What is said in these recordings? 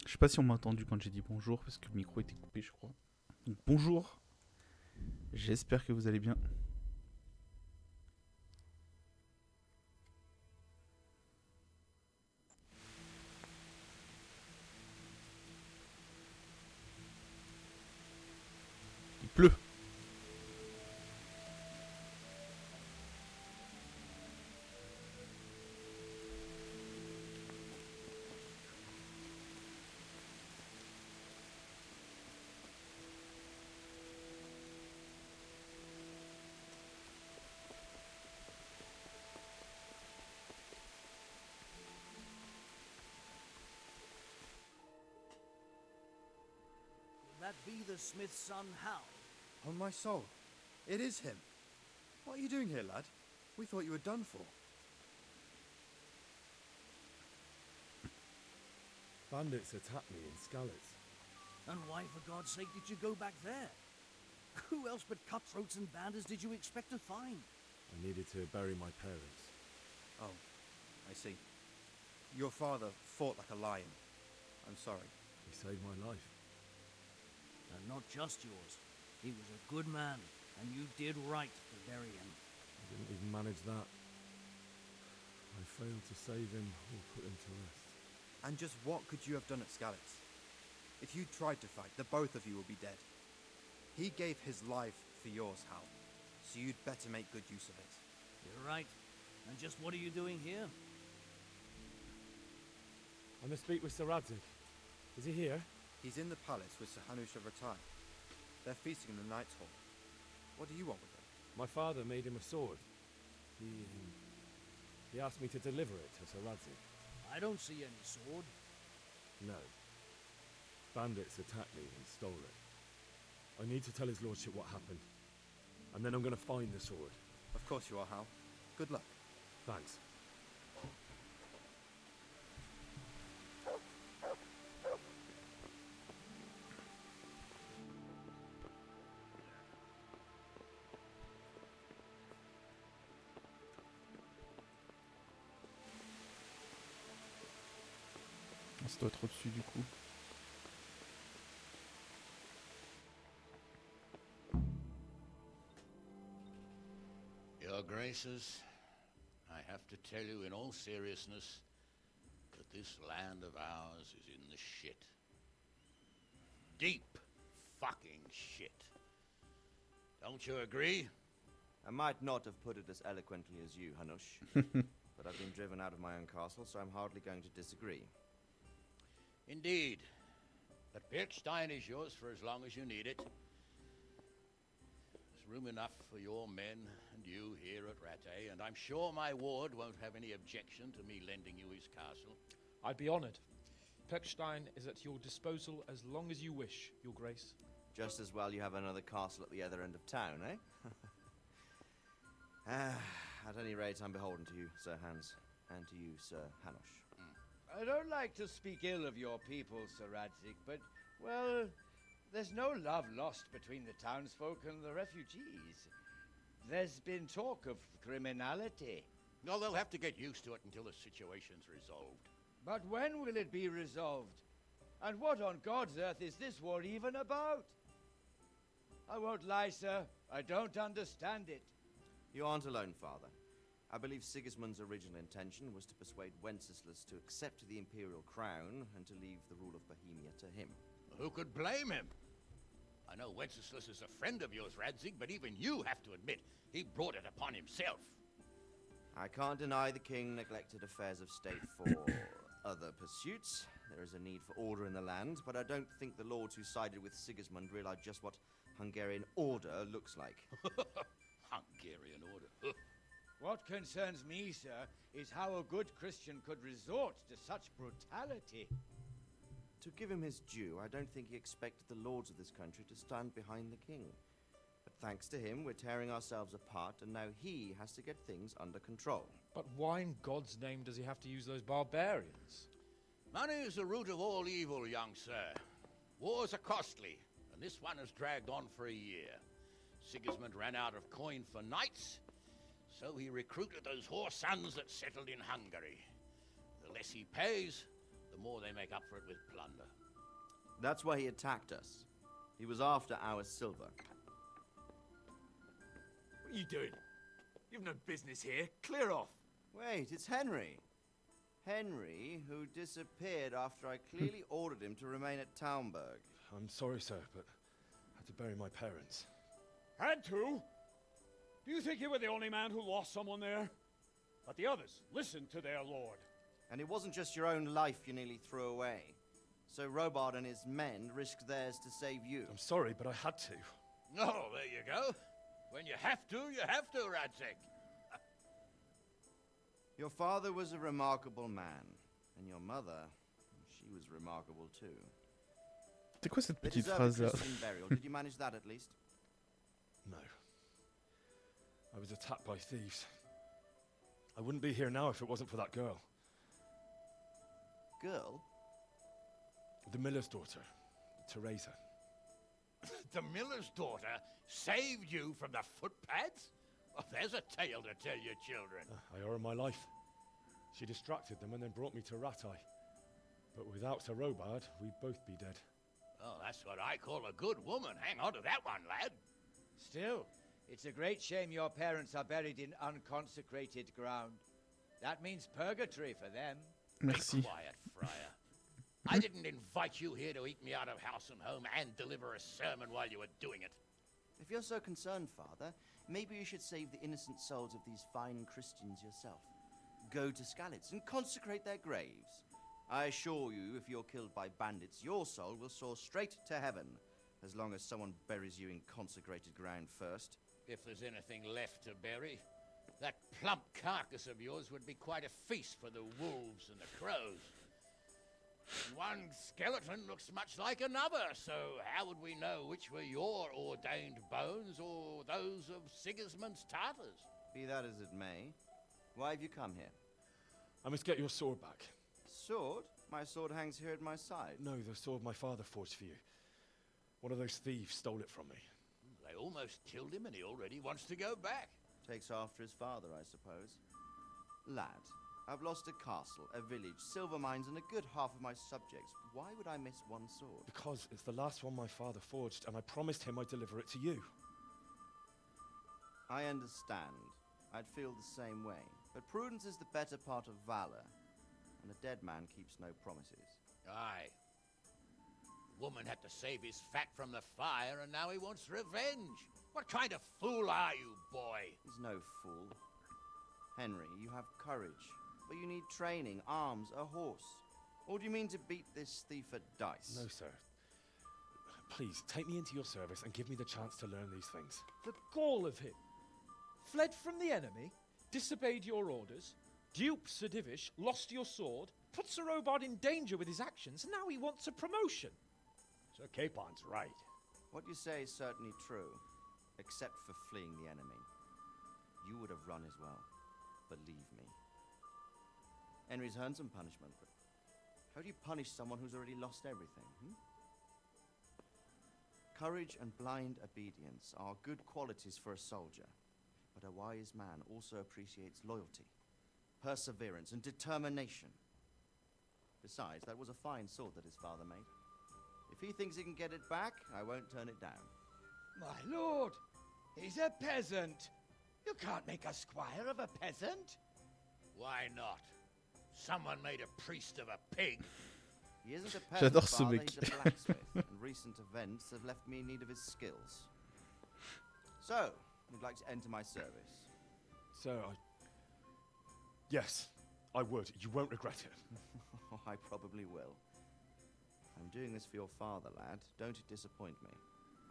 Je sais pas si on m'a entendu quand j'ai dit bonjour parce que le micro était coupé, je crois. Donc bonjour, j'espère que vous allez bien. Il pleut. That be the smith's son, Hal? On my soul, it is him. What are you doing here, lad? We thought you were done for. Bandits attacked me in Scallots. And why, for God's sake, did you go back there? Who else but cutthroats and bandits did you expect to find? I needed to bury my parents. Oh, I see. Your father fought like a lion. I'm sorry. He saved my life. And not just yours. He was a good man, and you did right to bury him. I didn't even manage that. I failed to save him or put him to rest. And just what could you have done at Scallots? If you tried to fight, the both of you will be dead. He gave his life for yours, Hal. So you'd better make good use of it. You're right. And just what are you doing here? I must speak with Sir Rattay. Is he here? He's in the palace with Sir Hanush of Rattay. They're feasting in the Knight's Hall. What do you want with him? My father made him a sword. He asked me to deliver it to Sir Rattay. I don't see any sword. No. Bandits attacked me and stole it. I need to tell his lordship what happened. And then I'm going to find the sword. Of course you are, Hal. Good luck. Thanks. Ça doit être au-dessus du coup. Your Graces, I have to tell you in all seriousness that this land of ours is in the shit. Deep fucking shit. Don't you agree? I might not have put it as eloquently as you, Hanush, but I've been driven out of my own castle, so I'm hardly going to disagree. Indeed. But Birkstein is yours for as long as you need it. There's room enough for your men and you here at Rattay, and I'm sure my ward won't have any objection to me lending you his castle. I'd be honored. Pechstein is at your disposal as long as you wish, Your Grace. Just as well you have another castle at the other end of town, eh? At any rate, I'm beholden to you, Sir Hans, and to you, Sir Hanush. I don't like to speak ill of your people, Sir Radzik, but, well, there's no love lost between the townsfolk and the refugees. There's been talk of criminality. No, they'll have to get used to it until the situation's resolved. But when will it be resolved? And what on God's earth is this war even about? I won't lie, sir. I don't understand it. You aren't alone, Father. I believe Sigismund's original intention was to persuade Wenceslas to accept the imperial crown and to leave the rule of Bohemia to him. Who could blame him? I know Wenceslas is a friend of yours, Radzig, but even you have to admit he brought it upon himself. I can't deny the king neglected affairs of state for other pursuits. There is a need for order in the land, but I don't think the lords who sided with Sigismund realized just what Hungarian order looks like. Hungarian order. What concerns me, sir, is how a good Christian could resort to such brutality. To give him his due, I don't think he expected the lords of this country to stand behind the king. But thanks to him, we're tearing ourselves apart, and now he has to get things under control. But why in God's name does he have to use those barbarians? Money is the root of all evil, young sir. Wars are costly, and this one has dragged on for a year. Sigismund ran out of coin for knights, so he recruited those whore sons that settled in Hungary. The less he pays, the more they make up for it with plunder. That's why he attacked us. He was after our silver. What are you doing? You've no business here. Clear off. Wait, it's Henry. Henry, who disappeared after I clearly ordered him to remain at Townburg. I'm sorry, sir, but I had to bury my parents. Had to? Do you think you were the only man who lost someone there? But the others listened to their lord. And it wasn't just your own life you nearly threw away. So Robard and his men risked theirs to save you. I'm sorry, but I had to. Oh, there you go. When you have to, Rattay. Your father was a remarkable man. And your mother, she was remarkable too. C'est quoi cette They petite deserve a phrase là? Christian burial. Did you manage that at least? No. I was attacked by thieves. I wouldn't be here now if it wasn't for that girl. Girl? The miller's daughter, Teresa. The miller's daughter saved you from the footpads? Well, there's a tale to tell your children. I owe her my life. She distracted them and then brought me to Rattay. But without Sir Robard, we'd both be dead. Oh, that's what I call a good woman. Hang on to that one, lad. Still, it's a great shame your parents are buried in unconsecrated ground. That means purgatory for them. Merci. Be quiet, friar. I didn't invite you here to eat me out of house and home and deliver a sermon while you were doing it. If you're so concerned, Father, maybe you should save the innocent souls of these fine Christians yourself. Go to Skalitz and consecrate their graves. I assure you, if you're killed by bandits, your soul will soar straight to heaven, as long as someone buries you in consecrated ground first. If there's anything left to bury, that plump carcass of yours would be quite a feast for the wolves and the crows. One skeleton looks much like another, so how would we know which were your ordained bones or those of Sigismund's Tartars? Be that as it may, why have you come here? I must get your sword back. Sword? My sword hangs here at my side. No, the sword my father forged for you. One of those thieves stole it from me. They almost killed him and he already wants to go back. Takes after his father, I suppose. Lad, I've lost a castle, a village, silver mines, and a good half of my subjects. Why would I miss one sword? Because it's the last one my father forged, and I promised him I'd deliver it to you. I understand. I'd feel the same way. But prudence is the better part of valor, and a dead man keeps no promises. Aye. The woman had to save his fat from the fire, and now he wants revenge. What kind of fool are you, boy? He's no fool. Henry, you have courage, but you need training, arms, a horse. Or do you mean to beat this thief at dice? No, sir. Please, take me into your service and give me the chance to learn these things. The gall of him. Fled from the enemy, disobeyed your orders, duped Sir Divish, lost your sword, put Sir Robard in danger with his actions, and now he wants a promotion. Sir Capon's right. What you say is certainly true, except for fleeing the enemy. You would have run as well, believe me. Henry's earned some punishment, but how do you punish someone who's already lost everything? Courage and blind obedience are good qualities for a soldier, but a wise man also appreciates loyalty, perseverance, and determination. Besides, that was a fine sword that his father made. If he thinks he can get it back, I won't turn it down. My lord, he's a peasant. You can't make a squire of a peasant. Why not? Someone made a priest of a pig. He isn't a peasant, J'adore ce father, mec. he's a blacksmith, and recent events have left me in need of his skills. So, you'd like to enter my service? Sir, Yes, I would. You won't regret it. I probably will. I'm doing this for your father, lad. Don't it disappoint me.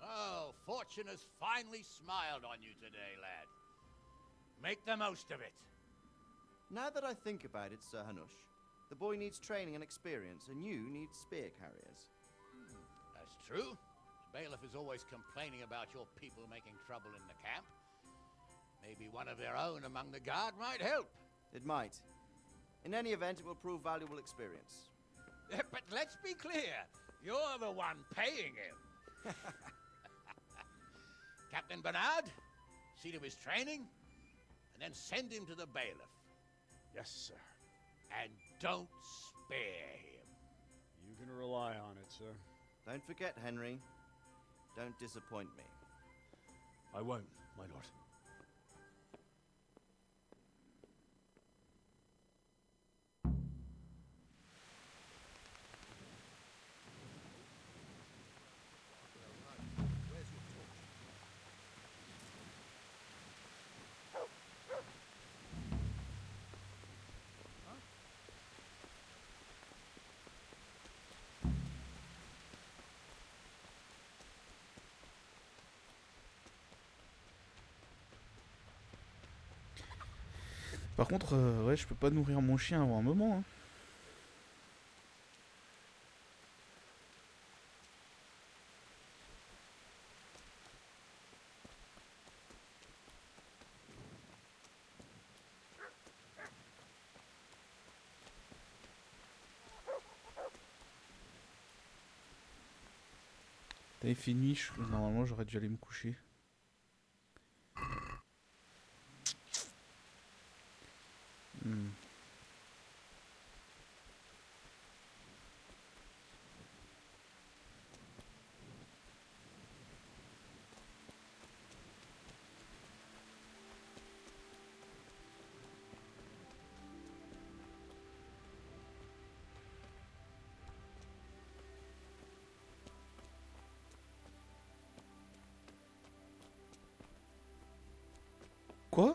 Oh, fortune has finally smiled on you today, lad. Make the most of it. Now that I think about it, Sir Hanush, the boy needs training and experience, and you need spear carriers. That's true. Bailiff is always complaining about your people making trouble in the camp. Maybe one of their own among the guard might help. It might. In any event, it will prove valuable experience. But let's be clear. You're the one paying him. Captain Bernard, see to his training, and then send him to the bailiff. Yes, sir. And don't spare him. rely on it, sir. Don't forget, Henry. Don't disappoint me. I won't, my lord. Par contre, ouais, je peux pas nourrir mon chien avant un moment. Hein. T'avais fait nuit, normalement j'aurais dû aller me coucher. Quoi?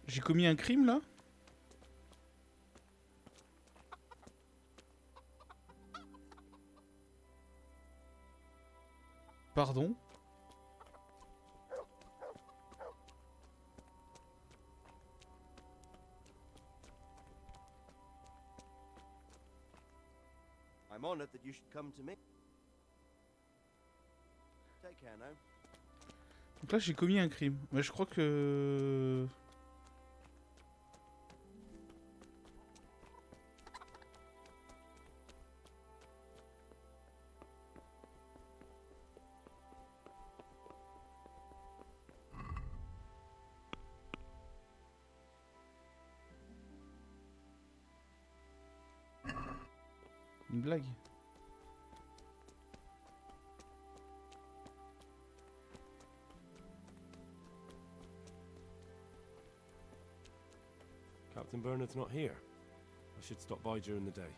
J'ai commis un crime là? Pardon? I'm honored that you should come to me. Take care now. Donc là j'ai commis un crime. Mais je crois que... Une blague. Captain Bernard's not here. I should stop by during the day.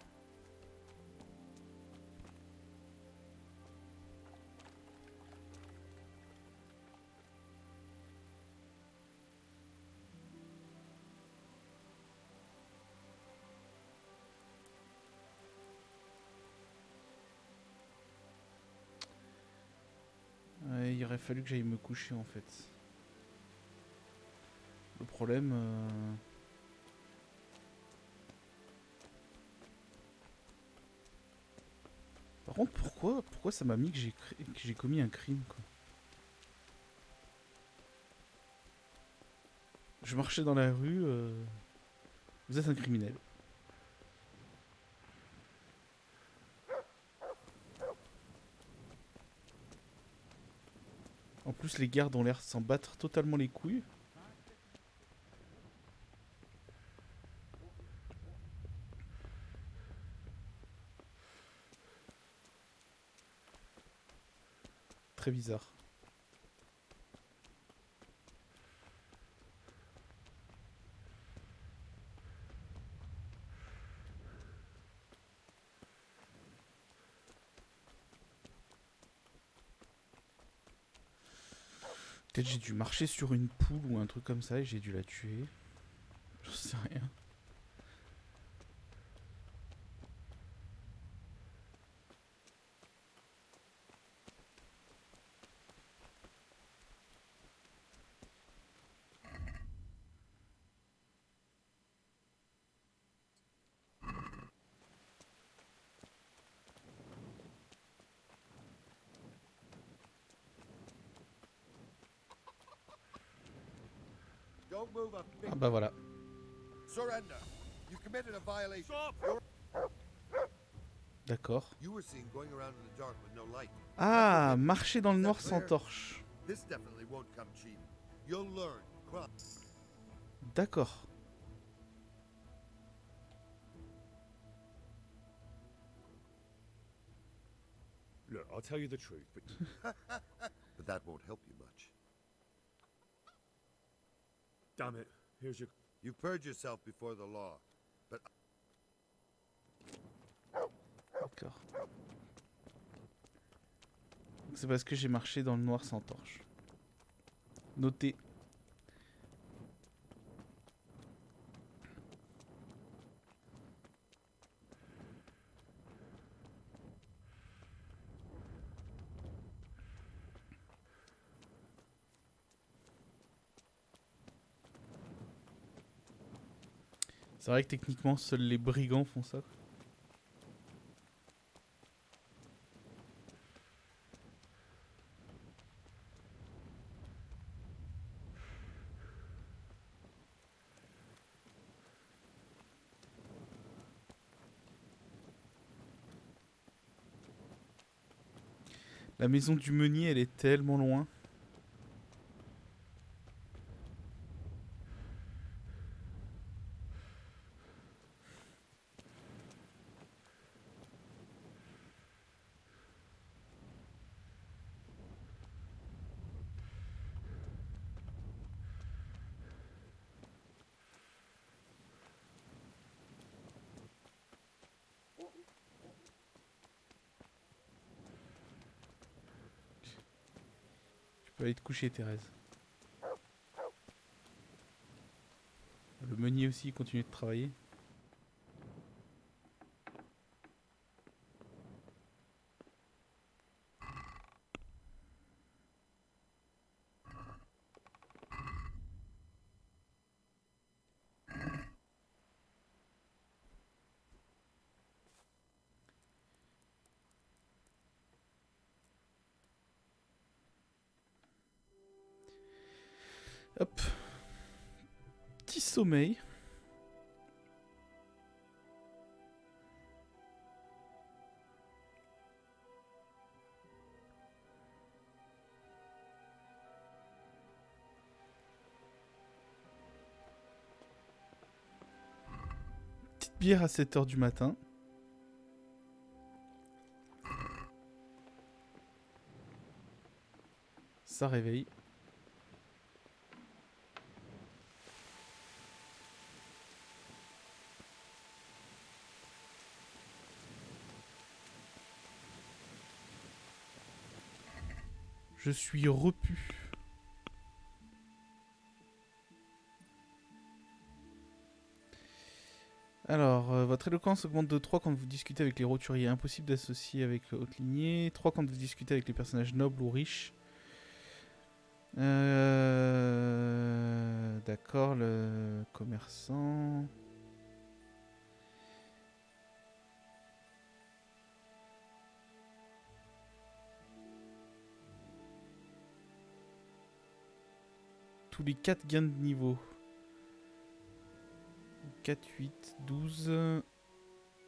Il aurait fallu que j'aille me coucher en fait. Le problème... Par contre, pourquoi ça m'a mis que j'ai commis un crime quoi. Je marchais dans la rue, vous êtes un criminel. En plus, les gardes ont l'air de s'en battre totalement les couilles. Très bizarre. Peut-être j'ai dû marcher sur une poule ou un truc comme ça et j'ai dû la tuer. J'en sais rien. Ah bah voilà. Surrender. You committed a violation. D'accord. You were seen going around in the dark with no light. Ah, marcher dans le noir sans torche. This definitely won't come cheap. You'll learn. D'accord. Look, I'll tell you the truth, but But that won't help you much. damn it, here's your... You've purged yourself before the law, but D'accord. C'est parce que j'ai marché dans le noir sans torche. Notez. C'est vrai que techniquement, seuls les brigands font ça. La maison du meunier, elle est tellement loin. Tu peux aller te coucher, Thérèse. Le meunier aussi continue de travailler. Hop. Petit sommeil. Petite bière à 7h du matin. Ça réveille. Je suis repu. Alors, votre éloquence augmente de 3 quand vous discutez avec les roturiers. Impossible d'associer avec haute lignée. 3 quand vous discutez avec les personnages nobles ou riches. D'accord, le commerçant. Tous les 4 gains de niveau. 4, 8, 12,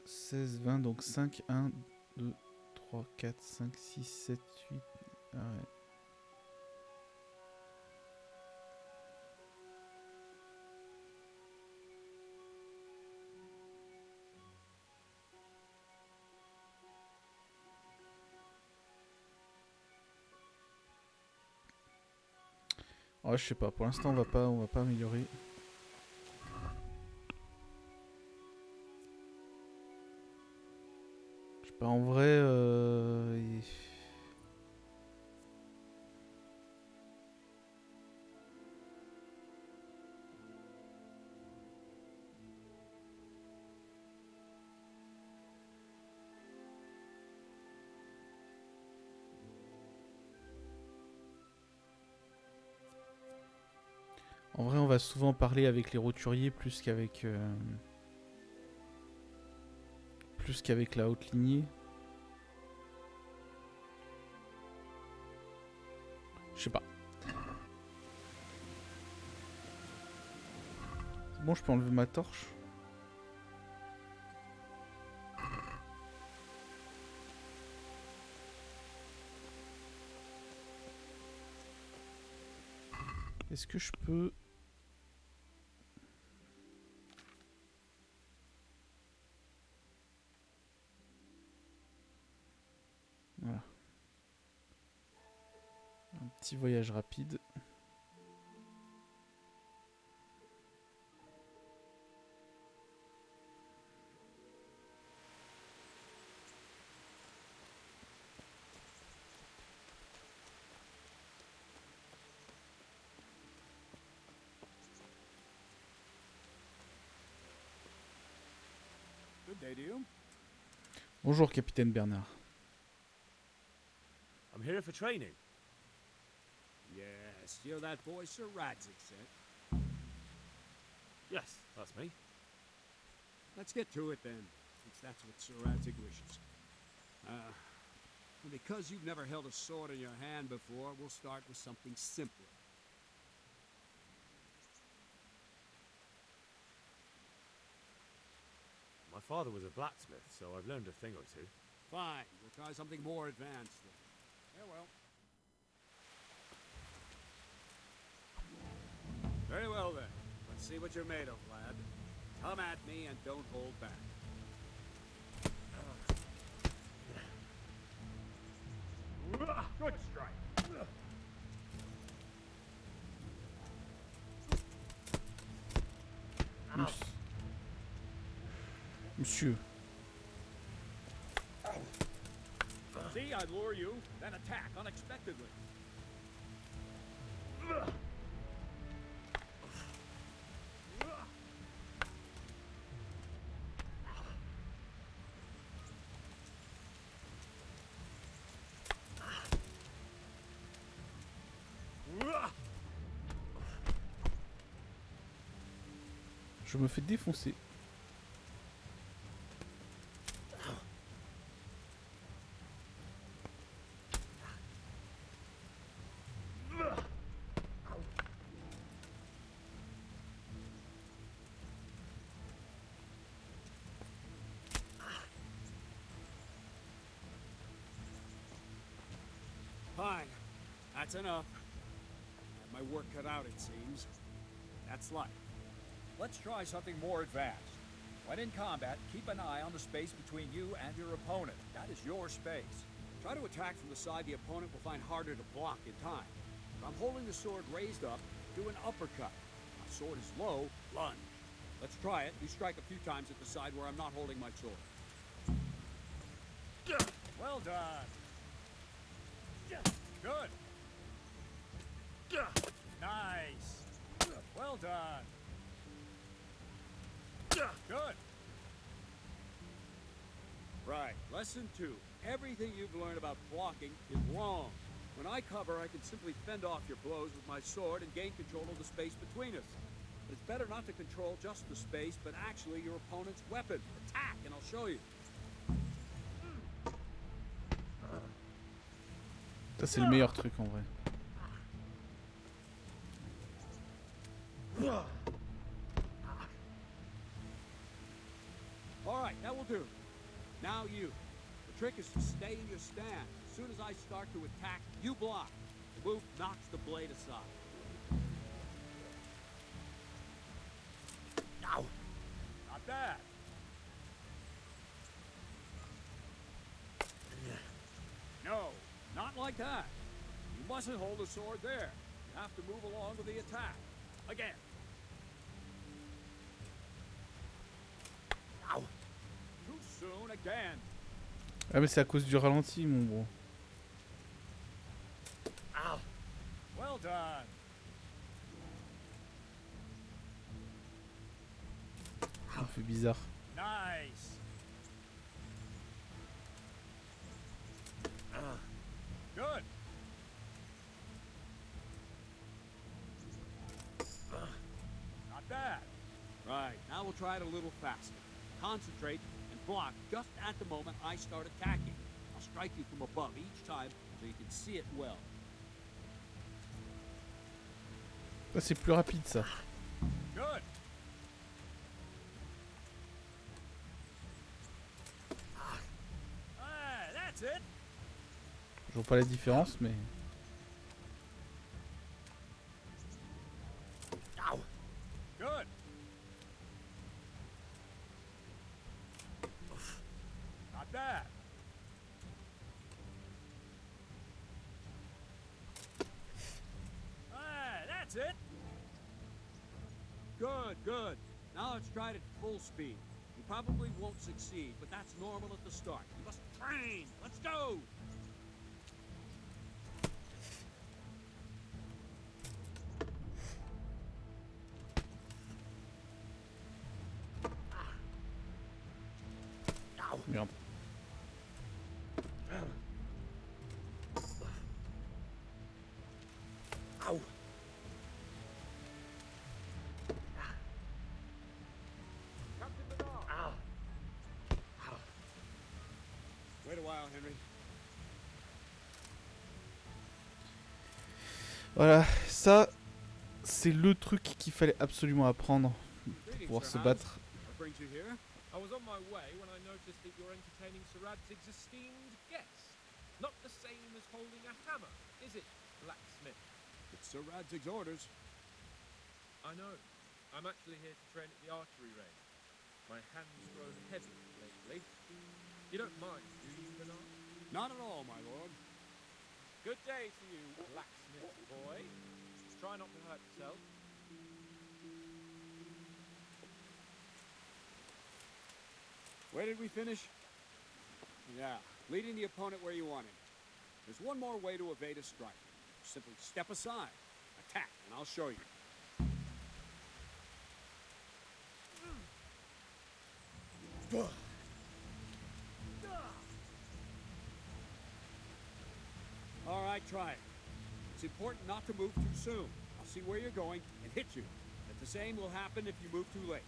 16, 20, donc 5, 1, 2, 3, 4, 5, 6, 7, 8. Ah ouais. Oh, je sais pas, pour l'instant on va pas améliorer. Je sais pas, en vrai En vrai, on va souvent parler avec les roturiers plus qu'avec la haute lignée. Je sais pas. C'est bon, je peux enlever ma torche. Est-ce que je peux... Voilà. Petit voyage rapide. Good day to you. Bonjour, capitaine Bernard. I'm here for training. Yes, you're that boy Sir Rattay sent. Yes, that's me. Let's get to it then, since that's what Sir Rattay wishes. And because you've never held a sword in your hand before, we'll start with something simpler. My father was a blacksmith, so I've learned a thing or two. Fine, we'll try something more advanced then. Farewell. Very well then. Let's see what you're made of, lad. Come at me and don't hold back. Good strike. Monsieur. See, I lure you, then attack unexpectedly. Je me fais défoncer. Fine. That's enough. I have my work cut out, it seems. That's life. Let's try something more advanced. When in combat, keep an eye on the space between you and your opponent. That is your space. Try to attack from the side the opponent will find harder to block in time. If I'm holding the sword raised up, do an uppercut. If my sword is low, lunge. Let's try it. You strike a few times at the side where I'm not holding my sword. Well done. Good. Nice. Well done. Good. Right. Lesson 2. Everything you've learned about blocking is wrong. When I cover, I can simply fend off your blows with my sword and gain control of the space between us. It's better not to control just the space, but actually your opponent's weapon. Attack, and I'll show you. Ça c'est le meilleur truc en vrai. All right, that will do. Now you. The trick is to stay in your stand. As soon as I start to attack, you block. The move knocks the blade aside. Ow! Not bad. No, not like that. You mustn't hold the sword there. You have to move along with the attack. Again. Ow! Too soon again. Ah mais c'est à cause du ralenti mon gros. Ow! Well done. Ça fait bizarre. Nice. Good. Not bad. Right, now we'll try it a little faster. Concentrate and block just at the moment I start attacking. I'll strike you from above each time so you can see it well. Ça c'est plus rapide ça. Good. That's it. Je vois pas la différence mais... Ow. Good. Not bad. Good. Now let's try it at full speed. You probably won't succeed, but that's normal at the start. You must train. Let's go! Merde. Ow! Wait a while, Henry. Voilà, ça, c'est le truc qu'il fallait absolument apprendre pour pouvoir se battre. What brings you here? I was on my way when I noticed that you're entertaining Sir Radzig's esteemed guest. Not the same as holding a hammer, is it, blacksmith? It's Sir Radzig's orders. I know. I'm actually here to train at the archery range. My hand's grown heavy lately. You don't mind, do you, Bernard? Not at all, my lord. Good day to you, blacksmith boy. Try not to hurt yourself. Where did we finish? Yeah, leading the opponent where you want him. There's one more way to evade a strike. Simply step aside, attack, and I'll show you. All right, try it. It's important not to move too soon. I'll see where you're going and hit you. But the same will happen if you move too late.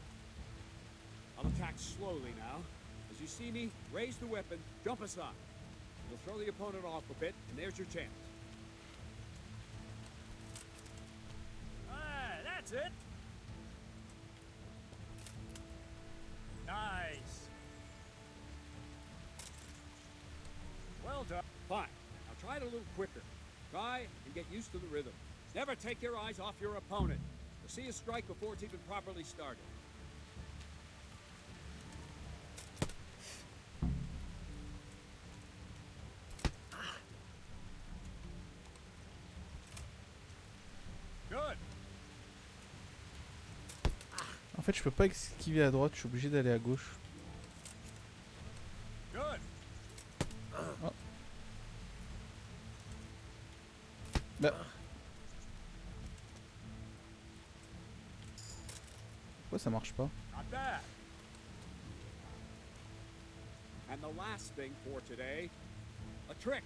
I'll attack slowly now. As you see me, raise the weapon, jump aside. You'll throw the opponent off a bit, and there's your chance. That's it. Nice. Well done. Fine. Now try it a little quicker. Try and get used to the rhythm. Never take your eyes off your opponent. You'll see a strike before it's even properly started. Good. En fait, je peux pas esquiver à droite, je suis obligé d'aller à gauche. Good. Oh. Bah. Pourquoi ça marche pas? Not bad. And the last thing for today, a trick.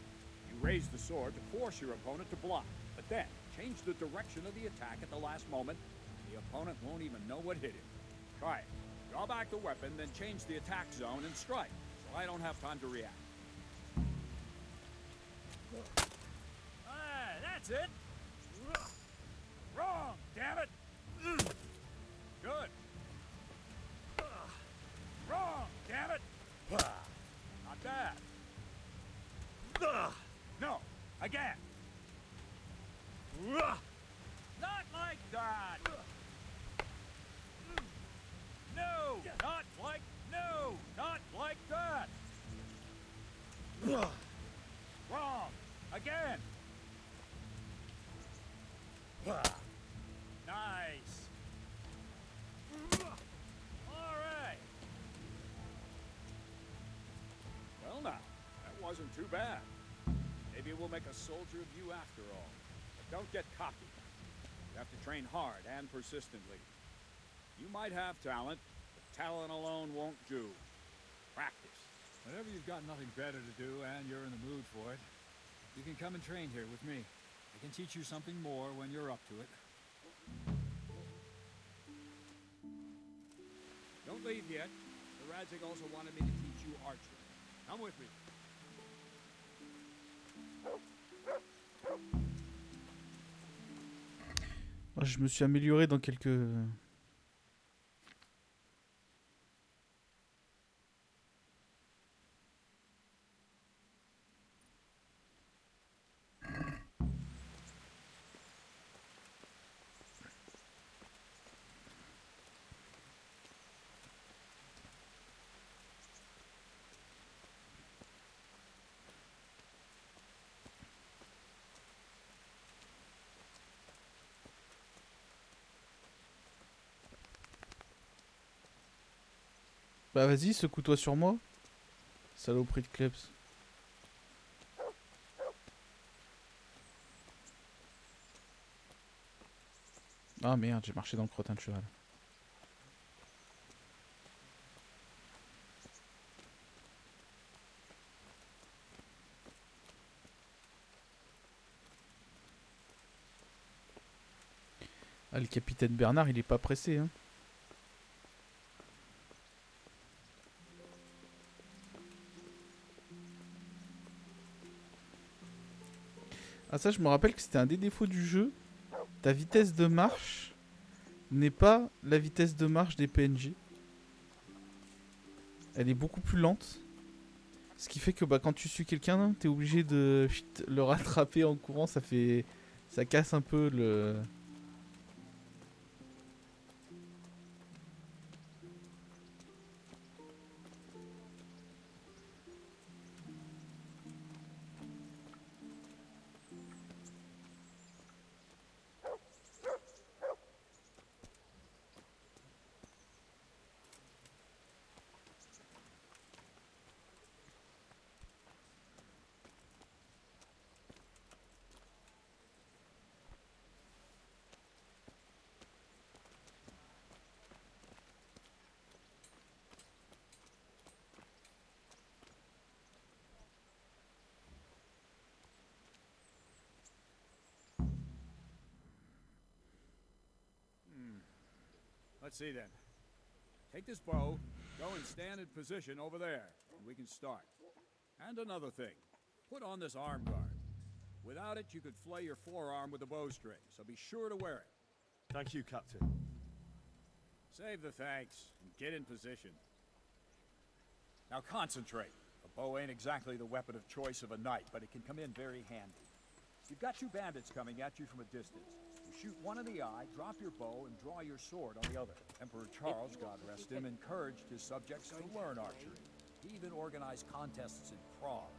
You raise the sword to force your opponent to block, but then change the direction of the attack at the last moment. The opponent won't even know what hit him. Try it. Draw back the weapon, then change the attack zone and strike, so I don't have time to react. That's it. Wrong, damn it. Good. Wrong, damn it. Not bad. No, again. Not like that. No, not like that. Wrong, again. Nice. All right. Well now, that wasn't too bad. Maybe we'll make a soldier of you after all. But don't get cocky. You have to train hard and persistently. You might have talent, but talent alone won't do. Practice. Whenever you've got nothing better to do and you're in the mood for it, you can come and train here with me. I can teach you something more when you're up to it. Don't leave yet. The Radzig also wanted me to teach you archery. Come with me. Je me suis amélioré dans quelques... Bah vas-y, secoue-toi sur moi. Saloperie de Klebs. Ah merde, j'ai marché dans le crottin de cheval. Ah, le capitaine Bernard, il est pas pressé, hein. Ah ça, je me rappelle que c'était un des défauts du jeu. Ta vitesse de marche n'est pas la vitesse de marche des PNJ. Elle est beaucoup plus lente. Ce qui fait que bah, quand tu suis quelqu'un, t'es obligé de le rattraper en courant. Ça casse un peu le... Let's see then. Take this bow, go and stand in position over there, and we can start. And another thing, put on this arm guard. Without it, you could flay your forearm with a bowstring, so be sure to wear it. Thank you, Captain. Save the thanks, and get in position. Now concentrate. A bow ain't exactly the weapon of choice of a knight, but it can come in very handy. You've got two bandits coming at you from a distance. You shoot one in the eye, drop your bow, and draw your sword on the other. Emperor Charles, God rest him, encouraged his subjects to learn archery. He even organized contests in Prague.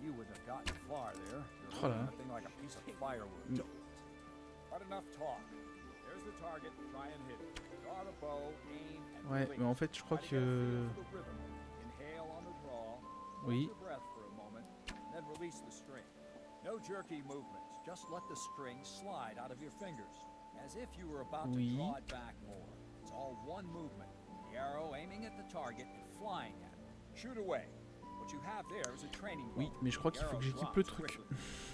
You wouldn't have gotten far there. You're nothing like a piece of firewood. But enough talk. There's the target. Try and hit it. Draw the bow, aim, and Ouais, mais en fait, je crois que... Inhale on the draw. Oui. Hold your breath for a moment, and then release the string. No jerky movements. Just let the string slide out of your fingers, as if you were about to draw it back more. It's all one movement. The arrow aiming at the target and flying at it. Shoot away. What you have there is a training bow. Oui, mais je crois qu'il faut que j'équipe le truc.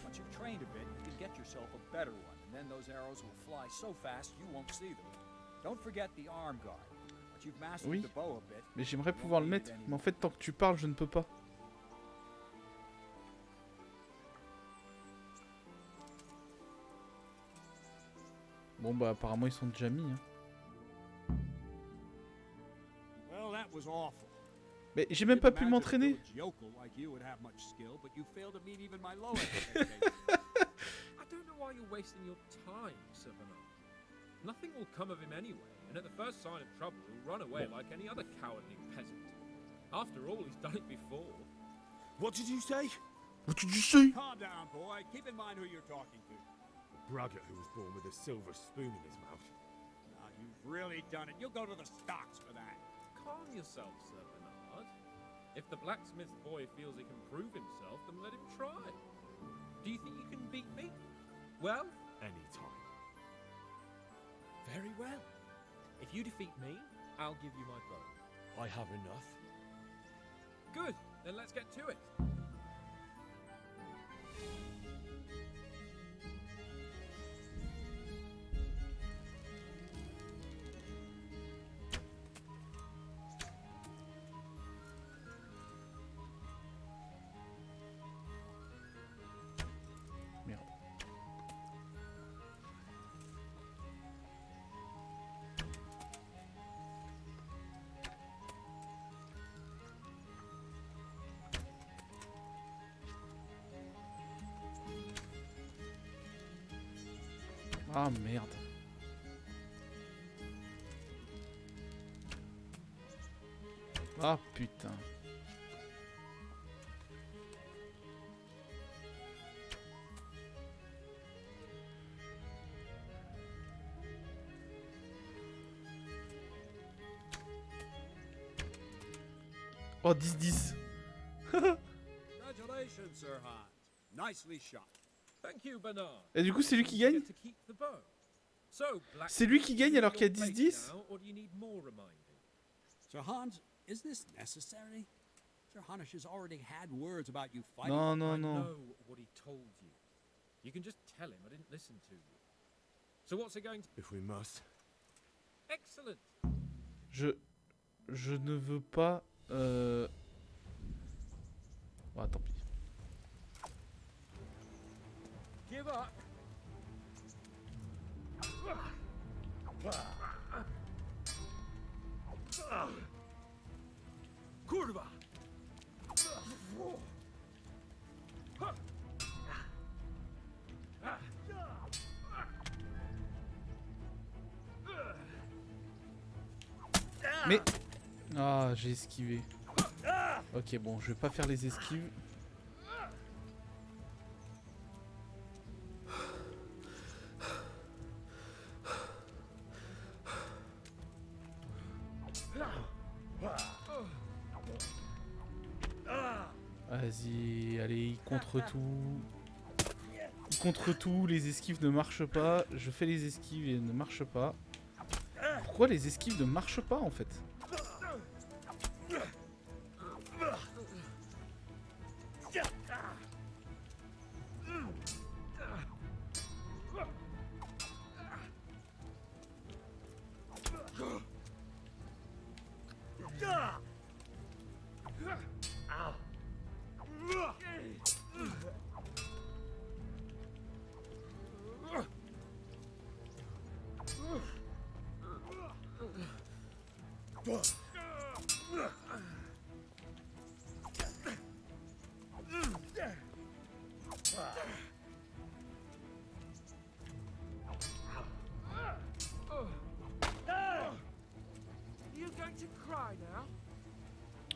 Once you've trained a bit, you can get yourself a better one, and then those arrows will fly so fast you won't see them. Don't forget the arm guard. Once you've mastered the bow a bit, mais j'aimerais pouvoir le mettre. Mais en fait, tant que tu parles, je ne peux pas. Bon bah apparemment ils sont déjà mis. Hein. Well, that was awful. Mais j'ai même pas pu m'entraîner. I don't know why you're wasting your time, Sir Bernard. Nothing will come of him anyway, and at the first sign of trouble, he'll run away like any other cowardly peasant. After all, he's done it before. What did you say? What did you say? Calm down, boy. Keep in mind who you're talking to. Braggart who was born with a silver spoon in his mouth. Now, you've really done it. You'll go to the stocks for that. Calm yourself, Sir Bernard. If the blacksmith boy feels he can prove himself, then let him try. Do you think you can beat me? Well? Anytime. Very well. If you defeat me, I'll give you my bow. I have enough. Good. Then let's get to it. Ah merde. Ah putain. Oh, 10-10. Congratulations, Sir Hans. Nicely shot. Thank you, Bernard. Et du coup, c'est lui qui gagne? C'est lui qui gagne alors qu'il y a 10-10? Sir Hans, is this necessary? Sir Hanush has already had words about you fighting. Non, non, I non. know what he told you. You can just tell him I didn't listen to you. So what's it going to... If we must. Excellent. Je ne veux pas... Ah, tant pis. Give up. Kurva. Mais... Ah, j'ai esquivé. Ok, bon, je vais pas faire les esquives. Vas-y, allez, contre tout. Contre tout, les esquives ne marchent pas. Je fais les esquives et elles ne marchent pas. Pourquoi les esquives ne marchent pas en fait?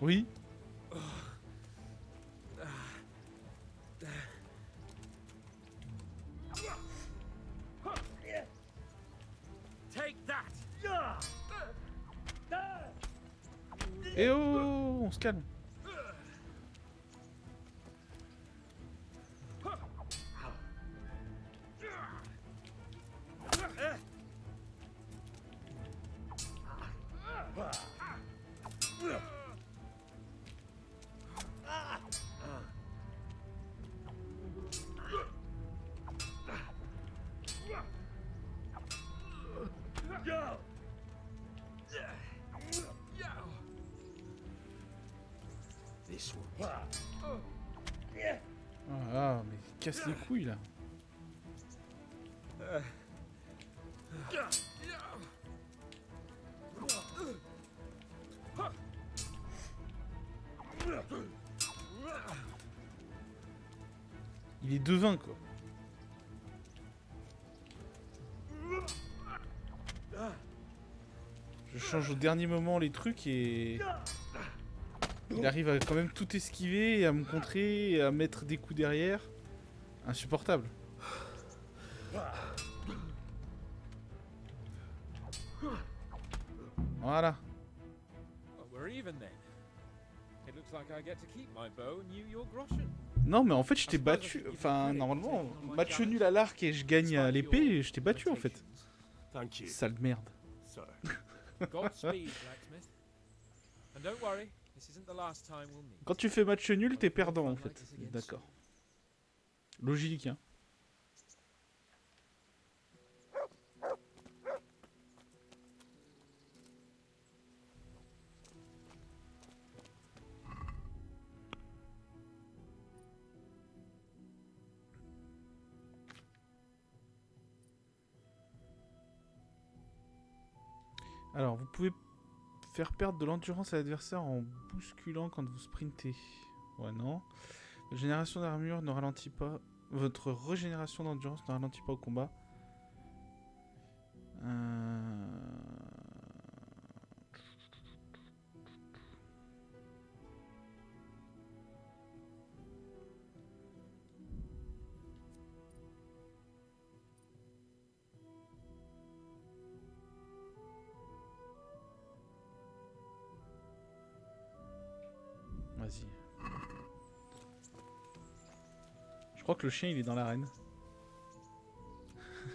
Oui. Eh oh, on se calme. Ah, mais casse les couilles là. Il est devin quoi. Je change au dernier moment les trucs et... Il arrive à quand même tout esquiver, et à me contrer, et à mettre des coups derrière. Insupportable. Voilà. Non mais en fait je t'ai battu. Enfin normalement, match nul à l'arc et je gagne à l'épée et je t'ai battu en fait. Sale de merde. Quand tu fais match nul, t'es perdant en fait. D'accord. Logique, hein. Alors, vous pouvez faire perdre de l'endurance à l'adversaire en bousculant quand vous sprintez. Ouais, non. La génération d'armure ne ralentit pas. Votre régénération d'endurance ne ralentit pas au combat. vas-y. Je crois que le chien il est dans l'arène.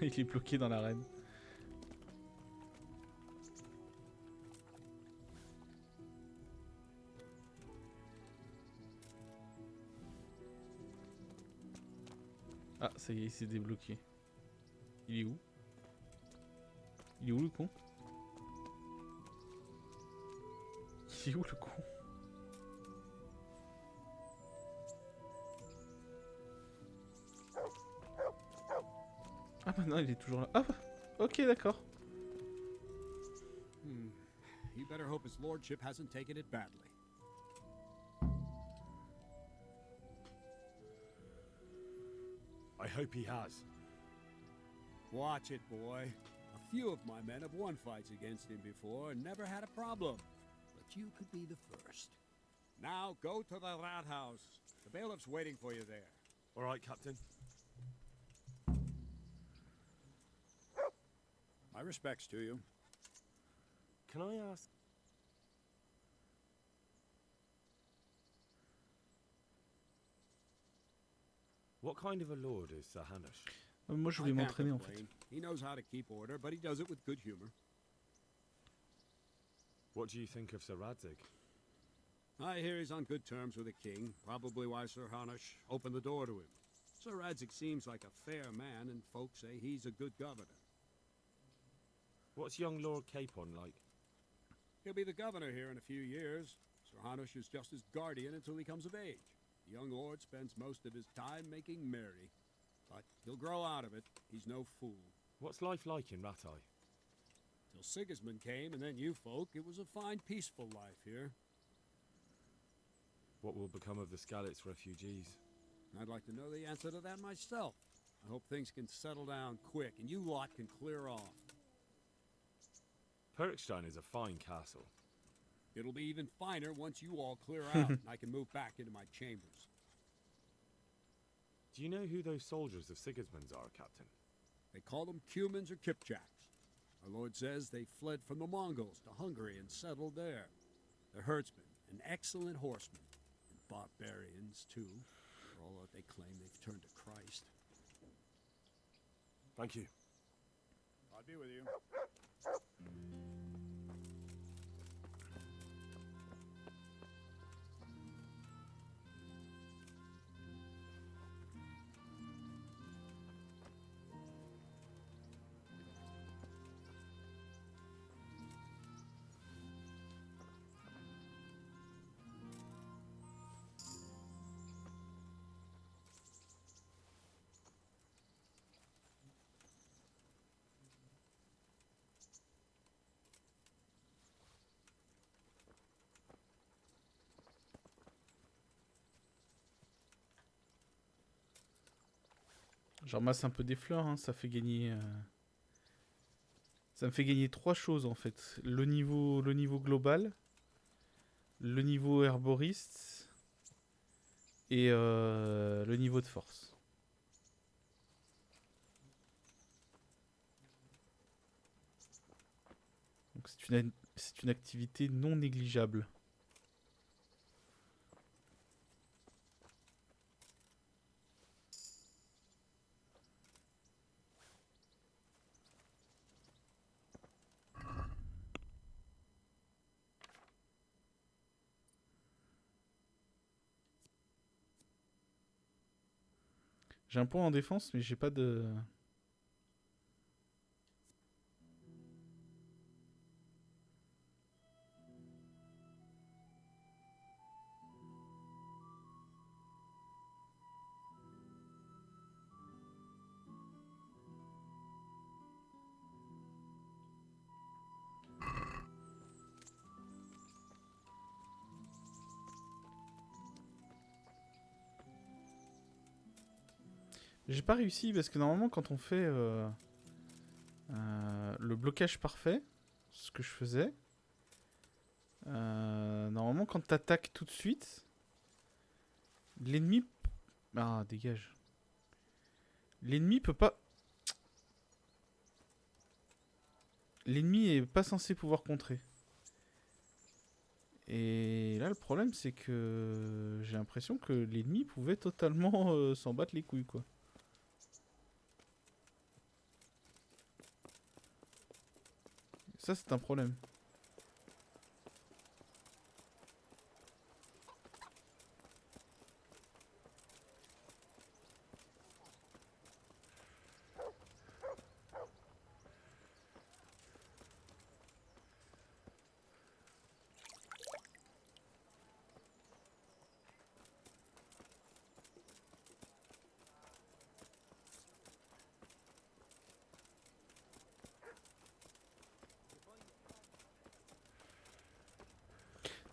Il est bloqué dans l'arène. Ah, ça y est, il s'est débloqué. Il est où? Il est où le con? Il est où le con? Ah bah non, il est toujours là. Ah bah, ok, d'accord. You better hope his lordship hasn't taken it badly. I hope he has. Watch it, boy. A few of my men have won fights against him before and never had a problem. But you could be the first. Now go to the rat house. The bailiff's waiting for you there. All right, Captain. My respects to you. Can I ask? What kind of a lord is Sir Hanush? Moi je voulais m'entraîner en fait. He knows how to keep order, but he does it with good humor. What do you think of Sir Radzig? I hear he's on good terms with the king, probably why Sir Hanush opened the door to him. Sir Radzig seems like a fair man, and folks say he's a good governor. What's young Lord Capon like? He'll be the governor here in a few years. Sir Hanush is just his guardian until he comes of age. The young lord spends most of his time making merry. But he'll grow out of it. He's no fool. What's life like in Rattay? Till Sigismund came, and then you folk, it was a fine, peaceful life here. What will become of the Skalitz refugees? I'd like to know the answer to that myself. I hope things can settle down quick, and you lot can clear off. Perkstein is a fine castle. It'll be even finer once you all clear out, and I can move back into my chambers. Do you know who those soldiers of Sigismund's are, Captain? They call them Cumans or Kipchaks. Our lord says they fled from the Mongols to Hungary and settled there. They're herdsmen and excellent horsemen. And barbarians, too. For all that they claim they've turned to Christ. Thank you. I'll be with you. J'en ramasse un peu des fleurs, hein, ça fait gagner... Ça me fait gagner 3 choses en fait. Le niveau global, le niveau herboriste et le niveau de force. Donc c'est une activité non négligeable. J'ai un point en défense, mais j'ai pas de... J'ai pas réussi parce que normalement quand on fait le blocage parfait, ce que je faisais, normalement quand t'attaques tout de suite, l'ennemi... Ah, dégage. L'ennemi peut pas... L'ennemi est pas censé pouvoir contrer. Et là, le problème, c'est que j'ai l'impression que l'ennemi pouvait totalement s'en battre les couilles, quoi. Ça, c'est un problème.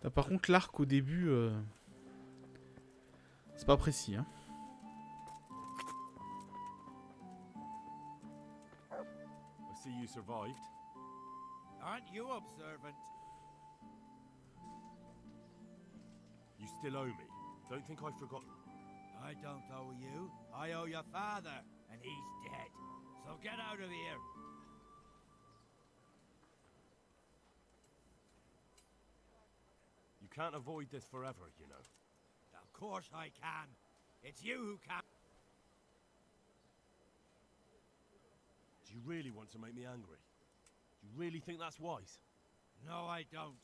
Là, par contre, l'arc au début, c'est pas précis, hein. I see you survived. Aren't you observant? You still owe me. Don't think I've forgotten. I don't owe you. I owe your father, and he's dead. So get out of here. You can't avoid this forever, you know. Of course I can. It's you who can't. Do you really want to make me angry? Do you really think that's wise? No, I don't.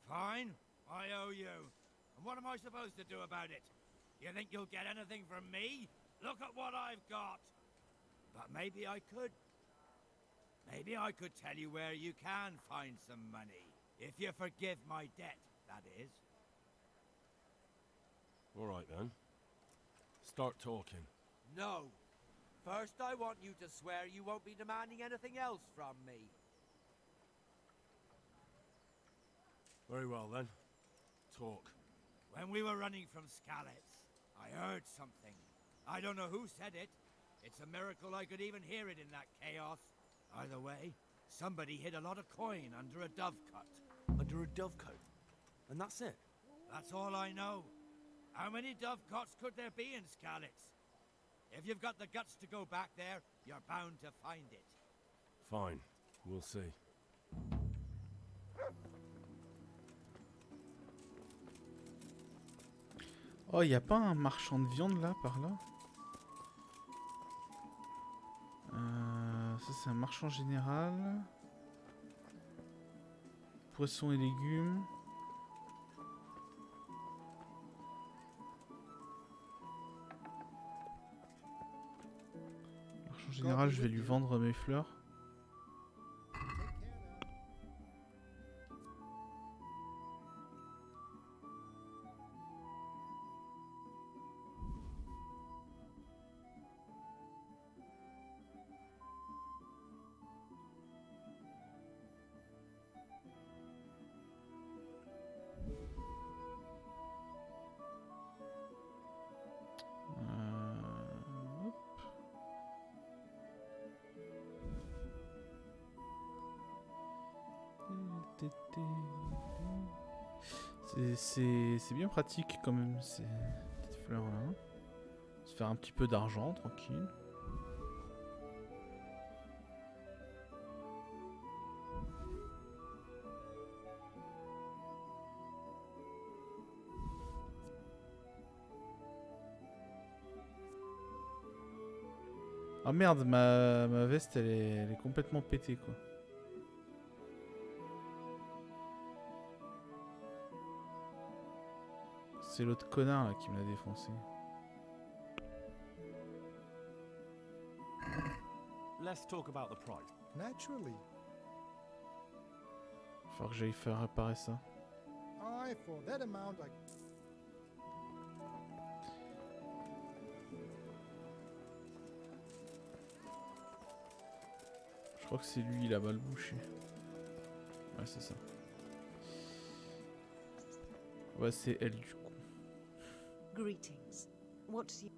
Fine, I owe you. And what am I supposed to do about it? You think you'll get anything from me? Look at what I've got. But maybe I could. Maybe I could tell you where you can find some money. If you forgive my debt, that is. All right, then. Start talking. No. First, I want you to swear you won't be demanding anything else from me. Very well, then. Talk. When we were running from Skalitz, I heard something. I don't know who said it. It's a miracle I could even hear it in that chaos. Either way, somebody hid a lot of coin under a dovecote. Under a dovecote? And that's it? That's all I know. How many dovecotes could there be in Skalitz? If you've got the guts to go back there, you're bound to find it. Fine. We'll see. Oh, y a pas un marchand de viande là, par là? Ça c'est un marchand général. Poissons et légumes. Marchand général, je vais lui vendre mes fleurs. C'est bien pratique quand même ces petites fleurs là. Se faire un petit peu d'argent tranquille. Ah merde, ma veste elle est complètement pétée quoi. C'est l'autre connard là qui me l'a défoncé. Let's talk about the price. Naturally. Faut que j'aille faire réparer ça. Aye, for that amount, I... Je crois que c'est lui, il a mal bouché. Ouais, c'est ça. Ouais, c'est elle du coup. Greetings. What do you...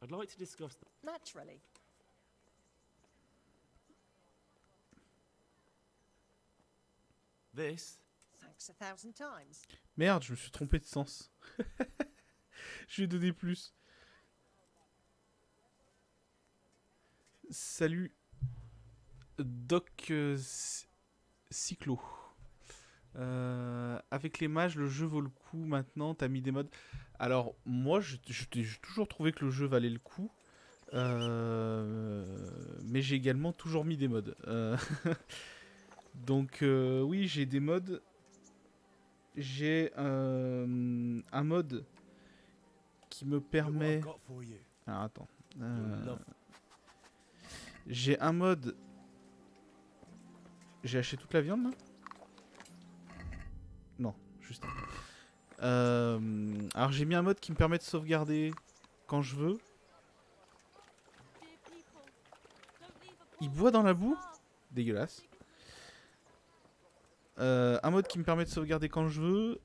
I'd like to discuss... Naturally. This? Thanks 1,000 times. Merde, je me suis trompé de sens. Je lui ai donné plus. Salut. Doc Cyclo. Avec les mages, le jeu vaut le coup maintenant. T'as mis des modes. Alors, moi, j'ai toujours trouvé que le jeu valait le coup. Mais j'ai également toujours mis des modes. Donc, oui, j'ai des modes. J'ai un mode qui me permet... Alors, attends. J'ai un mode... J'ai acheté toute la viande, là? Non, juste un. Alors, j'ai mis un mode qui me permet de sauvegarder quand je veux. Il boit dans la boue? Dégueulasse. Un mode qui me permet de sauvegarder quand je veux.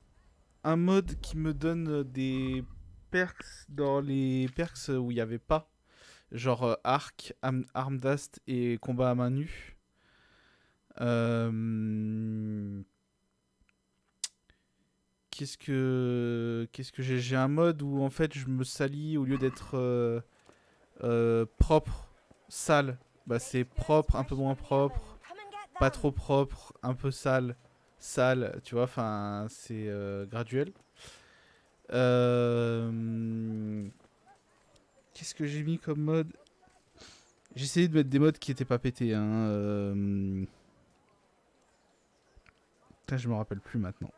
Un mode qui me donne des perks dans les perks où il n'y avait pas. Genre arc, arme d'ast et combat à main nue. Qu'est-ce que j'ai un mode où en fait je me salis au lieu d'être propre, sale. Bah c'est propre, un peu moins propre, pas trop propre, un peu sale, sale, tu vois, enfin c'est graduel. Qu'est-ce que j'ai mis comme mode? J'ai essayé de mettre des modes qui étaient pas pétés, hein. Putain, je me rappelle plus maintenant.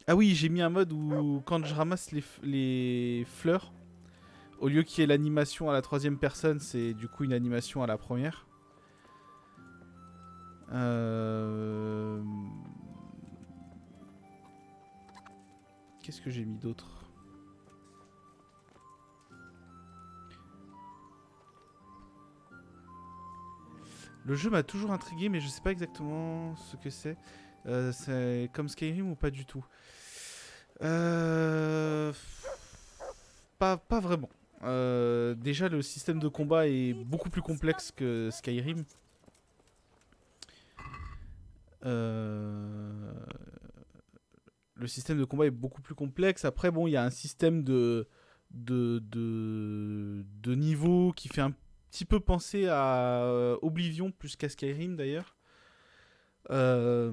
Ah oui, j'ai mis un mode où quand je ramasse les fleurs, au lieu qu'il y ait l'animation à la troisième personne, c'est du coup une animation à la première. Qu'est-ce que j'ai mis d'autre? Le jeu m'a toujours intrigué, mais je sais pas exactement ce que c'est. C'est comme Skyrim ou pas du tout? Pas vraiment. Déjà, le système de combat est beaucoup plus complexe que Skyrim. Le système de combat est beaucoup plus complexe. Après, bon, il y a un système de niveau qui fait un petit peu penser à Oblivion plus qu'à Skyrim d'ailleurs. Le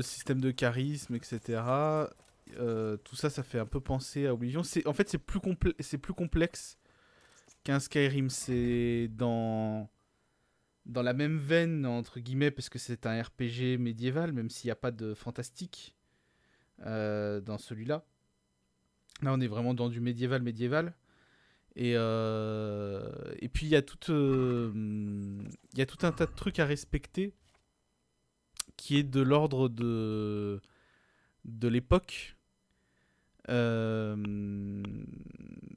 système de charisme, etc. Tout ça, ça fait un peu penser à Oblivion. En fait, c'est plus complexe qu'un Skyrim. C'est dans la même veine, entre guillemets, parce que c'est un RPG médiéval, même s'il n'y a pas de fantastique dans celui-là. Là, on est vraiment dans du médiéval. Et puis, il y a tout un tas de trucs à respecter qui est de l'ordre de l'époque.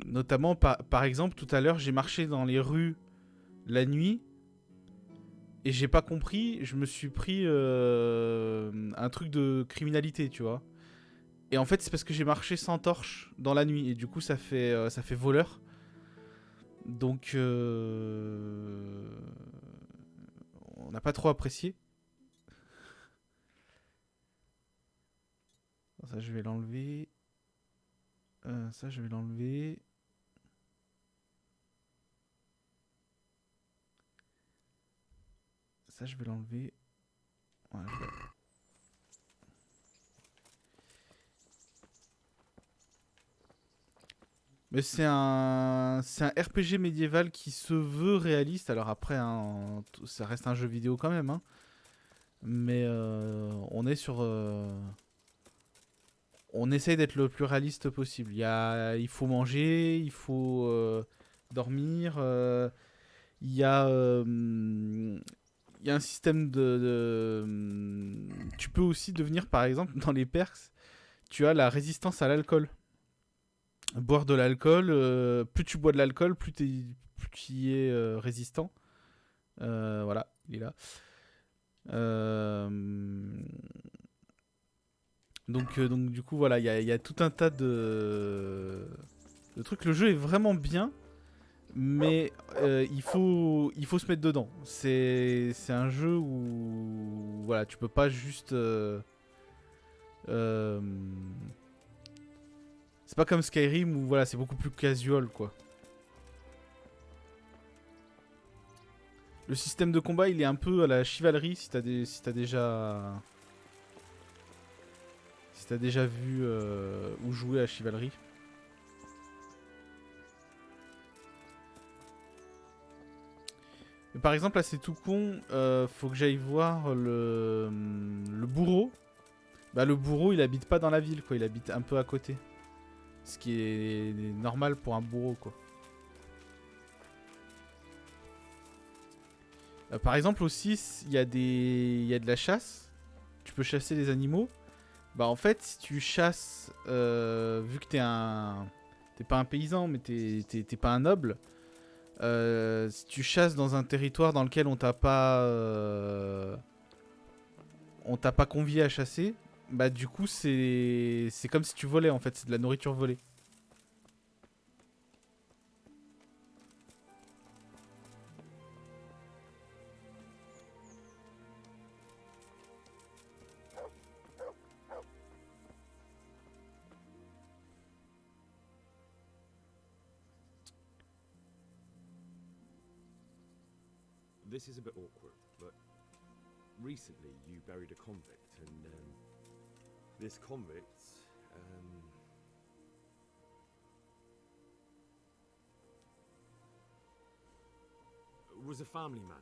Notamment, par exemple, tout à l'heure, j'ai marché dans les rues la nuit et j'ai pas compris, je me suis pris un truc de criminalité, tu vois. Et en fait, c'est parce que j'ai marché sans torche dans la nuit et du coup, ça fait voleur. Donc, on n'a pas trop apprécié. Ça, je vais l'enlever. Ça, je vais l'enlever. Ça, je vais l'enlever. Voilà, mais c'est un RPG médiéval qui se veut réaliste. Alors après, hein, ça reste un jeu vidéo quand même. Hein. Mais on est sur... on essaye d'être le plus réaliste possible. Il faut manger, il faut dormir. Il y a un système tu peux aussi devenir, par exemple, dans les perks, tu as la résistance à l'alcool. Boire de l'alcool, plus tu bois de l'alcool, plus tu y es résistant. Voilà, il est là. Donc du coup, voilà, il y a tout un tas de trucs. Le jeu est vraiment bien, mais il faut se mettre dedans. C'est un jeu où voilà, tu peux pas juste... c'est pas comme Skyrim où voilà, c'est beaucoup plus casual, quoi. Le système de combat, il est un peu à la chevalerie si t'as déjà vu ou joué à chevalerie. Mais par exemple, là c'est tout con, faut que j'aille voir le bourreau. Bah le bourreau, il habite pas dans la ville, quoi, il habite un peu à côté. Ce qui est normal pour un bourreau, quoi. Par exemple aussi, il y a de la chasse. Tu peux chasser les animaux. Bah en fait, si tu chasses, vu que t'es pas un paysan, mais t'es pas un noble. Si tu chasses dans un territoire dans lequel on t'a pas convié à chasser, bah du coup c'est comme si tu volais en fait, c'est de la nourriture volée. This is a bit awkward, but recently you buried a convict, and this convict, was a family man.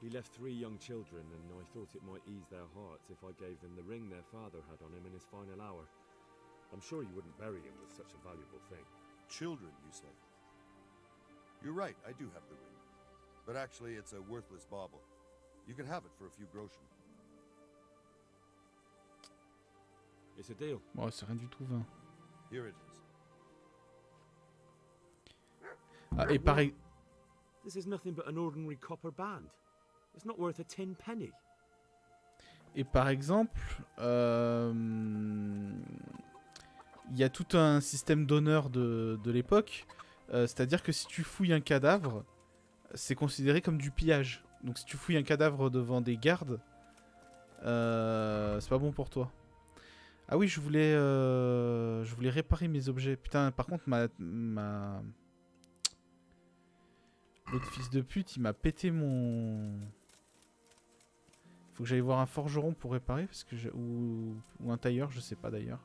He left 3 young children, and I thought it might ease their hearts if I gave them the ring their father had on him in his final hour. I'm sure you wouldn't bury him with such a valuable thing. Children, you say? You're right, I do have the ring. But actually, it's a worthless bauble. You can have it for a few groschen. It's a deal. Bon, c'est rien du tout, 20. Here it is. Ah, et pareil. This is nothing but an ordinary copper band. It's not worth a 10 penny. Et par exemple, il y a tout un système d'honneur de l'époque. C'est-à-dire que si tu fouilles un cadavre, c'est considéré comme du pillage. Donc si tu fouilles un cadavre devant des gardes, c'est pas bon pour toi. Ah oui, je voulais réparer mes objets. Putain, par contre, l'autre fils de pute, il m'a pété mon... Faut que j'aille voir un forgeron pour réparer, parce que ou un tailleur, je sais pas d'ailleurs.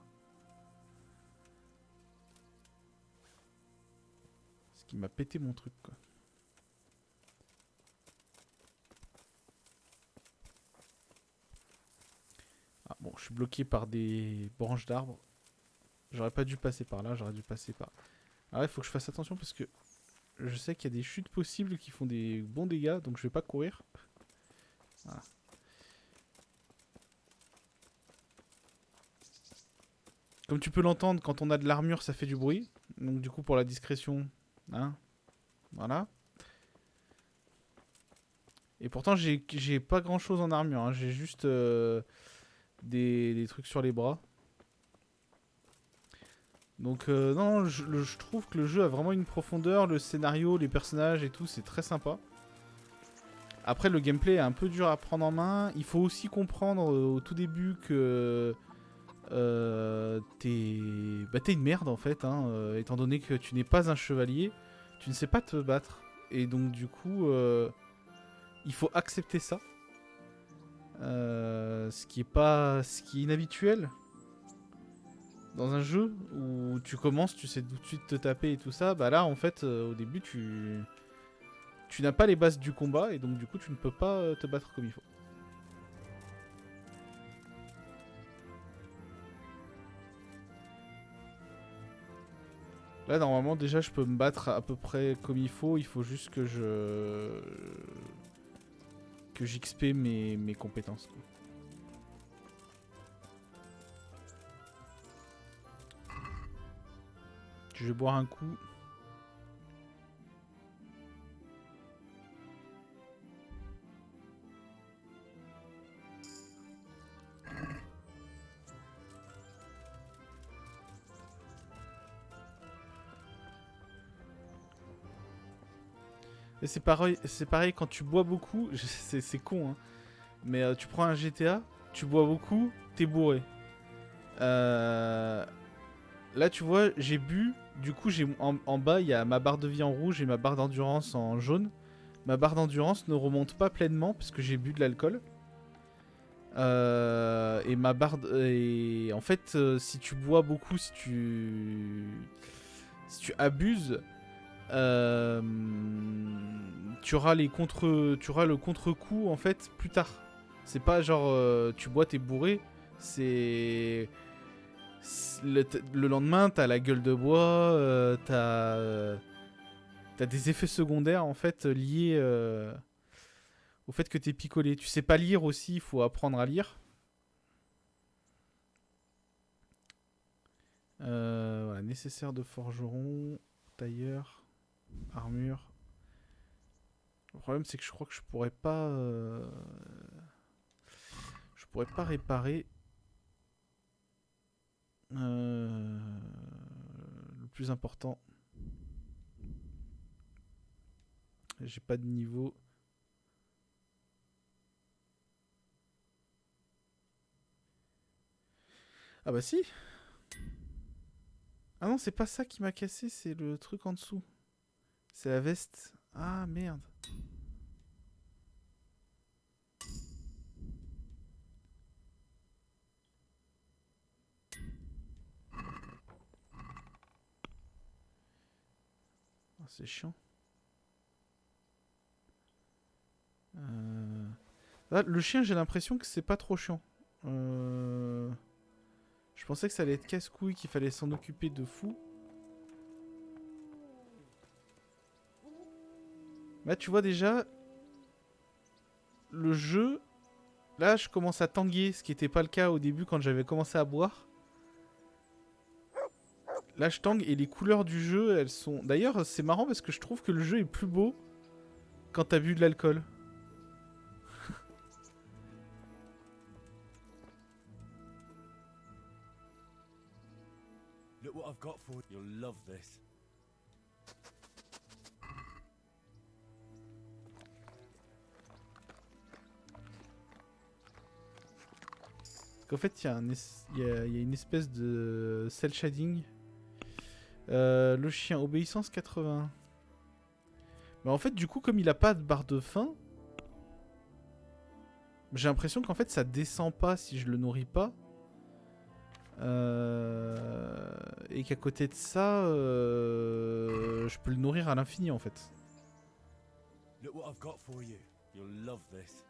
Parce qu'il m'a pété mon truc, quoi. Ah bon, je suis bloqué par des branches d'arbres. J'aurais pas dû passer par là, j'aurais dû passer par... Ah ouais, faut que je fasse attention parce que je sais qu'il y a des chutes possibles qui font des bons dégâts, donc je vais pas courir. Voilà. Comme tu peux l'entendre, quand on a de l'armure, ça fait du bruit. Donc du coup, pour la discrétion, hein, voilà. Et pourtant, j'ai pas grand chose en armure, hein. J'ai juste des trucs sur les bras. Donc non, je trouve que le jeu a vraiment une profondeur, le scénario, les personnages et tout, c'est très sympa. Après, le gameplay est un peu dur à prendre en main. Il faut aussi comprendre au tout début que t'es une merde en fait, hein, étant donné que tu n'es pas un chevalier, tu ne sais pas te battre. Et donc du coup, il faut accepter ça. Ce qui est inhabituel. Dans un jeu où tu commences, tu sais tout de suite te taper et tout ça, bah là en fait au début tu n'as pas les bases du combat et donc du coup tu ne peux pas te battre comme il faut. Là normalement déjà je peux me battre à peu près comme il faut juste que j'XP mes compétences, quoi. Je vais boire un coup. Et c'est pareil quand tu bois beaucoup, c'est con, hein. Mais tu prends un GTA, tu bois beaucoup, t'es bourré. Là, tu vois, j'ai bu, du coup, en bas, il y a ma barre de vie en rouge et ma barre d'endurance en jaune. Ma barre d'endurance ne remonte pas pleinement parce que j'ai bu de l'alcool. Et ma barre... Et en fait, si tu bois beaucoup, si tu abuses... tu auras le contre-coup en fait plus tard. C'est pas genre tu bois t'es bourré, c'est le lendemain t'as la gueule de bois, t'as des effets secondaires en fait liés au fait que t'es picolé. Tu sais pas lire aussi, il faut apprendre à lire. Voilà, nécessaire de forgeron, tailleur. Armure. Le problème c'est que je crois que je pourrais pas réparer le plus important. J'ai pas de niveau. Ah bah si. Ah non, c'est pas ça qui m'a cassé, c'est le truc en dessous. C'est la veste. Ah merde. Oh, c'est chiant. Ah, le chien, j'ai l'impression que c'est pas trop chiant. Je pensais que ça allait être casse-couille, qu'il fallait s'en occuper de fou. Là, tu vois déjà, le jeu, là, je commence à tanguer, ce qui n'était pas le cas au début quand j'avais commencé à boire. Là, je tangue et les couleurs du jeu, elles sont... D'ailleurs, c'est marrant parce que je trouve que le jeu est plus beau quand t'as bu de l'alcool. Look what I've got for you. You'll love this. Qu'en fait, il y a une espèce de cel shading. Le chien, obéissance 80. Mais en fait, du coup, comme il a pas de barre de faim, j'ai l'impression qu'en fait, ça descend pas si je le nourris pas. Et qu'à côté de ça, je peux le nourrir à l'infini en fait. Look what I've got for you. You'll love this.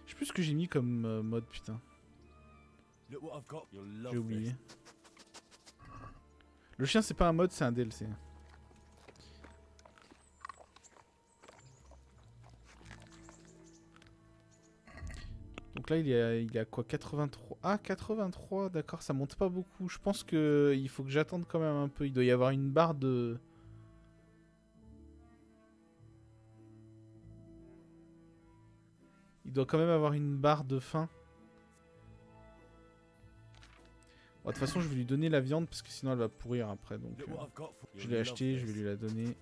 Je sais plus ce que j'ai mis comme mode, putain. Look what I've got. You'll love J'ai oublié. this. Le chien, c'est pas un mode, c'est un DLC. Donc là, il y a quoi, 83. Ah, 83, d'accord, ça monte pas beaucoup. Je pense que il faut que j'attende quand même un peu. Il doit y avoir une barre de... Il doit quand même avoir une barre de faim. Bon, de toute façon, je vais lui donner la viande parce que sinon elle va pourrir après. Donc, je l'ai acheté, je vais lui la donner.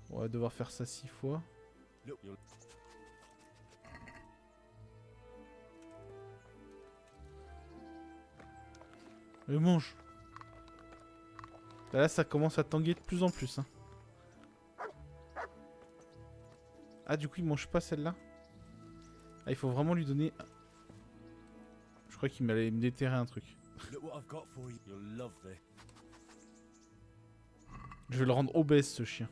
On va devoir faire ça 6 fois. Et mange. Là, ça commence à tanguer de plus en plus. Hein. Ah, du coup, il mange pas celle-là. Ah, il faut vraiment lui donner... Je crois qu'il m'allait me déterrer un truc. Je vais le rendre obèse, ce chien.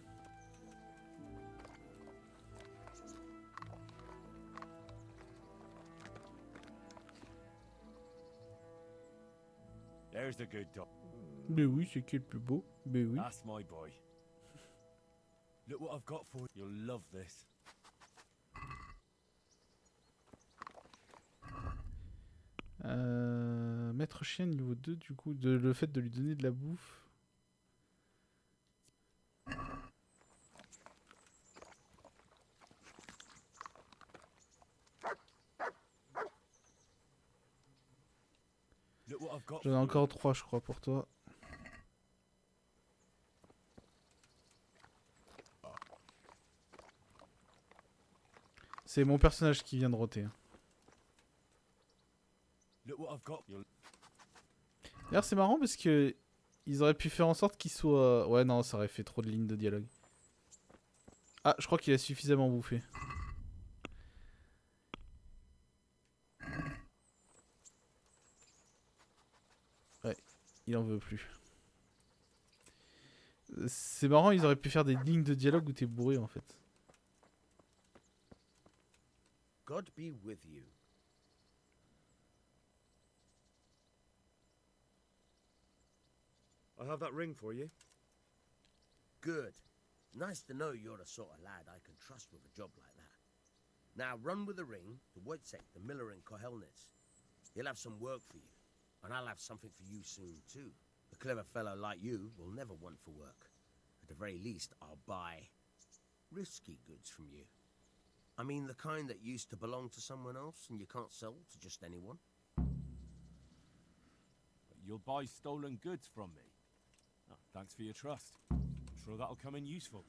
There's the good dog. Mais oui, c'est qui le plus beau? Mais oui. That's my boy. Look what I've got for you. You'll love this. Maître chien niveau 2, du coup, le fait de lui donner de la bouffe. J'en ai encore 3 je crois pour toi. C'est mon personnage qui vient de roter. D'ailleurs c'est marrant parce que ils auraient pu faire en sorte qu'il soit... Ouais non, ça aurait fait trop de lignes de dialogue. Ah, je crois qu'il a suffisamment bouffé. Ouais, il en veut plus. C'est marrant, ils auraient pu faire des lignes de dialogue où t'es bourré en fait. God be with you. I have that ring for you. Good. Nice to know you're the sort of lad I can trust with a job like that. Now run with the ring to Wojciech, the miller in Kohelnitz. He'll have some work for you, and I'll have something for you soon too. A clever fellow like you will never want for work. At the very least, I'll buy risky goods from you. I mean the kind that used to belong to someone else and you can't sell to just anyone. You'll buy stolen goods from me. Oh, thanks for your trust. I'm sure that'll come in useful.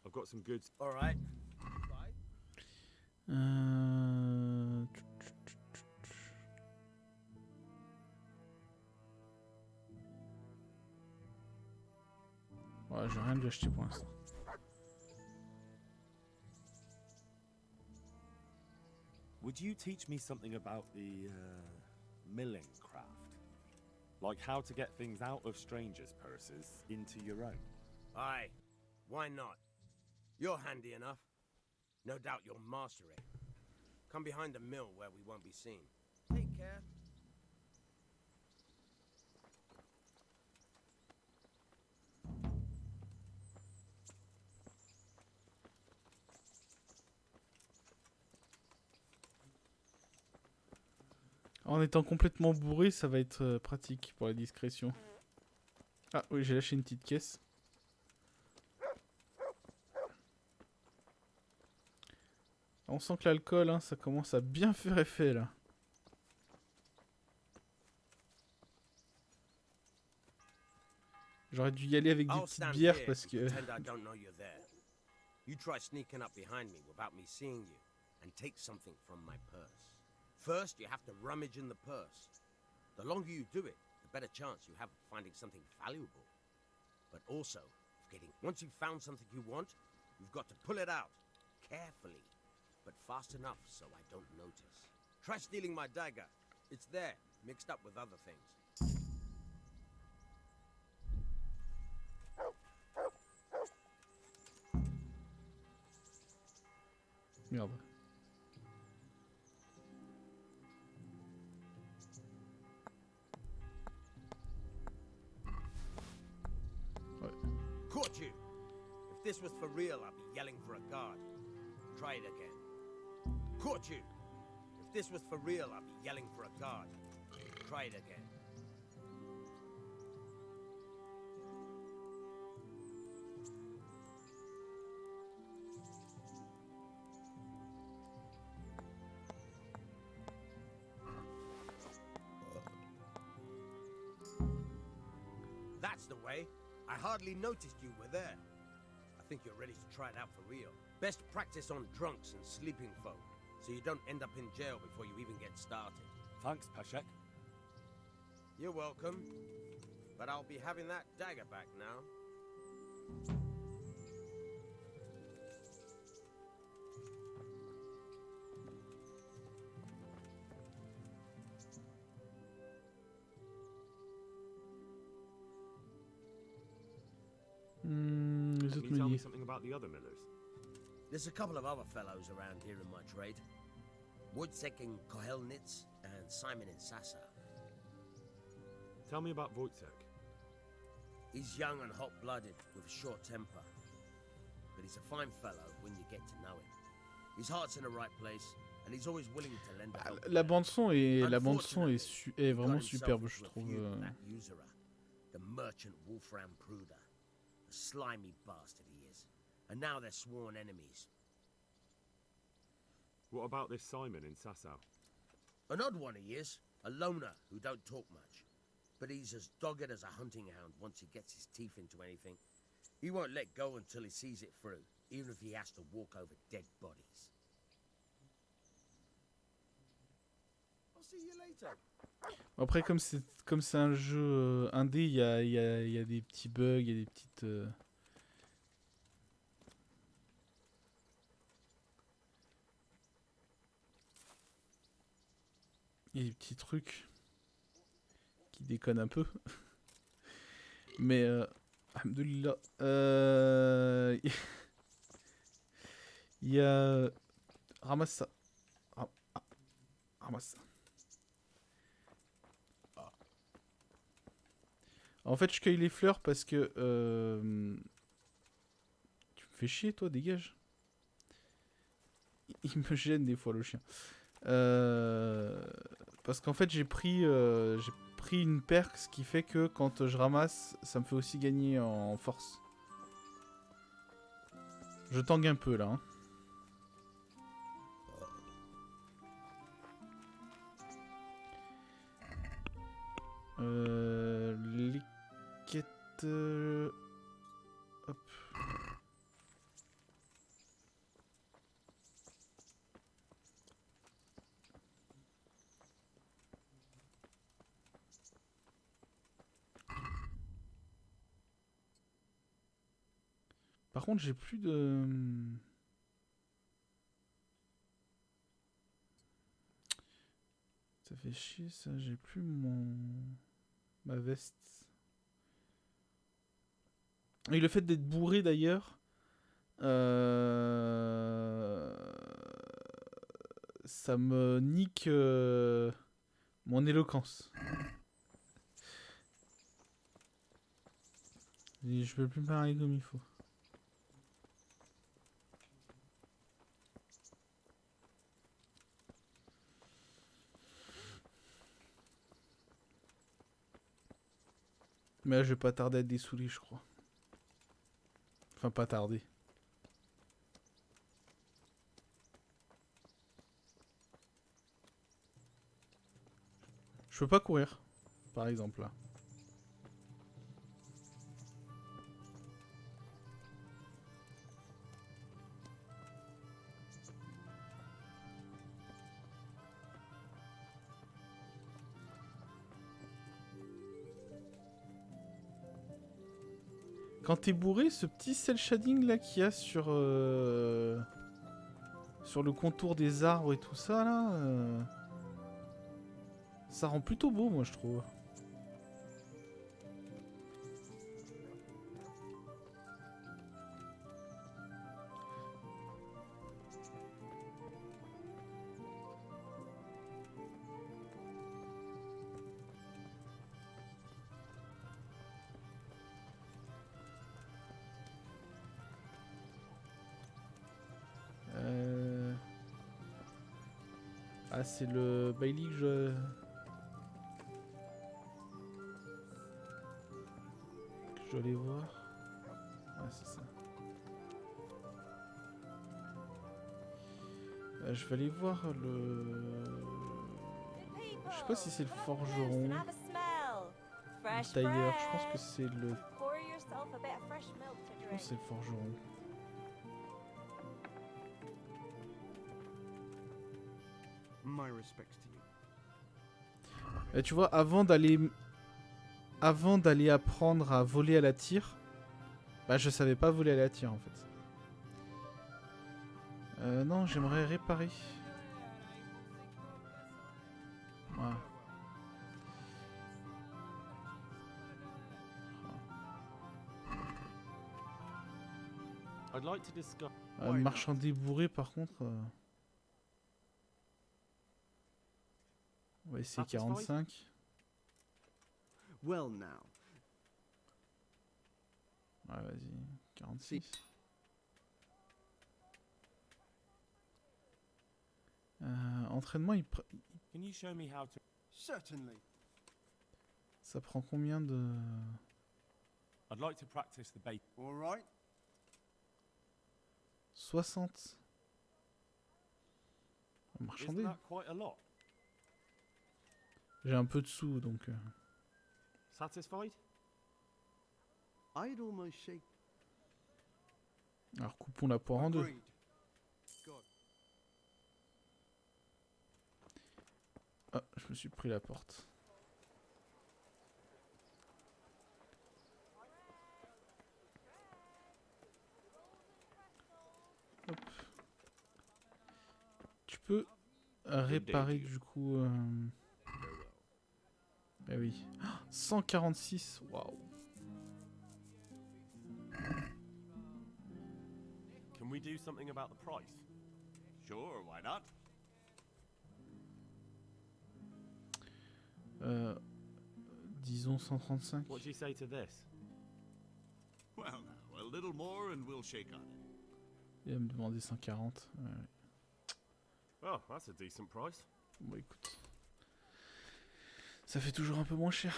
I've got some goods. All right. Ouais, j'ai rien de lui acheter pour l'instant. Would you teach me something about the milling craft? Like how to get things out of strangers' purses into your own? Aye. Why not? You're handy enough. No doubt you'll master it. Come behind the mill where we won't be seen. Take care. En étant complètement bourré, ça va être pratique pour la discrétion. Ah oui, j'ai lâché une petite caisse. On sent que l'alcool, hein, ça commence à bien faire effet là. J'aurais dû y aller avec des petites bières parce que... You try sneaking up behind me without me seeing you and take something from my purse. First, you have to rummage in the purse. The longer you do it, the better chance you have of finding something valuable. But also, once you've found something you want, you've got to pull it out, carefully, but fast enough so I don't notice. Try stealing my dagger. It's there, mixed up with other things. Merde. Caught you! If this was for real, I'd be yelling for a guard. Try it again. Caught you! If this was for real, I'd be yelling for a guard. Try it again. That's the way. I hardly noticed you were there. I think you're ready to try it out for real. Best practice on drunks and sleeping folk, so you don't end up in jail before you even get started. Thanks, Peshek. You're welcome. But I'll be having that dagger back now. Can you tell me something about the other millers? There's a couple of other fellows around here in my trade. Wojciech in Kohelnitz and Simon in Sassa. Tell me about Wojciech. He's young and hot-blooded, with a short temper. But he's a fine fellow when you get to know him. His heart's in the right place, and he's always willing to lend a helping La bande son est Unfortunately, est vraiment he got himself superbe, into je a trouve. feud with that usurer, the merchant Wolfram Pruder. A slimy bastard he is. And now they're sworn enemies. What about this Simon in Sasau? An odd one he is, a loner who don't talk much. But he's as dogged as a hunting hound once he gets his teeth into anything. He won't let go until he sees it through, even if he has to walk over dead bodies. I'll see you later. Après, comme c'est un jeu indé, il y a des petits bugs, il y a des petites... Il y a des petits trucs qui déconnent un peu. Mais, alhamdoulilah. Il y a... Ramasse ça. Ramasse ça. En fait, je cueille les fleurs parce que... Tu me fais chier, toi, dégage. Il me gêne des fois, le chien. Parce qu'en fait, j'ai pris une perk, ce qui fait que quand je ramasse, ça me fait aussi gagner en force. Je tangue un peu, là. Hein. Les quêtes... Hop. Par contre, j'ai plus de... Ça fait chier, ça. J'ai plus ma veste. Et le fait d'être bourré, d'ailleurs... Ça me nique mon éloquence. Et je peux plus parler comme il faut. Mais là, je vais pas tarder à être dessoulé, je crois. Enfin, pas tarder. Je peux pas courir, par exemple, là. Quand t'es bourré, ce petit cel shading là qu'il y a sur le contour des arbres et tout ça là, ça rend plutôt beau, moi je trouve. Ah, c'est le Bailey que je dois aller voir. Ah, c'est ça. Je vais aller voir le... Je sais pas si c'est le forgeron. Le tailleur, je pense que c'est le... Je pense que c'est le forgeron. My respects to you. Et tu vois, avant d'aller apprendre à voler à la tire, bah je savais pas voler à la tire en fait. Non, j'aimerais réparer. Voilà. I'd like to discuss. Marchander bourré par contre. On va essayer 45. Well now. Ouais, vas-y. 46. Entraînement, Can you show me how to... Certainly. Ça prend combien de... I'd like to practice the bait. All right. 60. Marchander. Isn't that quite a lot? J'ai un peu de sous, donc... Satisfied? I'd almost shake. Alors coupons la poire en deux. Agreed. Good. Ah, je me suis pris la porte. Hop. Tu peux réparer du coup... Ah oui. 146, waouh. Can we do something about the price? Sure, why not? Disons 135. What do you say to this? Well, now, a little more and we'll shake on it. Il va me demander 140. Oh, that's a decent price. Bon écoute. Ça fait toujours un peu moins cher.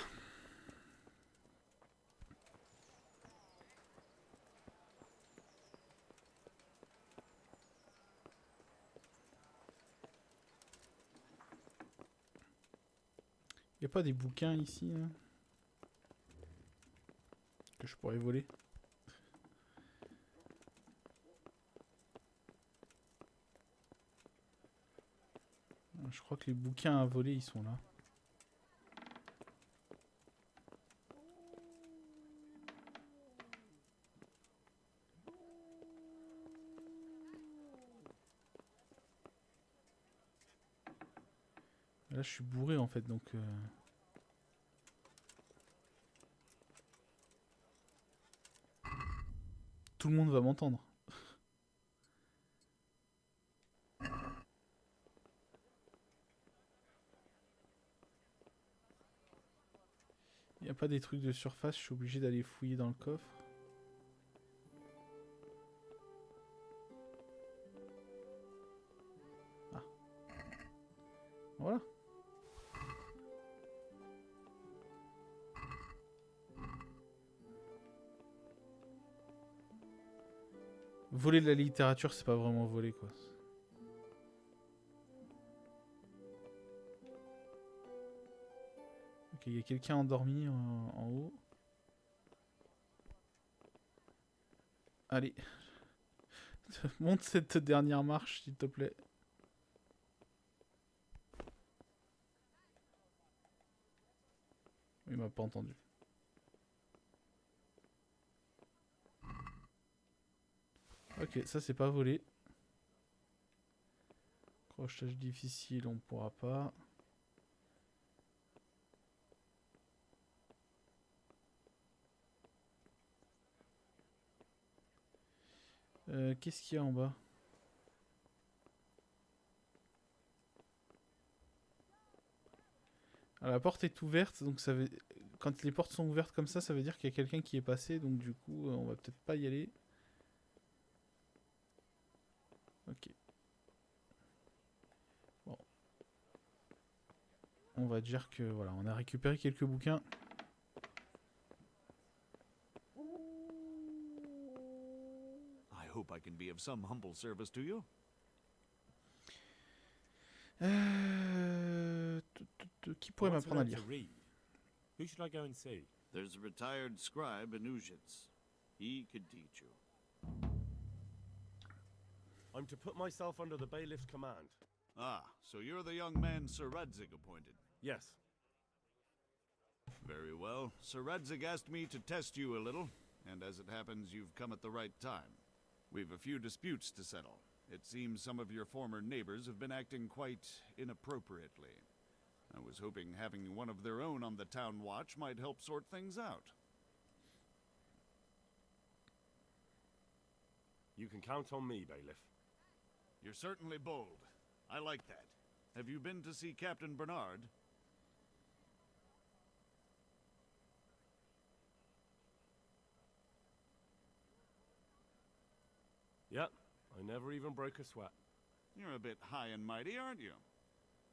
Y a pas des bouquins ici hein, que je pourrais voler? Je crois que les bouquins à voler ils sont là. Là je suis bourré en fait donc tout le monde va m'entendre. Il n'y a pas des trucs de surface, je suis obligé d'aller fouiller dans le coffre. Ah. Voilà. Voler de la littérature, c'est pas vraiment voler, quoi. Ok, il y a quelqu'un endormi en haut. Allez. Monte cette dernière marche, s'il te plaît. Il m'a pas entendu. Ok, ça c'est pas volé. Crochetage difficile, on pourra pas. Qu'est-ce qu'il y a en bas? Alors, la porte est ouverte, donc ça veut... quand les portes sont ouvertes comme ça veut dire qu'il y a quelqu'un qui est passé, donc du coup on va peut-être pas y aller. Ok. Bon. On va dire que voilà, on a récupéré quelques bouquins. I hope I can be of some humble service to you. Qui pourrait m'apprendre à lire? Who should I go and see? There's a retired scribe in Uzhitz. He could teach you. I'm to put myself under the bailiff's command. Ah, so you're the young man Sir Radzig appointed. Yes. Very well. Sir Radzig asked me to test you a little, and as it happens, you've come at the right time. We've a few disputes to settle. It seems some of your former neighbors have been acting quite inappropriately. I was hoping having one of their own on the town watch might help sort things out. You can count on me, bailiff. You're certainly bold. I like that. Have you been to see Captain Bernard? Yep, I never even broke a sweat. You're a bit high and mighty, aren't you?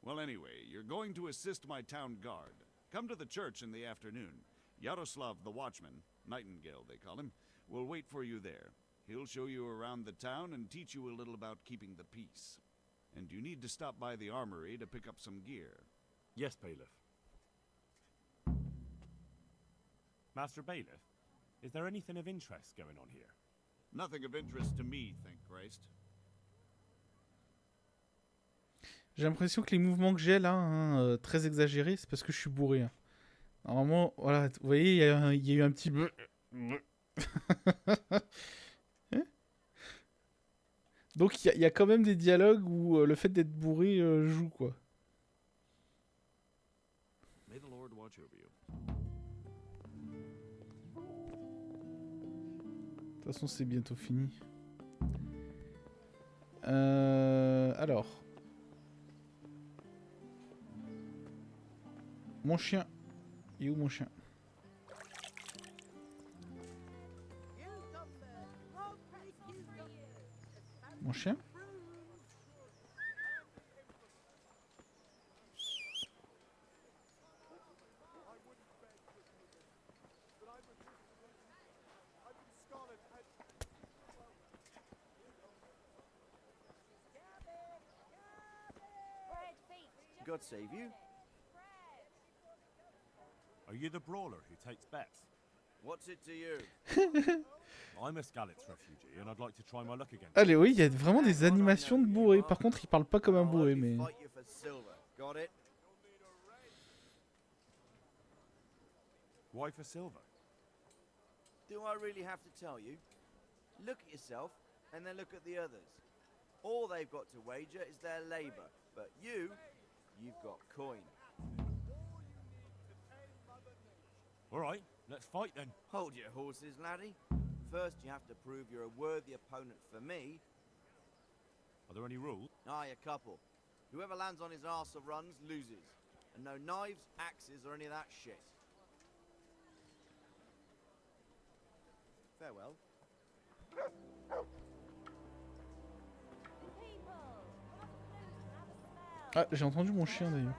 Well, anyway, you're going to assist my town guard. Come to the church in the afternoon. Yaroslav the watchman, Nightingale they call him, will wait for you there. He'll show you around the town and teach you a little about keeping the peace. And you need to stop by the armory to pick up some gear. Yes, bailiff. Master Bailiff, is there anything of interest going on here? Nothing of interest to me, thank Christ. J'ai l'impression que les mouvements que j'ai là, hein, très exagérés, c'est parce que je suis bourré. Hein. Normalement, voilà, vous voyez, il y a eu un petit... Donc il y a quand même des dialogues où le fait d'être bourré joue, quoi. May the Lord watch over you. De toute façon, c'est bientôt fini. Alors. Mon chien. Il est où mon chien? Mon chien? God save you. Are you the brawler who takes bets? What's it to you? I'm a Skalitz refugee and I'd like to try my luck again. Allez, oui, il y a vraiment des animations de bourré. Par contre, il parle pas comme un bourré, mais... Fight you for silver. Got it? Why for silver? Do I really have to tell you? Look at yourself and then look at the others. All they've got to wager is their labor, but you've got coin. All right, let's fight then. Hold your horses, laddie. First, you have to prove you're a worthy opponent for me. Are there any rules? Aye, a couple. Whoever lands on his arse or runs loses. And no knives, axes, or any of that shit. Farewell. Ah, j'ai entendu mon chien d'ailleurs.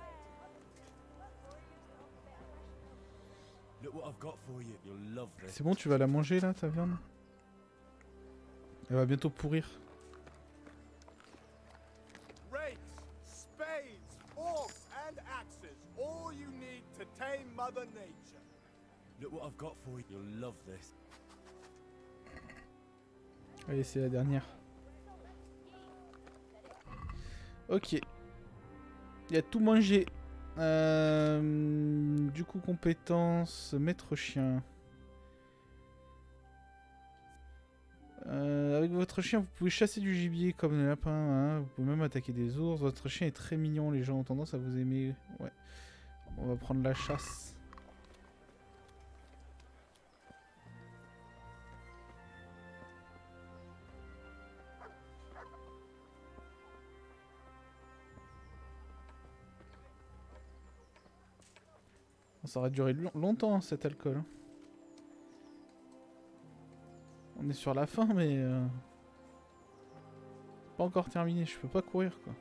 Look what I've got for you. You'll love this. C'est bon, tu vas la manger là, ta viande? Elle va bientôt pourrir. Rakes, spades, forks, and axes. All you need to tame Mother Nature. Look what I've got for you. You'll love this. Allez, c'est la dernière. Ok. Il a tout mangé. Du coup, compétence, maître chien. Avec votre chien, vous pouvez chasser du gibier comme des lapins. Hein. Vous pouvez même attaquer des ours. Votre chien est très mignon. Les gens ont tendance à vous aimer. Ouais. On va prendre la chasse. Ça aurait duré longtemps cet alcool. Hein. On est sur la fin, mais pas encore terminé. Je peux pas courir, quoi.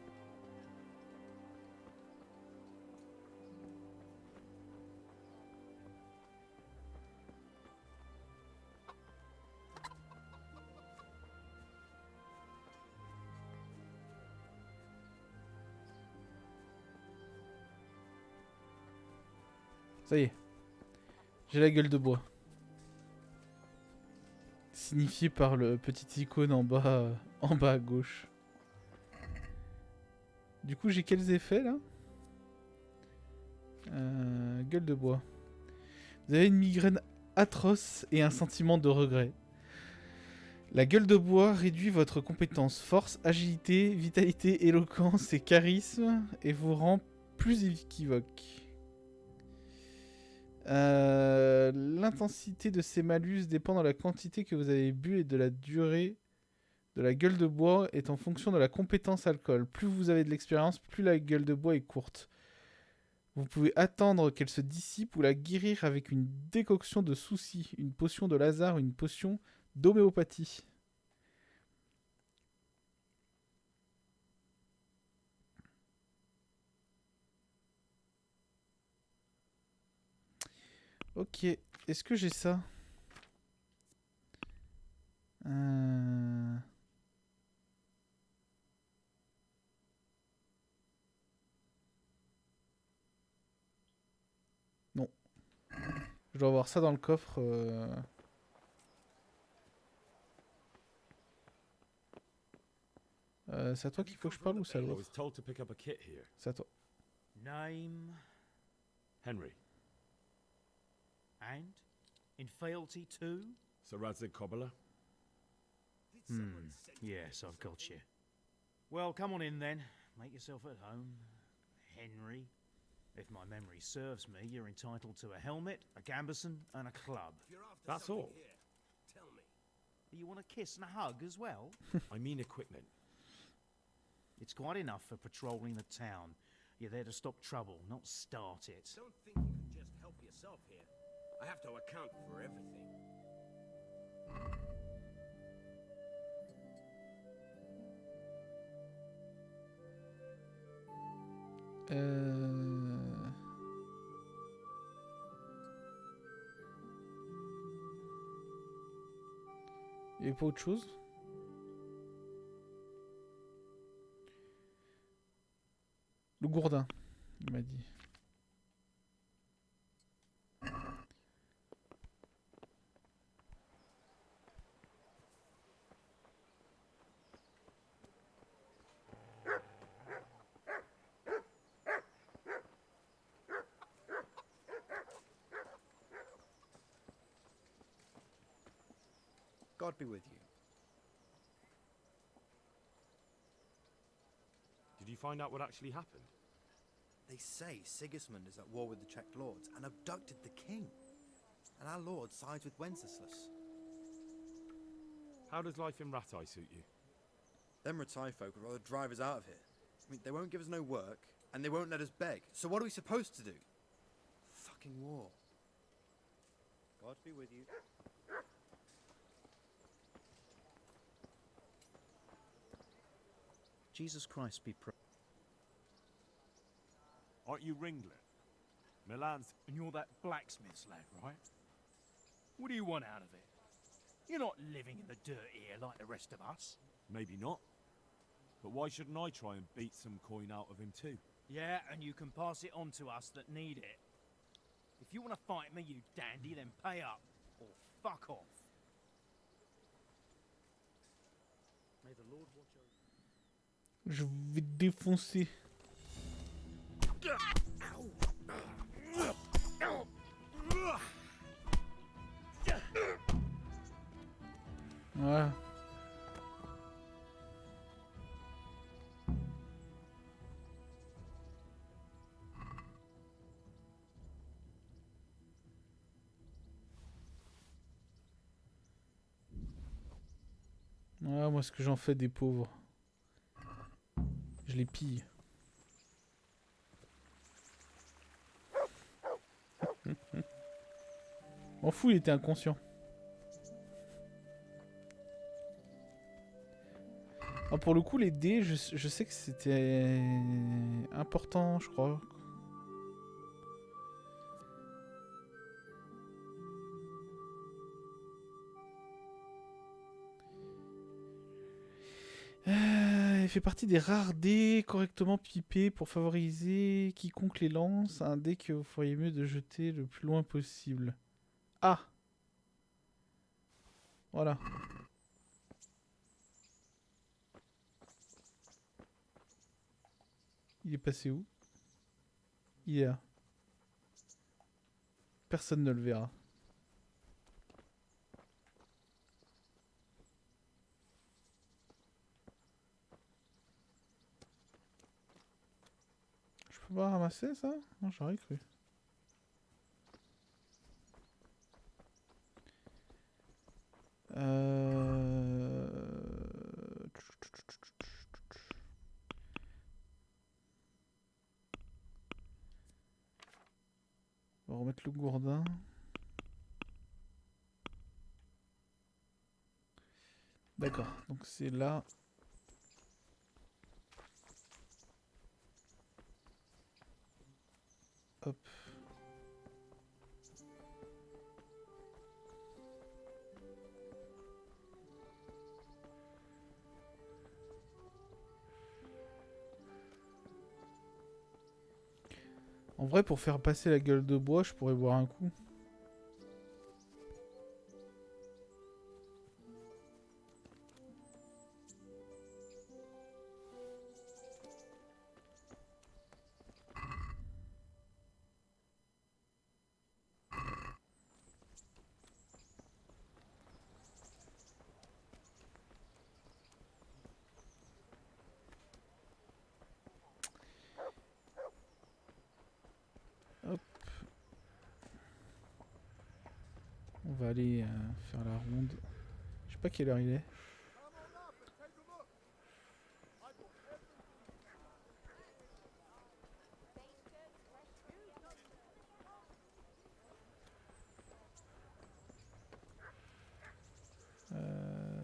Ça y est. J'ai la gueule de bois. Signifié par le petit icône en bas à gauche. Du coup, j'ai quels effets là? Gueule de bois. Vous avez une migraine atroce et un sentiment de regret. La gueule de bois réduit votre compétence force, agilité, vitalité, éloquence et charisme et vous rend plus équivoque. L'intensité de ces malus dépend de la quantité que vous avez bu et de la durée de la gueule de bois est en fonction de la compétence alcool. Plus vous avez de l'expérience, plus la gueule de bois est courte. Vous pouvez attendre qu'elle se dissipe ou la guérir avec une décoction de soucis, une potion de hasard, une potion d'homéopathie. Ok, est-ce que j'ai ça? Non. Je dois avoir ça dans le coffre. C'est à toi qu'il faut que je parle ou c'est à I l'autre? was told to pick up a kit here. C'est à toi. Name Henry. and in fealty to? Sir Rattay Cobbler. Yes, I've got you. Well, come on in then. Make yourself at home. Henry. If my memory serves me, you're entitled to a helmet, a gambeson, and a club. That's all. You want a kiss and a hug as well? I mean equipment. It's quite enough for patrolling the town. You're there to stop trouble, not start it. Don't think you can just help yourself here. I have to account for everything. Il y avait pas autre chose? Le gourdin, il m'a dit. God be with you. Did you find out what actually happened? They say Sigismund is at war with the Czech lords and abducted the king. And our lord sides with Wenceslas. How does life in Rattay suit you? Them Rattay folk would rather drive us out of here. I mean, they won't give us no work, and they won't let us beg. So what are we supposed to do? Fucking war. God be with you. Jesus Christ be praised. Aren't you Ringlet? Milan's... And you're that blacksmith's lad, right? What do you want out of it? You're not living in the dirt here like the rest of us. Maybe not. But why shouldn't I try and beat some coin out of him too? Yeah, and you can pass it on to us that need it. If you want to fight me, you dandy, then pay up. Or fuck off. May the Lord watch over. Je vais te défoncer. Voilà. Voilà, moi ce que j'en fais des pauvres. Je les pille. M'en fous, il était inconscient. Ah, pour le coup, les dés, je sais que c'était important, je crois. Il fait partie des rares dés correctement pipés pour favoriser quiconque les lance. Un dé que vous feriez mieux de jeter le plus loin possible. Ah! Voilà. Il est passé où? Il est là. Personne ne le verra. Je peux pas ramasser ça? Non, j'aurais cru. On va remettre le gourdin. D'accord, donc c'est là. Hop. En vrai, pour faire passer la gueule de bois, je pourrais boire un coup. va aller faire la ronde. Je sais pas quelle heure il est.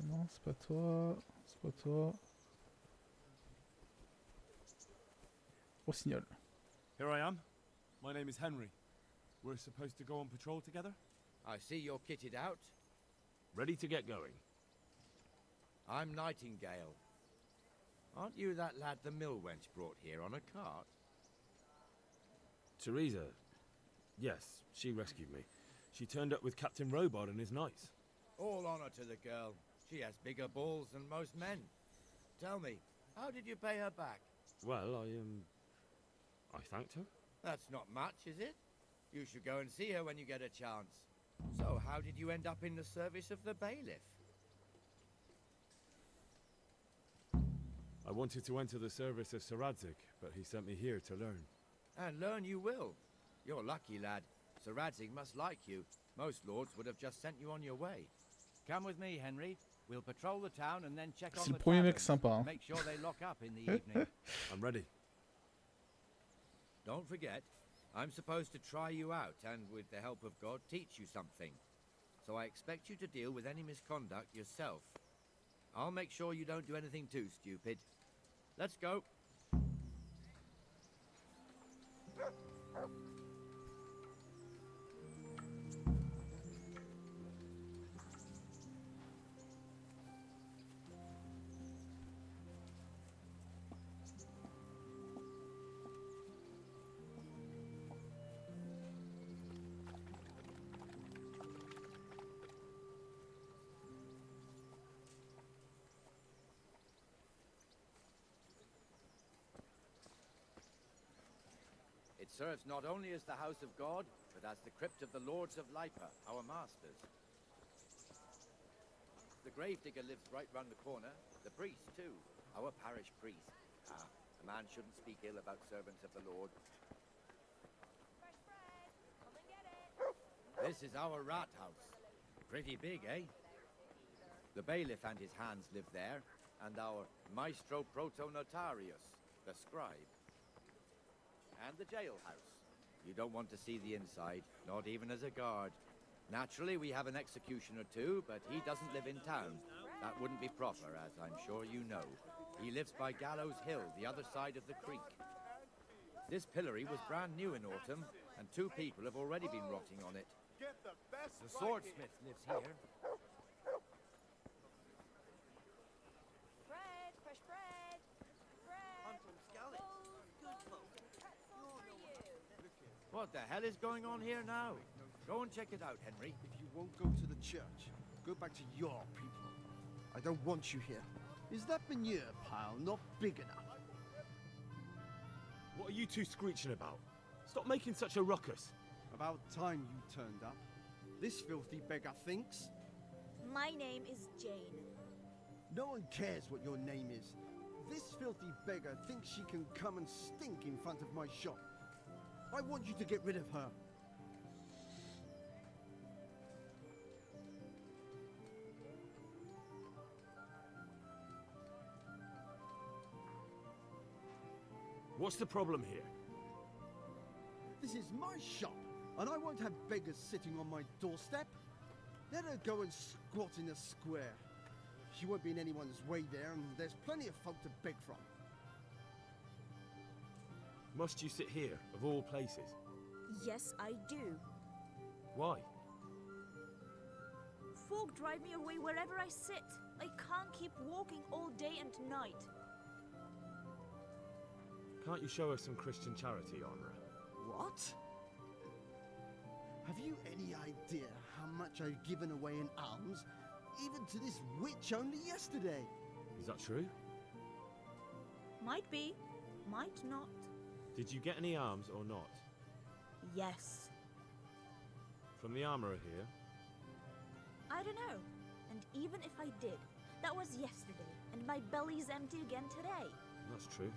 Non, c'est pas toi. C'est pas toi. Rossignol. Here I am. My name is Henry. We're supposed to go on patrol together? I see you're kitted out. Ready to get going. I'm Nightingale. Aren't you that lad the mill wench brought here on a cart? Teresa. Yes, she rescued me. She turned up with Captain Robot and his knights. All honor to the girl. She has bigger balls than most men. Tell me, how did you pay her back? Well, I thanked her. That's not much, is it? You should go and see her when you get a chance. So, how did you end up in the service of the bailiff? I wanted to enter the service of Sir Rattay, but he sent me here to learn. And learn you will. You're lucky, lad. Sir Rattay must like you. Most lords would have just sent you on your way. Come with me, Henry. We'll patrol the town and then check on C'est the le premier mec taverns. sympa. Hein. Make sure they lock up in the evening. I'm ready. Don't forget, I'm supposed to try you out and, with the help of God, teach you something. So I expect you to deal with any misconduct yourself. I'll make sure you don't do anything too stupid. Let's go. It serves not only as the house of God, but as the crypt of the Lords of Lipa, our masters. The Gravedigger lives right round the corner. The priest, too. Our parish priest. A man shouldn't speak ill about servants of the Lord. This is our rat house. Pretty big, eh? The bailiff and his hands live there, and our maestro proto-notarius, the scribe. And the jailhouse. You don't want to see the inside, not even as a guard. Naturally, we have an executioner too, but he doesn't live in town. That wouldn't be proper, as I'm sure you know. He lives by Gallows Hill, the other side of the creek. This pillory was brand new in autumn, and 2 people have already been rotting on it. The swordsmith lives here. Bread, fresh bread. Bread. What the hell is going on here now? Go and check it out, Henry. If you won't go to the church, go back to your people. I don't want you here. Is that manure pile not big enough? What are you two screeching about? Stop making such a ruckus. About time you turned up. This filthy beggar thinks. My name is Jane. No one cares what your name is. This filthy beggar thinks she can come and stink in front of my shop. I want you to get rid of her. What's the problem here? This is my shop, and I won't have beggars sitting on my doorstep. Let her go and squat in the square. She won't be in anyone's way there, and there's plenty of folk to beg from. Must you sit here, of all places? Yes, I do. Why? Folk drive me away wherever I sit. I can't keep walking all day and night. Can't you show us some Christian charity, Honra? What? Have you any idea how much I've given away in alms, even to this witch only yesterday? Is that true? Might be, might not. Did you get any arms or not? Yes. From the armourer here? I don't know. And even if I did, that was yesterday, and my belly's empty again today. That's true.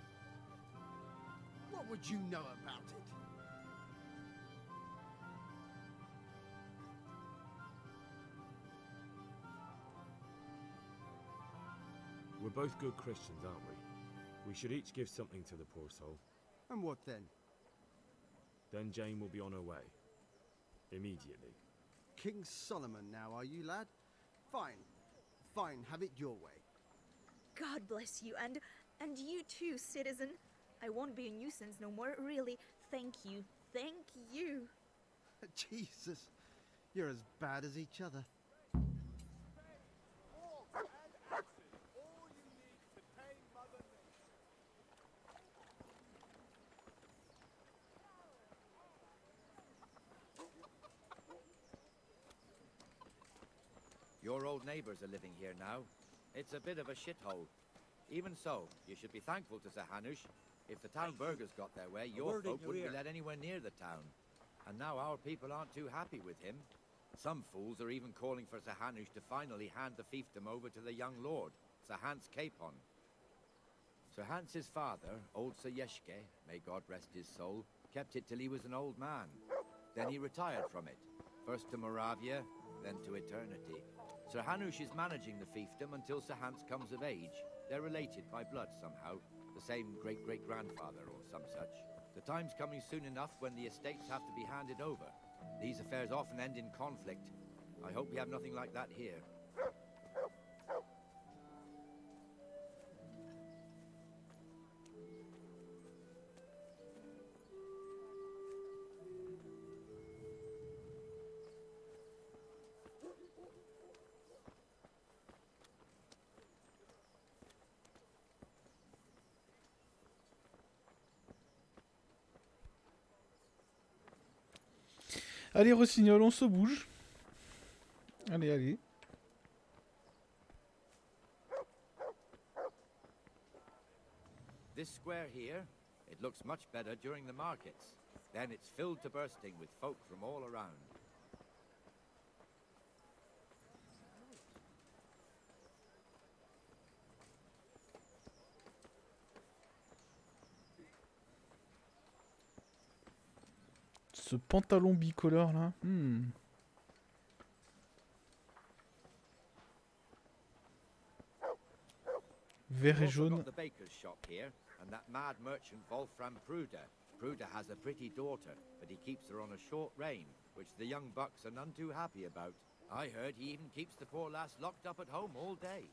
What would you know about it? We're both good Christians, aren't we? We should each give something to the poor soul. And what then? Then Jane will be on her way. Immediately. King Solomon now, are you, lad? Fine. Fine, have it your way. God bless you, and you too, citizen. I won't be a nuisance no more, really. Thank you. Thank you. Jesus, you're as bad as each other. Your old neighbors are living here now. It's a bit of a shithole. Even so, you should be thankful to Sir Hanush. If the town burghers got their way, your folk wouldn't be let anywhere near the town. And now our people aren't too happy with him. Some fools are even calling for Sir Hanush to finally hand the fiefdom over to the young lord, Sir Hans Capon. Sir Hans's father, old Sir Yeshke, may God rest his soul, kept it till he was an old man. Then he retired from it, first to Moravia, then to eternity. Sir Hanush is managing the fiefdom until Sir Hans comes of age. They're related by blood somehow, the same great-great-grandfather or some such. The time's coming soon enough when the estates have to be handed over. These affairs often end in conflict. I hope we have nothing like that here. Allez, Rossignol, on se bouge. Allez, allez. This square here, it looks much better during the markets. Then it's filled to bursting with folk from all around. Ce pantalon bicolore là. Vert et jaune. The baker's shop here, and that mad merchant Wolfram Pruder. Pruder has a pretty daughter, but he keeps her on a short rein, which the young bucks are none too happy about. I heard he even keeps the poor lass locked up at home all day.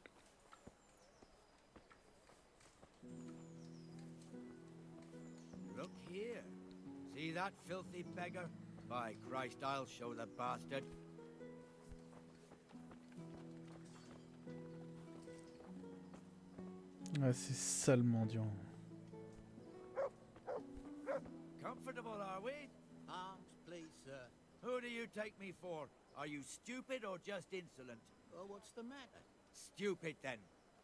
Look here. See that filthy beggar? By Christ, I'll show the bastard. Ah, c'est sale mendiant. Comfortable, are we? Arms, please, sir. Who do you take me for? Are you stupid or just insolent? Well, what's the matter? Stupid, then.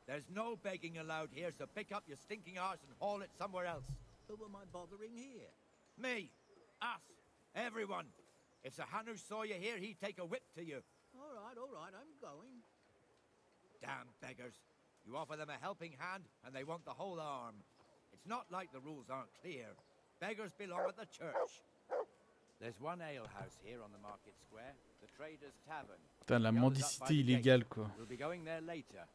There's no begging allowed here, so pick up your stinking arse and haul it somewhere else. Who am I bothering here? Me. Us. Everyone. If Sir Hanush saw you here, he'd take a whip to you. All right, I'm going. Damn beggars. You offer them a helping hand, and they want the whole arm. It's not like the rules aren't clear. Beggars belong at the church. There's one alehouse here on the market square, the Trader's Tavern. Putain, la mendicité illégale, quoi. We'll be going there later.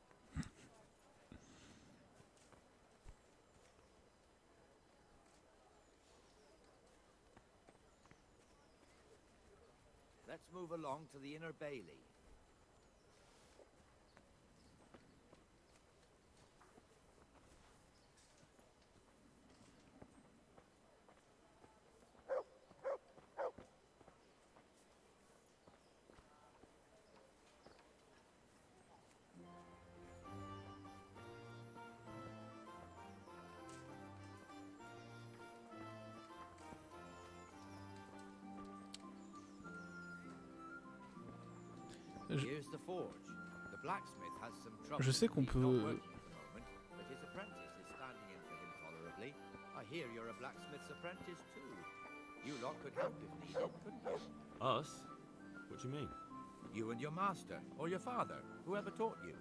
Let's move along to the Inner Bailey. Here's the forge. The blacksmith has some trouble. Je sais qu'on peut. But his apprentice is standing in for him tolerably. I hear you're a blacksmith's apprentice too. You lot could help if needed, couldn't you? Us? What do you mean? You and your master, or your father, whoever taught you.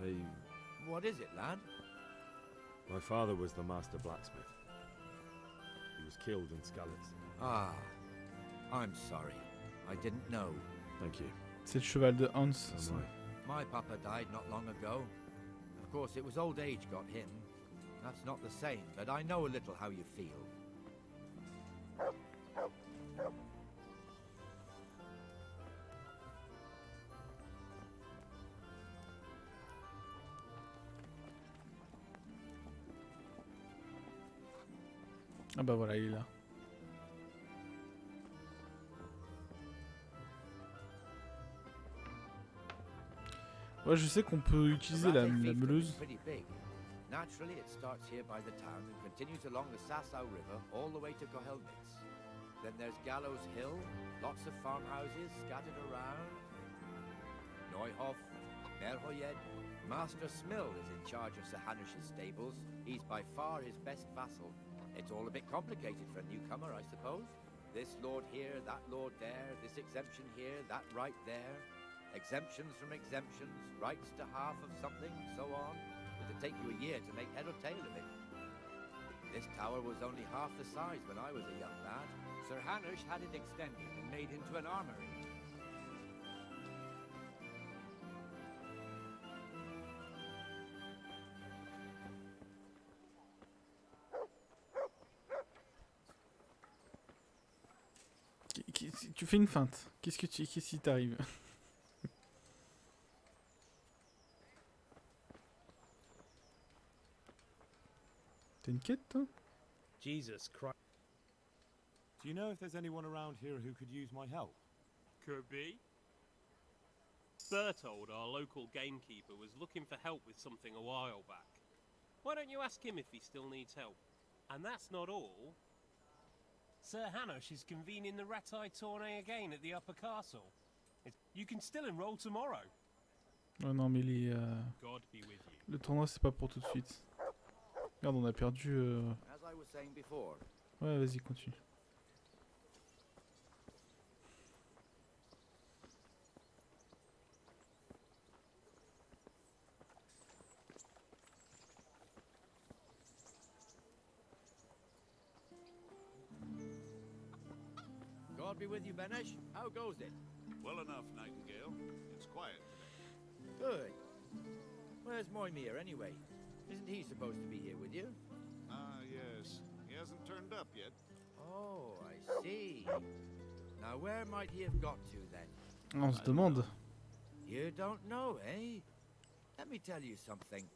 They... What is it, lad? My father was the master blacksmith. He was killed in Skalitz. Ah, I'm sorry. I didn't know. Thank you. C'est le cheval de Hans. My papa died not long ago. course, it was old age got him. That's not the same, but I know a little how you feel. Ah bah voilà, il est là. Ouais, je sais qu'on peut utiliser la meuleuse. Pretty big. Naturally, it starts here by the town and continues along the Sasau River all the way to Kohelnitz. Then there's Gallows Hill, lots of farmhouses scattered around. Neuhof, Merhoyed. Master Smill is in charge of Sir Hanush's stables. He's by far his best vassal. It's all a bit complicated for a newcomer, I suppose. This lord here, that lord there, this exemption here, that right there. Exemptions from exemptions, rights to half of something, so on. It'd take you a year to make head or tail of it. This tower was only half the size when I was a young lad. Sir Hanush had it extended and made into an armory. Tu fais une feinte. Qu'est-ce qui t'arrive? T'as une quête, toi? Jesus Christ. Do you know if there's anyone around here who could use my help? Could be. Bertold, our local gamekeeper, was looking for help with something a while back. Why don't you ask him if he still needs help? And that's not all. Sir Hanush is convening the Rattay tourney again at the Upper Castle. You can still enroll tomorrow. Oh non, mais les... God be with you. Le tournoi, c'est pas pour tout de suite. Merde, on a perdu... As I was saying before. Ouais, vas-y, continue. God be with you, Benesh. How goes it? Well enough, Nightingale. It's quiet today. Good. Where's Moimir, anyway? Isn't he supposed to be here with you? Yes. He hasn't turned up yet. Oh, I see. Now, where might he have got to, then? On se demande. You don't know, eh? Let me tell you something.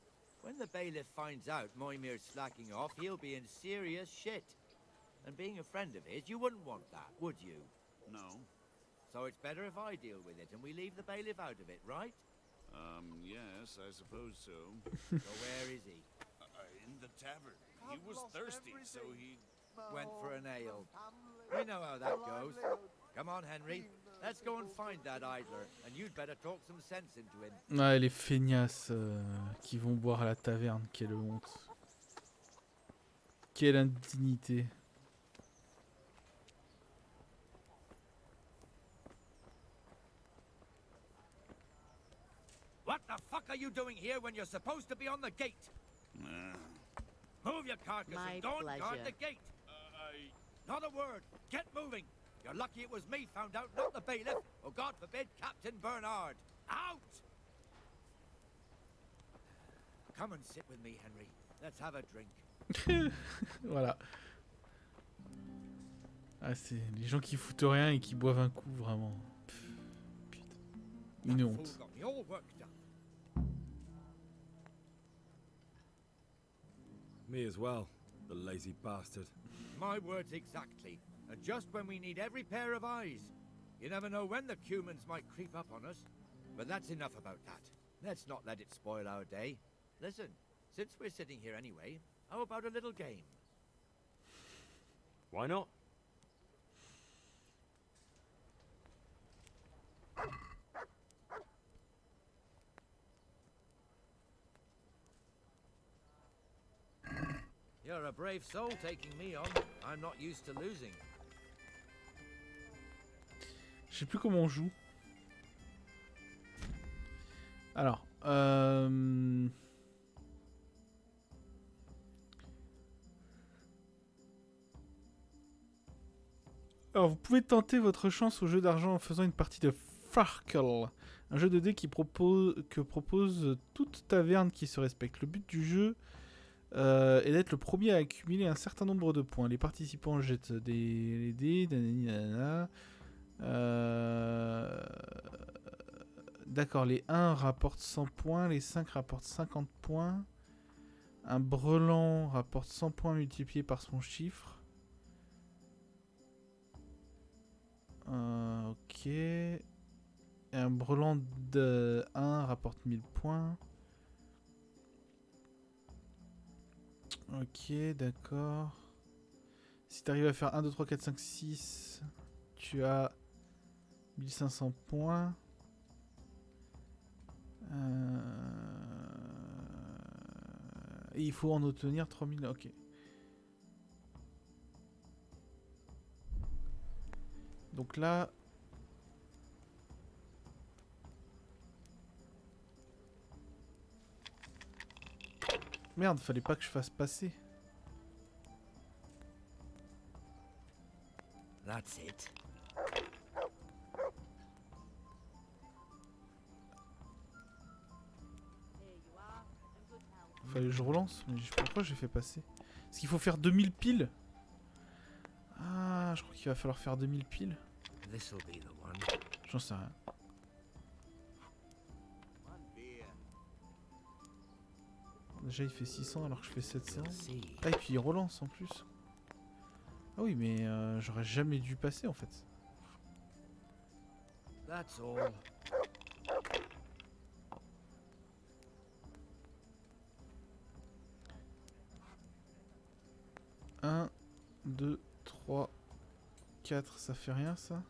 When the bailiff finds out Moimir's slacking off, he'll be in serious shit. And being a friend of his, you wouldn't want that, would you? No. So it's better if I deal with it and we leave the bailiff out of it, right? Yes, I suppose so. So where is he? In the tavern. He was thirsty, so he... Went for an ale. We know how that goes. Come on, Henry. Let's go and find that idler, and you'd better talk some sense into him. Ouais, les feignasses qui vont boire à la taverne, quelle honte. Quelle indignité. What the fuck are you doing here when you're supposed to be on the gate? Move your carcass and go and guard the gate. Not a word. Get moving. You're lucky it was me found out, not the bailiff, or God forbid, Captain Bernard. Out! Come and sit with me, Henry. Let's have a drink. Voilà. Ah, c'est les gens qui foutent rien et qui boivent un coup, vraiment. Pff, putain. Une honte. Me as well, the lazy bastard. My words exactly. And just when we need every pair of eyes. You never know when the Cumans might creep up on us. But that's enough about that. Let's not let it spoil our day. Listen, since we're sitting here anyway, how about a little game? Why not? You're a brave soul taking me on. I'm not used to losing. Je sais plus comment on joue. Alors, vous pouvez tenter votre chance au jeu d'argent en faisant une partie de Farkle Un jeu de dés que propose toute taverne qui se respecte. Le but du jeu est d'être le premier à accumuler un certain nombre de points. Les participants jettent les dés. D'accord, les 1 rapportent 100 points, les 5 rapportent 50 points. Un brelan rapporte 100 points multipliés par son chiffre. Ok. Et un brelan de 1 rapporte 1000 points. Ok, d'accord. Si tu arrives à faire 1, 2, 3, 4, 5, 6, tu as 1500 points. Et il faut en obtenir 3000. Ok. Donc là... Merde, fallait pas que je fasse passer. That's it. Fallait que je relance, mais pourquoi j'ai fait passer? Est-ce qu'il faut faire 2000 piles? Ah, je crois qu'il va falloir faire 2000 piles. J'en sais rien. Déjà il fait 600 alors que je fais 700. Ah et puis il relance en plus. Ah oui mais j'aurais jamais dû passer en fait. That's all. 1, 2, 3, 4, ça fait rien ça?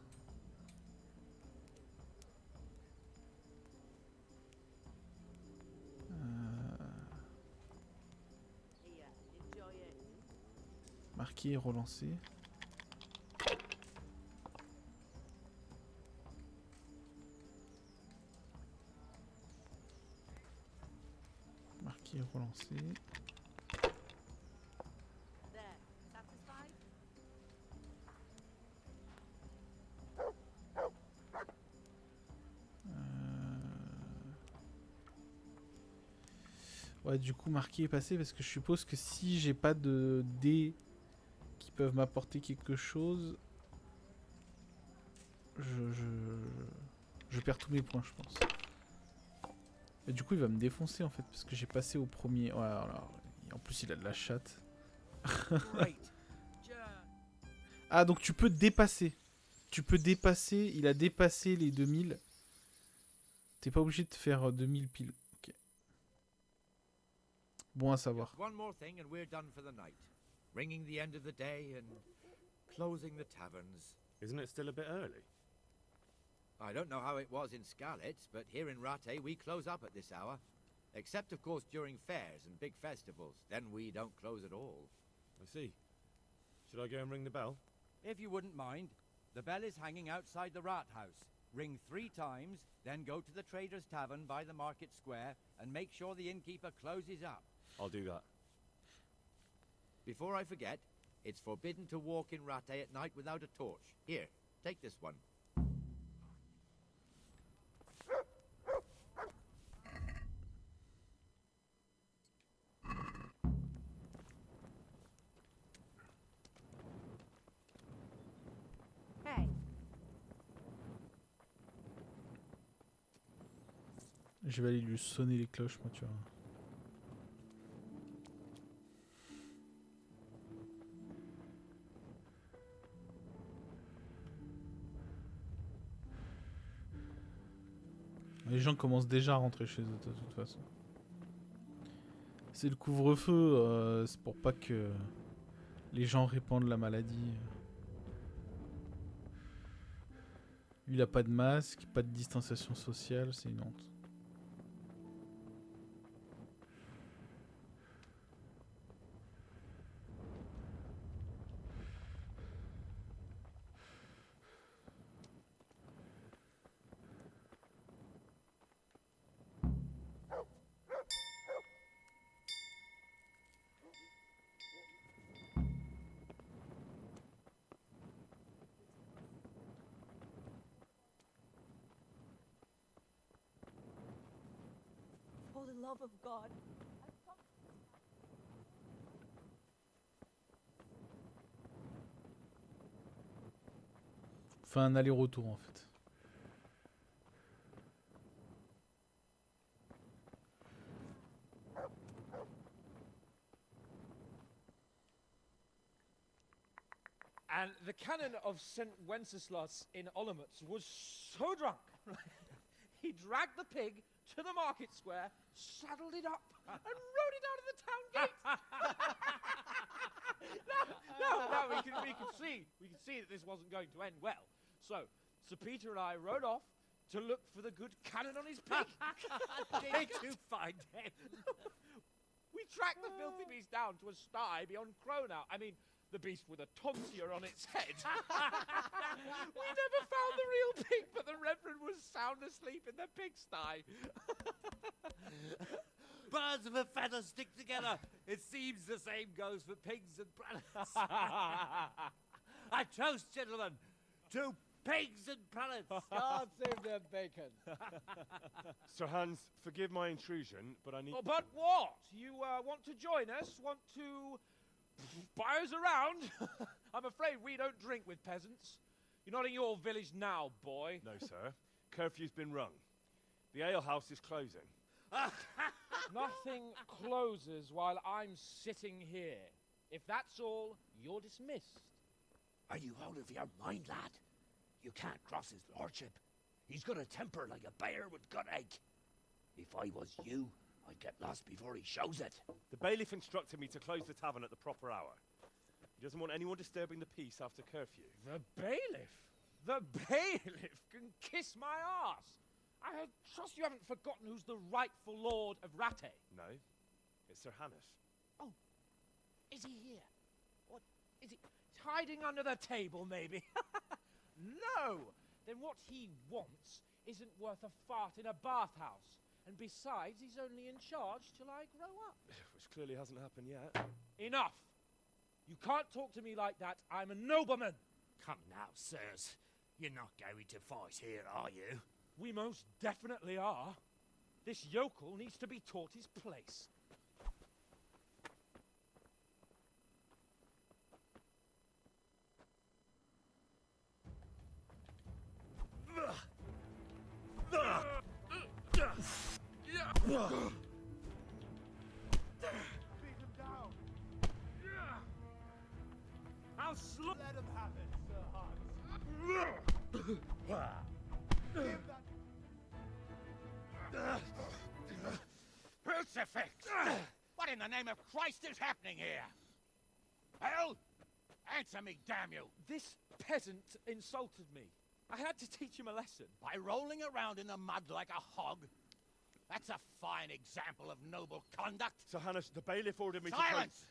Marquer et relancer. Marquer et relancer. Ouais, du coup, marquer et passer parce que je suppose que si j'ai pas de dés qui peuvent m'apporter quelque chose, je perds tous mes points, je pense. Et du coup, il va me défoncer en fait parce que j'ai passé au premier. Ouais, alors, en plus, il a de la chatte. Ah, donc tu peux dépasser. Tu peux dépasser. Il a dépassé les 2000. T'es pas obligé de faire 2000 piles. Ok. Bon à savoir. One more thing and we're done for the night. Ringing the end of the day and closing the taverns. Isn't it still a bit early? I don't know how it was in Skalitz, but here in Rattay we close up at this hour. Except, of course, during fairs and big festivals. Then we don't close at all. I see. Should I go and ring the bell? If you wouldn't mind, the bell is hanging outside the rat house. Ring 3 times, then go to the Trader's Tavern by the market square and make sure the innkeeper closes up. I'll do that. Before I forget, it's forbidden to walk in Rattay at night without a torch. Here, take this one. Hey. Je vais aller lui sonner les cloches, moi, tu vois. Les gens commencent déjà à rentrer chez eux de toute façon. C'est le couvre-feu, c'est pour pas que les gens répandent la maladie. Lui, il a pas de masque, pas de distanciation sociale, c'est une honte. love of God. Enfin, un aller-retour en fait. And the canon of St. Wenceslas in Olomouc was so drunk, he dragged the pig to the market square, saddled it up, and rode it out of the town gate. No, we could see that this wasn't going to end well. So, Sir Peter and I rode off to look for the good canon on his pig. Did you find him? We tracked the filthy beast down to a sty beyond Cronow. I mean, the beast with a tonsure on its head. We never found the real pig, but the Reverend was sound asleep in the pigsty. Birds of a feather stick together. It seems the same goes for pigs and planets. I toast, gentlemen, to pigs and planets. God save their bacon. Sir Hans, forgive my intrusion, but I need... Oh, but what? You want to join us? Want to buy us around? I'm afraid we don't drink with peasants. You're not in your village now, boy. No, sir. Curfew's been rung. The alehouse is closing. Nothing closes while I'm sitting here. If that's all, you're dismissed. Are you out of your mind, lad? You can't cross his lordship. He's got a temper like a bear with gut ache. If I was you, I'd get lost before he shows it. The bailiff instructed me to close the tavern at the proper hour. He doesn't want anyone disturbing the peace after curfew. The bailiff? The bailiff can kiss my arse. I trust you haven't forgotten who's the rightful lord of Rattay. No, it's Sir Hannes. Oh, is he here? What, is he hiding under the table, maybe? No! Then what he wants isn't worth a fart in a bathhouse. And besides, he's only in charge till I grow up. Which clearly hasn't happened yet. Enough! You can't talk to me like that. I'm a nobleman. Come now, sirs. You're not going to fight here, are you? We most definitely are. This yokel needs to be taught his place. Beat him down. How slow? Let him have it, Sir Hans. Give that. Crucifix! What in the name of Christ is happening here? Hell? Answer me, damn you! This peasant insulted me. I had to teach him a lesson. By rolling around in the mud like a hog? That's a fine example of noble conduct. Sir Hannes, the bailiff ordered me Silence!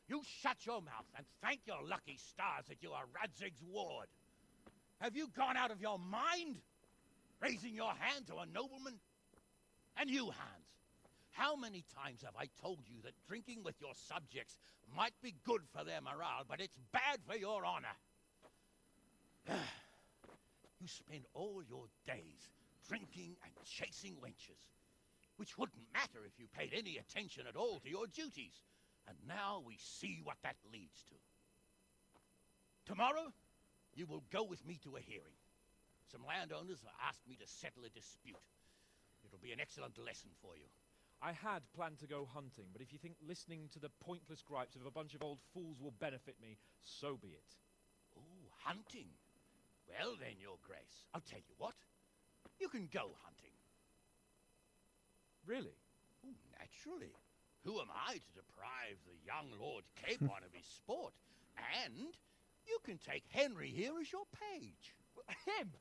You shut your mouth and thank your lucky stars that you are Radzig's ward. Have you gone out of your mind? Raising your hand to a nobleman? And you, Hans, how many times have I told you that drinking with your subjects might be good for their morale, but it's bad for your honor? You spend all your days drinking and chasing wenches, which wouldn't matter if you paid any attention at all to your duties. And now we see what that leads to. Tomorrow, you will go with me to a hearing. Some landowners have asked me to settle a dispute. It'll be an excellent lesson for you. I had planned to go hunting, but if you think listening to the pointless gripes of a bunch of old fools will benefit me, so be it. Oh, hunting. Well then, Your Grace, I'll tell you what. You can go hunting. Really? Oh, naturally. Who am I to deprive the young Lord Capon of his sport? And you can take Henry here as your page. Him?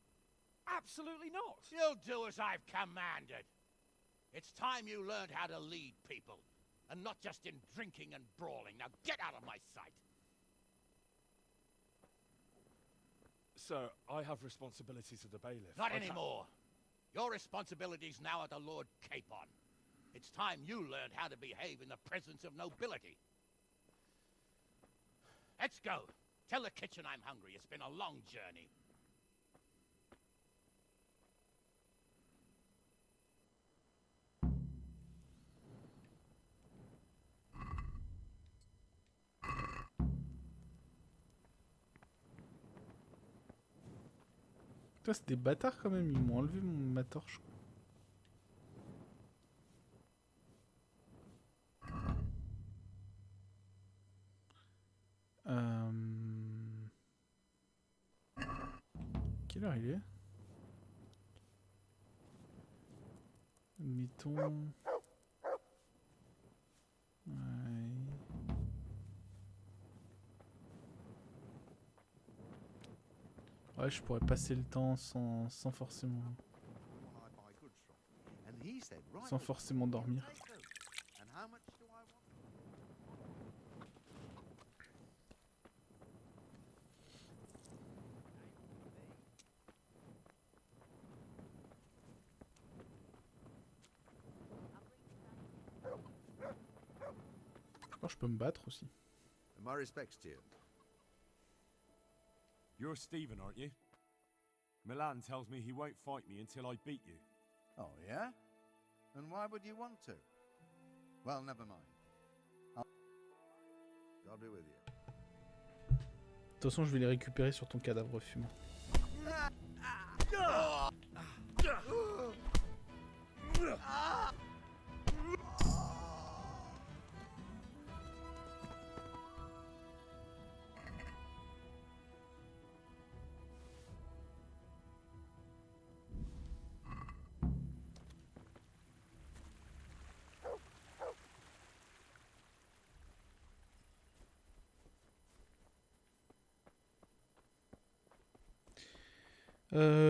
Absolutely not. You'll do as I've commanded. It's time you learned how to lead people, and not just in drinking and brawling. Now get out of my sight. Sir, I have responsibilities of the bailiff. Not anymore. Your responsibilities now are the Lord Capon. It's time you learned how to behave in the presence of nobility. Let's go. Tell the kitchen I'm hungry. It's been a long journey. Toi, c'est des bâtards quand même, ils m'ont enlevé ma torche. Quelle heure il est? Mettons... Ouais, je pourrais passer le temps sans forcément... Sans forcément dormir. Oh, je peux me battre aussi. My respects to you. You're Stephen, aren't you? Milan tells me he won't fight me until I beat you. Oh, yeah? And why would you want to? Well, never mind. God be with you. De toute façon, je vais les récupérer sur ton cadavre fumant.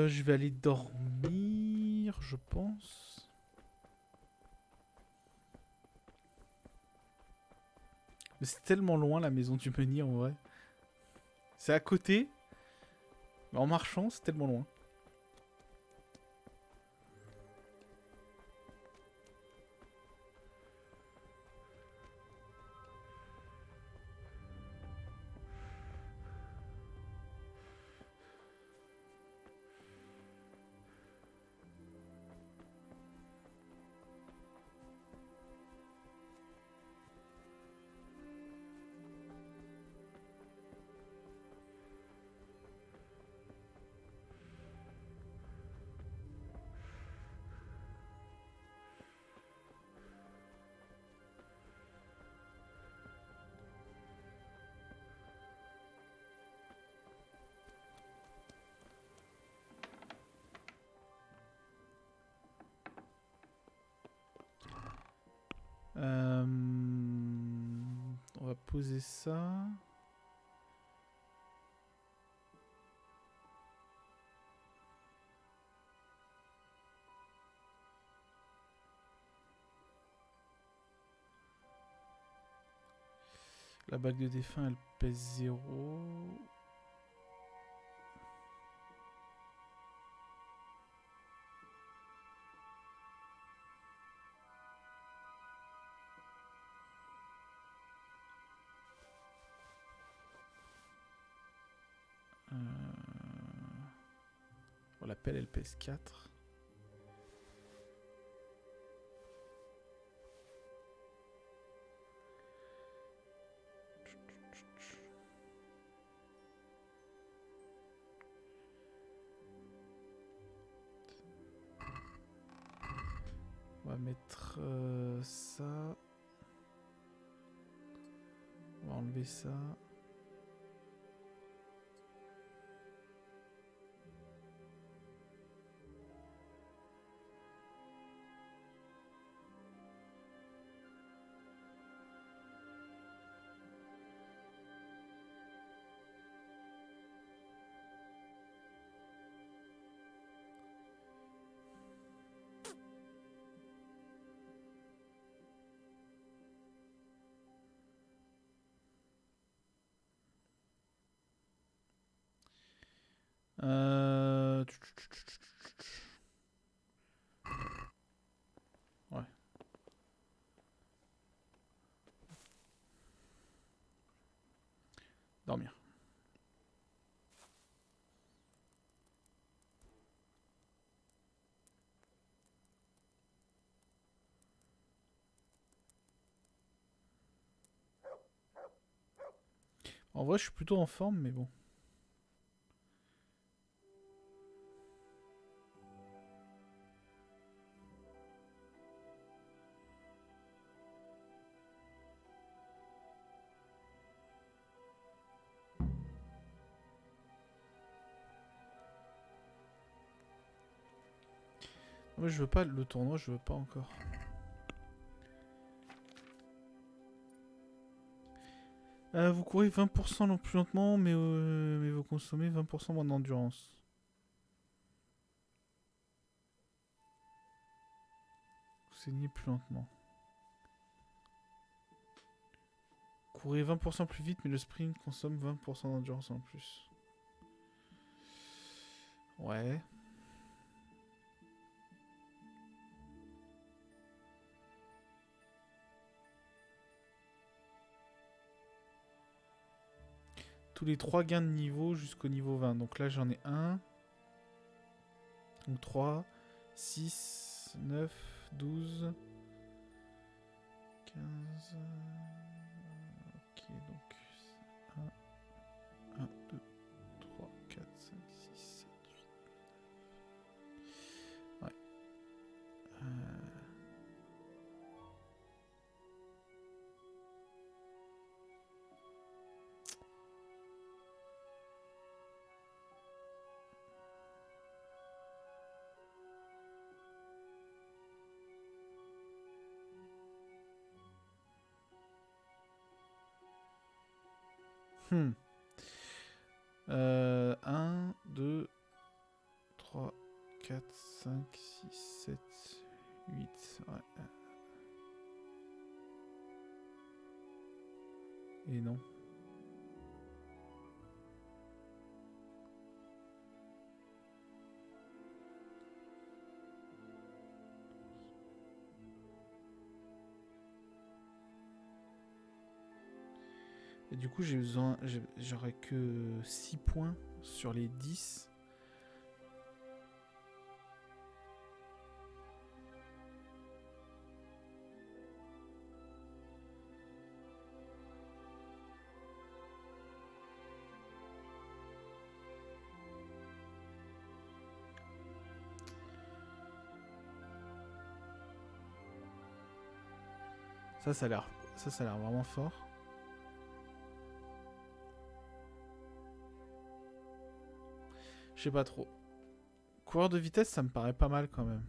Je vais aller dormir, je pense. Mais c'est tellement loin la maison du meunier en vrai. C'est à côté. Mais en marchant, c'est tellement loin. On va poser ça. La bague de défunt, elle pèse 0. Bon, la pelle, elle pèse 4. On va mettre ça. On va enlever ça. Ouais. Dormir. En vrai, je suis plutôt en forme, mais bon. Moi je veux pas le tournoi, je veux pas encore. Vous courez 20% plus lentement, mais vous consommez 20% moins d'endurance. Vous saignez plus lentement. Courez 20% plus vite, mais le sprint consomme 20% d'endurance en plus. Ouais. Tous les 3 gains de niveau jusqu'au niveau 20. Donc là j'en ai 1. Donc 3, 6, 9, 12, 15. Ok, donc 1, 2, 3, 4, 5, 6, 7, 8. Ouais. Hmm. 1, 2, 3, 4, 5, 6, 7, 8. Ouais. Et non. Et du coup, j'ai besoin. J'aurais que 6 points sur les 10. Ça a l'air vraiment fort. Je sais pas trop. Coureur de vitesse, ça me paraît pas mal quand même.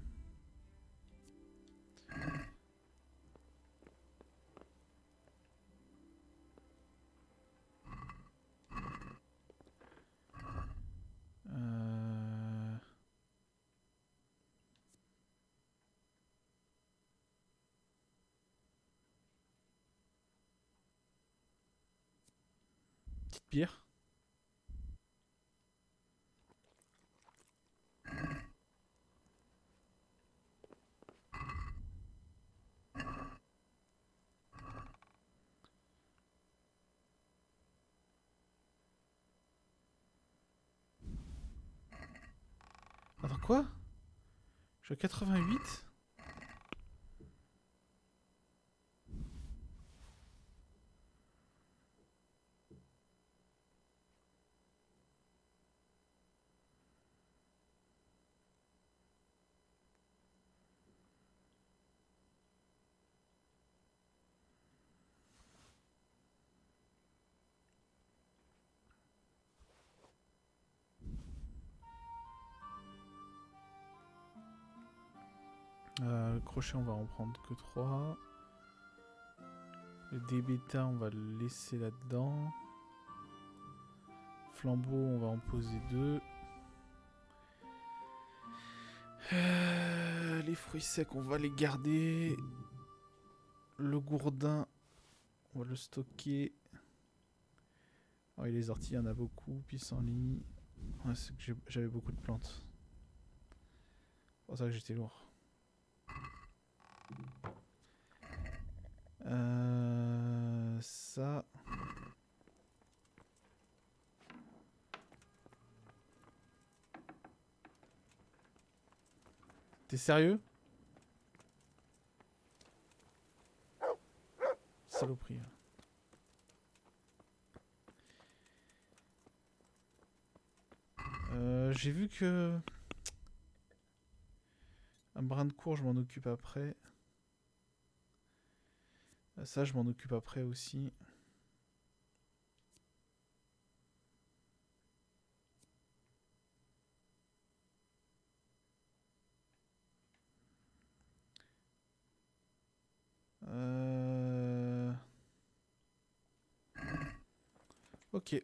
Petite bière. Attends, quoi? Je suis à 88? Le crochet, on va en prendre que 3. Le débêta, on va le laisser là-dedans. Flambeau, on va en poser 2. Les fruits secs, on va les garder. Le gourdin, on va le stocker. Oh, et les orties, il y en a beaucoup. Pissenlit. Ouais, c'est que j'avais beaucoup de plantes. C'est pour ça que j'étais lourd. Ça. T'es sérieux? Saloperie. J'ai vu que... Un brin de cour, je m'en occupe après. Ça, je m'en occupe après aussi. Ok.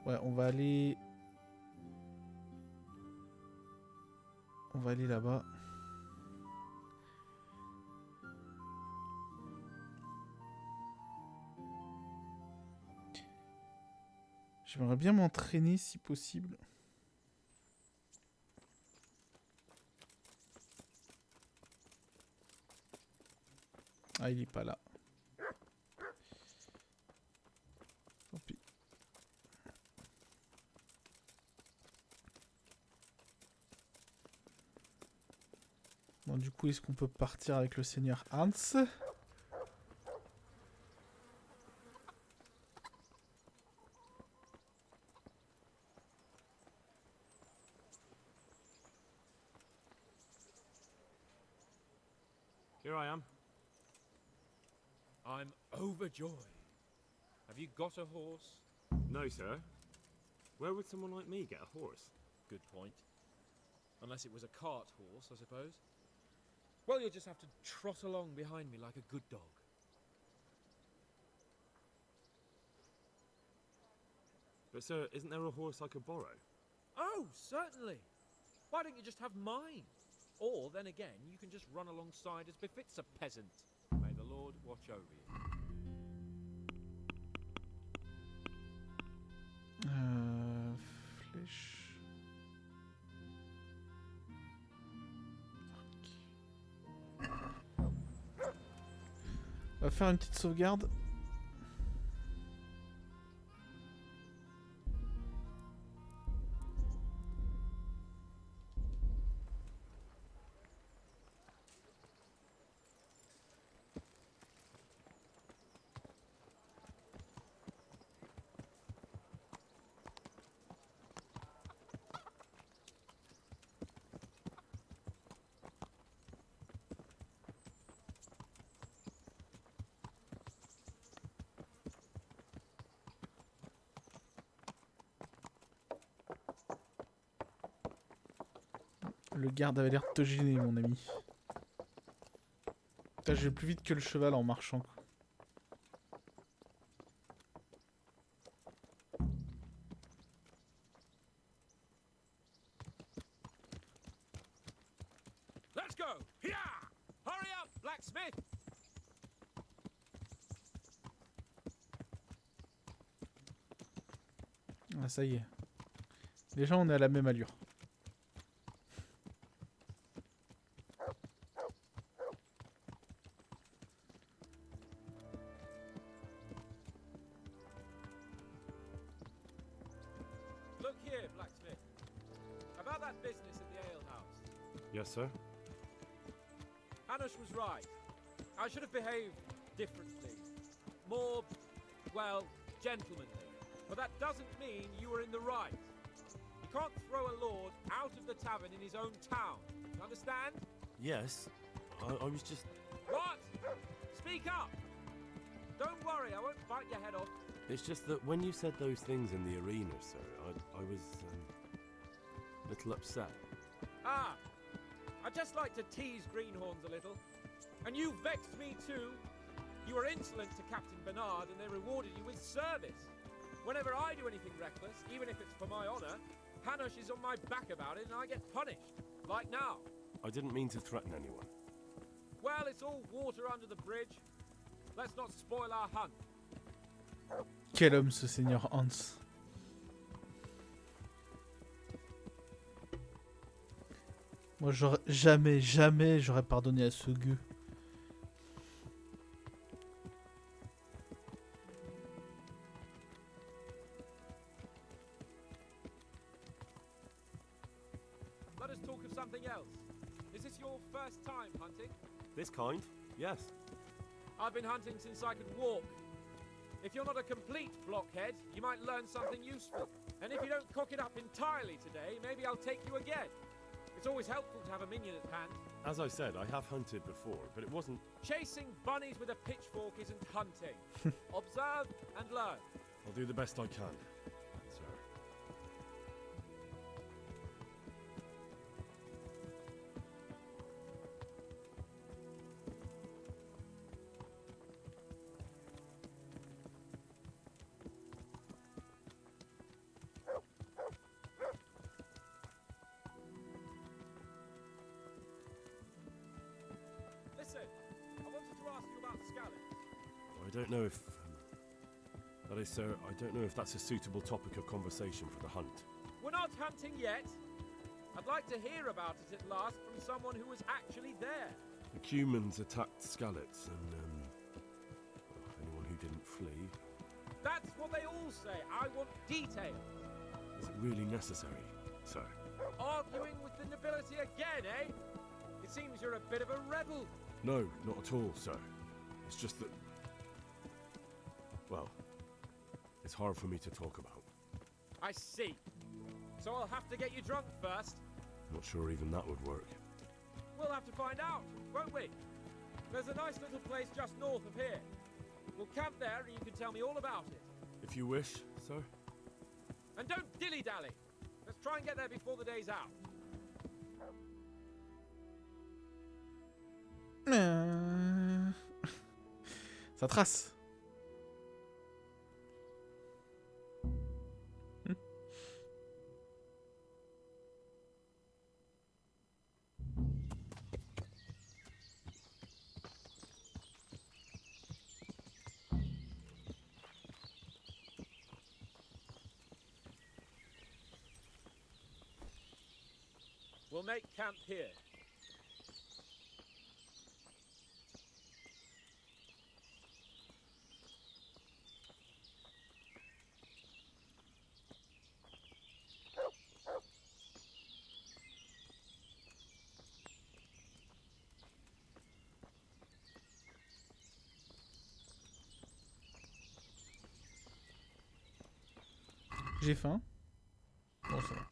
Ouais, on va aller... On va aller là-bas. J'aimerais bien m'entraîner si possible. Ah, il est pas là. Tant pis. Bon, du coup, est-ce qu'on peut partir avec le seigneur Hans? Here I am. I'm overjoyed. Have you got a horse? No, sir. Where would someone like me get a horse? Good point. Unless it was a cart horse, I suppose. Well, you'll just have to trot along behind me like a good dog. But, sir, isn't there a horse I could borrow? Oh, certainly. Why don't you just have mine? Or, then again, you can just run alongside as befits a peasant. May the Lord watch over you. Flèche. On va faire une petite sauvegarde. Le garde avait l'air de te gêner, mon ami. Putain, je vais plus vite que le cheval en marchant. Quoi. Let's go! Here! Hurry up, blacksmith! Ah, ça y est. Déjà, on est à la même allure. Look here, blacksmith. About that business at the alehouse. Yes, sir. Hanush was right. I should have behaved differently. More, well, gentlemanly. But that doesn't mean you were in the right. You can't throw a lord out of the tavern in his own town. You understand? Yes. I was just... What? Speak up! Don't worry, I won't bite your head off. It's just that when you said those things in the arena, sir, I was a little upset. Ah! I just like to tease greenhorns a little. And you vexed me too. You were insolent to Captain Bernard and they rewarded you with service. Whenever I do anything reckless, even if it's for my honor, Hanush is on my back about it and I get punished. Like now. I didn't mean to threaten anyone. Well, it's all water under the bridge. Let's not spoil our hunt. Quel homme ce seigneur Hans. Moi j'aurais jamais j'aurais pardonné à ce gueux. Let us talk of something else. Is this your first time hunting? This kind? Yes. I've been hunting since I could walk. If you're not a complete blockhead, you might learn something useful. And if you don't cock it up entirely today, maybe I'll take you again. It's always helpful to have a minion at hand. As I said, I have hunted before, but it wasn't... Chasing bunnies with a pitchfork isn't hunting. Observe and learn. I'll do the best I can, sir. I don't know if... that is, sir, I don't know if that's a suitable topic of conversation for the hunt. We're not hunting yet. I'd like to hear about it at last from someone who was actually there. The humans attacked Skalitz and, anyone who didn't flee. That's what they all say. I want details. Is it really necessary, sir? Arguing with the nobility again, eh? It seems you're a bit of a rebel. No, not at all, sir. It's just that... well, it's hard for me to talk about. I see. So I'll have to get you drunk first. Not sure even that would work. We'll have to find out, won't we? There's a nice little place just north of here. We'll camp there and you can tell me all about it. If you wish, sir. And don't dilly-dally. Let's try and get there before the day's out. Ça trace. We'll make camp here. J'ai faim. Bon, ça va.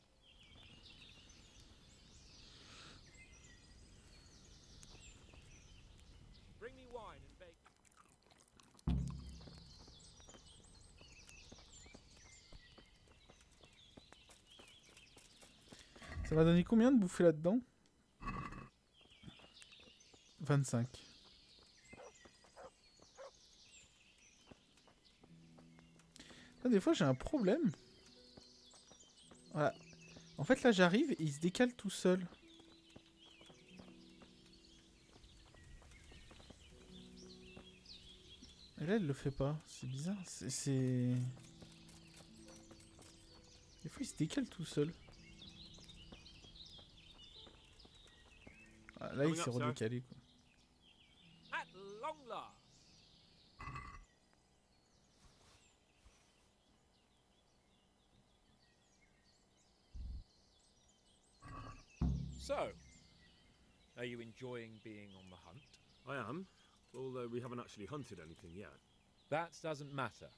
Bring me wine and bacon. Ça va donner combien de bouffer là-dedans? 25. Là, des fois j'ai un problème. Voilà. En fait là j'arrive et il se décale tout seul. Et là elle le fait pas. C'est bizarre. C'est... Des fois il se décale tout seul. Ah, là il s'est redécalé quoi. At long last. So, are you enjoying being on the hunt? I am, although we haven't actually hunted anything yet. That doesn't matter.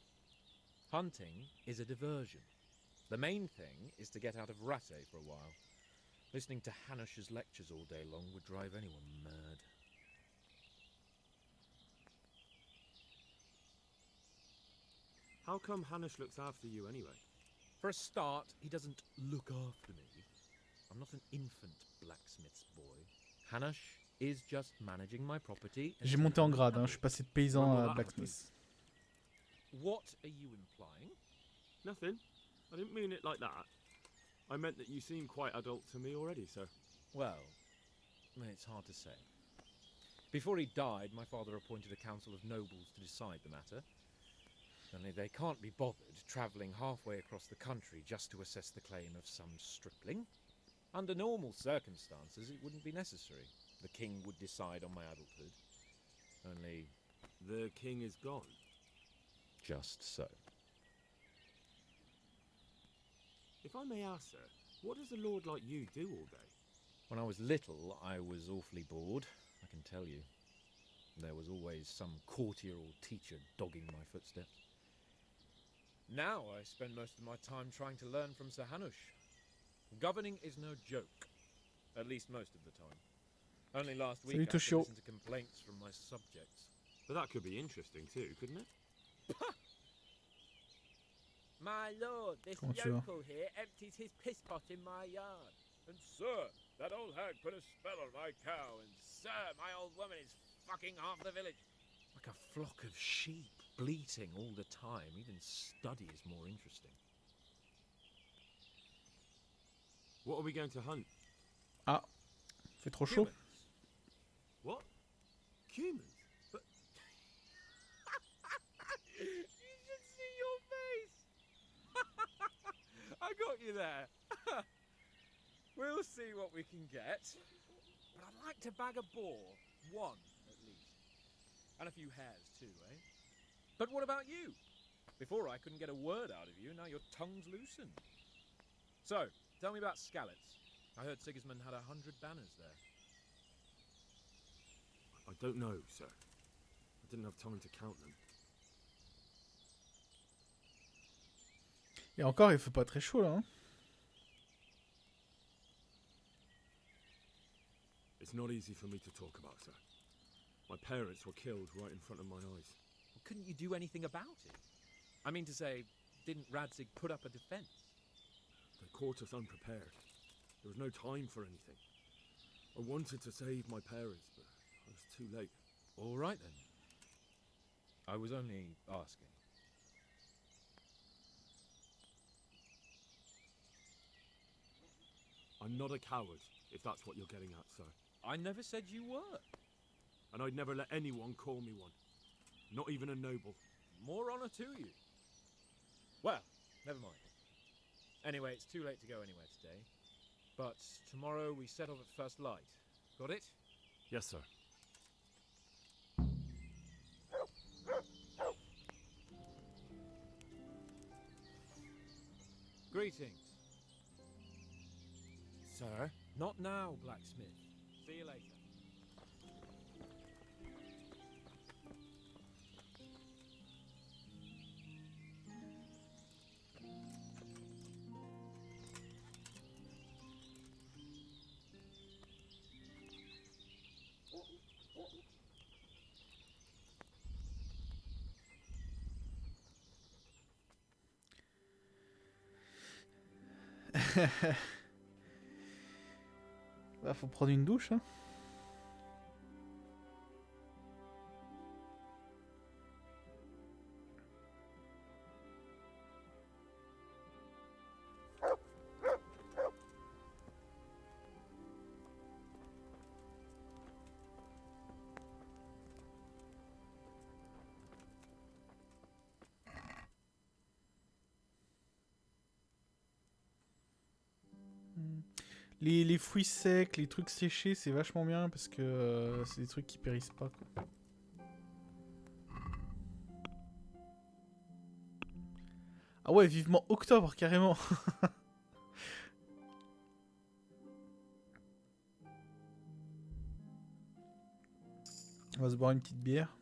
Hunting is a diversion. The main thing is to get out of Rattay for a while. Listening to Hanush's lectures all day long would drive anyone mad. How come Hanush looks after you anyway? For a start, he doesn't look after me. I'm not an infant blacksmith's boy. Hanush is just managing my property. J'ai monté en grade, hein. Je suis passé de paysan à blacksmith. What are you implying? Nothing. I didn't mean it like that. I meant that you seem quite adult to me already, sir. Well, it's hard to say. Before he died, my father appointed a council of nobles to decide the matter. Only they can't be bothered travelling halfway across the country just to assess the claim of some stripling. Under normal circumstances, it wouldn't be necessary. The king would decide on my adulthood. Only... The king is gone. Just so. If I may ask, sir, what does a lord like you do all day? When I was little, I was awfully bored, I can tell you. There was always some courtier or teacher dogging my footsteps. Now I spend most of my time trying to learn from Sir Hanush. Governing is no joke, at least most of the time. Only last week I had to listen to complaints from my subjects. But that could be interesting too, couldn't it? My lord, this yokel here empties his piss pot in my yard. And sir, that old hag put a spell on my cow. And sir, my old woman is fucking half the village. Like a flock of sheep, bleating all the time. Even study is more interesting. What are we going to hunt? Ah, fait trop chaud. What? Humans? But got you there. We'll see what we can get. But I'd like to bag a boar. One, at least. And a few hares, too, eh? But what about you? Before I couldn't get a word out of you, now your tongue's loosened. So, tell me about Skalitz. I heard Sigismund had 100 banners there. I don't know, sir. I didn't have time to count them. Et encore, il fait pas très chaud là. Hein. It's not easy for me to talk about, sir. My parents were killed right in front of my eyes. Well, couldn't you do anything about it? I mean to say, didn't Radzig put up a defense? They caught us unprepared. There was no time for anything. I wanted to save my parents, but I was too late. All right then. I was only asking. I'm not a coward, if that's what you're getting at, sir. I never said you were. And I'd never let anyone call me one. Not even a noble. More honor to you. Well, never mind. Anyway, it's too late to go anywhere today. But tomorrow we set off at first light. Got it? Yes, sir. Greetings. Sir? Not now, blacksmith. See you later. Bah, faut prendre une douche, hein. Les fruits secs, les trucs séchés, c'est vachement bien parce que c'est des trucs qui périssent pas, quoi. Ah ouais, vivement octobre, carrément. On va se boire une petite bière.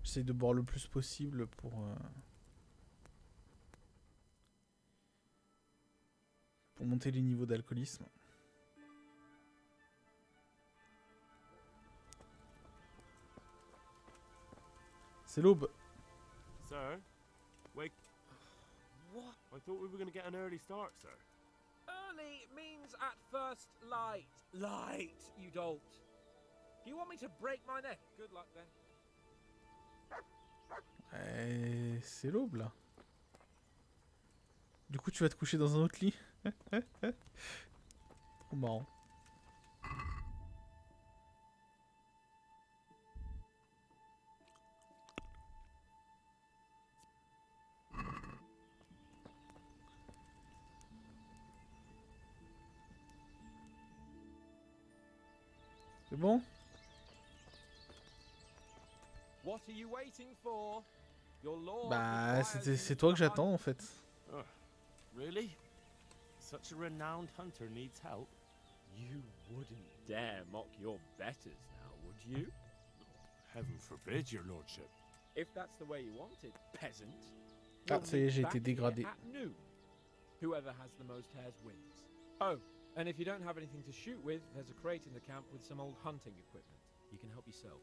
J'essaie de boire le plus possible pour monter les niveaux d'alcoolisme. C'est l'aube. Sir? Wake. What? I thought we were going to get an early start, sir. Early means at first light. Light, you dolt. Do you want me to break my neck? Good luck then. C'est l'aube là. Du coup tu vas te coucher dans un autre lit. Trop marrant. C'est bon? What are you waiting for? Your lord Bah requires you c'est toi que j'attends en fait. Oh, really? Such a renowned hunter needs help. You wouldn't dare mock your betters now, would you? Heaven forbid, your lordship. If that's the way you want it, peasant. Ah, we'll ça y est, meet j'ai back été dégradé. here at noon. Whoever has the most hares wins. Oh, and if you don't have anything to shoot with, there's a crate in the camp with some old hunting equipment. You can help yourself.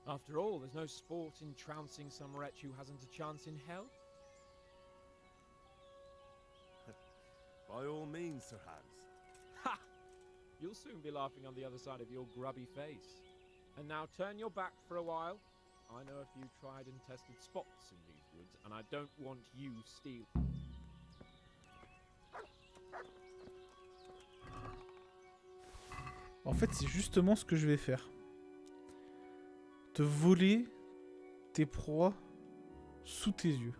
After all, there's no sport in trouncing some wretch who hasn't a chance in hell. By all means, Sir Hans. Ha! You'll soon be laughing on the other side of your grubby face. And now turn your back for a while. I know a few tried and tested spots in these woods, and I don't want you stealing. En fait, c'est justement ce que je vais faire. Te voler tes proies sous tes yeux.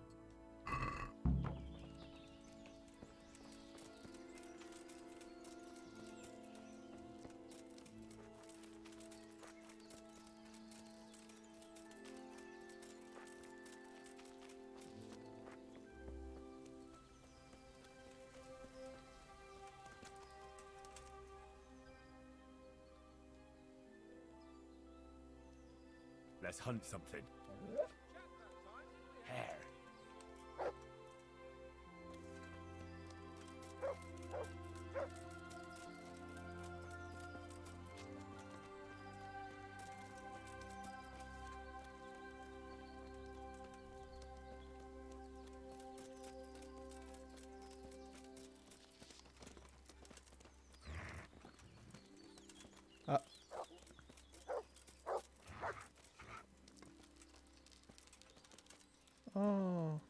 Let's hunt something. Hare. Ah. Oh.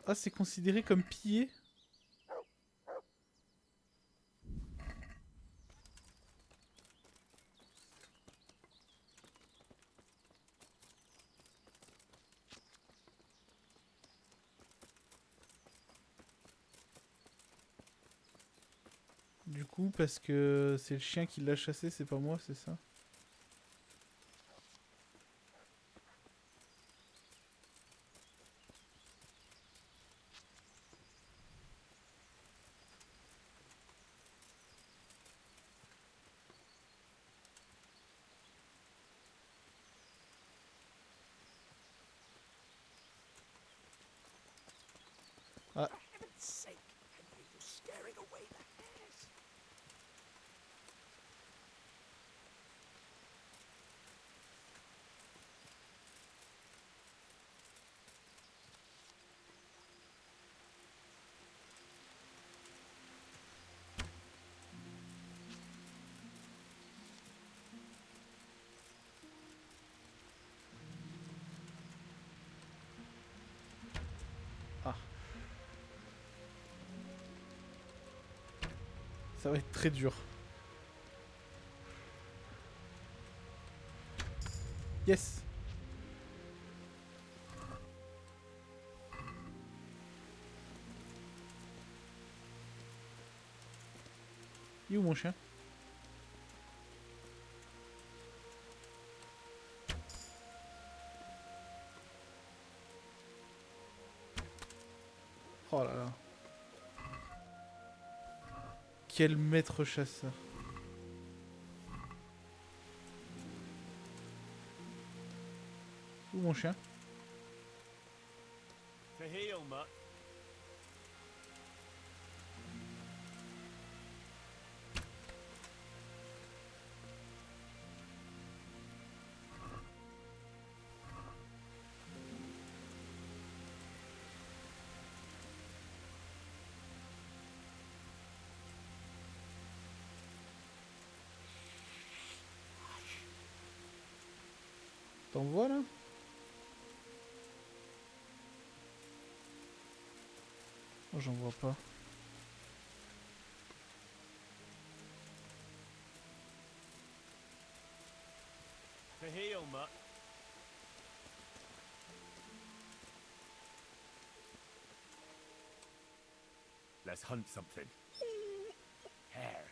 Ah, c'est considéré comme pillé? Du coup, parce que c'est le chien qui l'a chassé, c'est pas moi, c'est ça? Ah. For heaven's sake, Henry, you're scaring away the hares. Ah. Ça va être très dur. Yes. Il est où mon chien? Oh là là. Quel maître chasseur. Où mon chien? To heal, mutt. T'en vois là? Oh, j'en vois pas. To heal, mutt. Let's hunt something. Hare.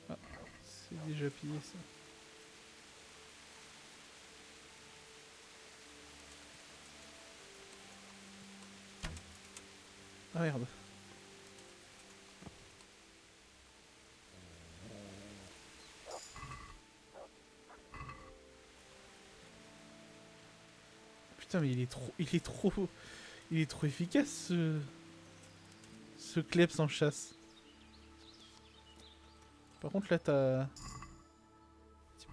Ah, c'est déjà pillé ça. Ah merde. Putain mais il est trop efficace ce kleps en chasse. Par contre là t'as...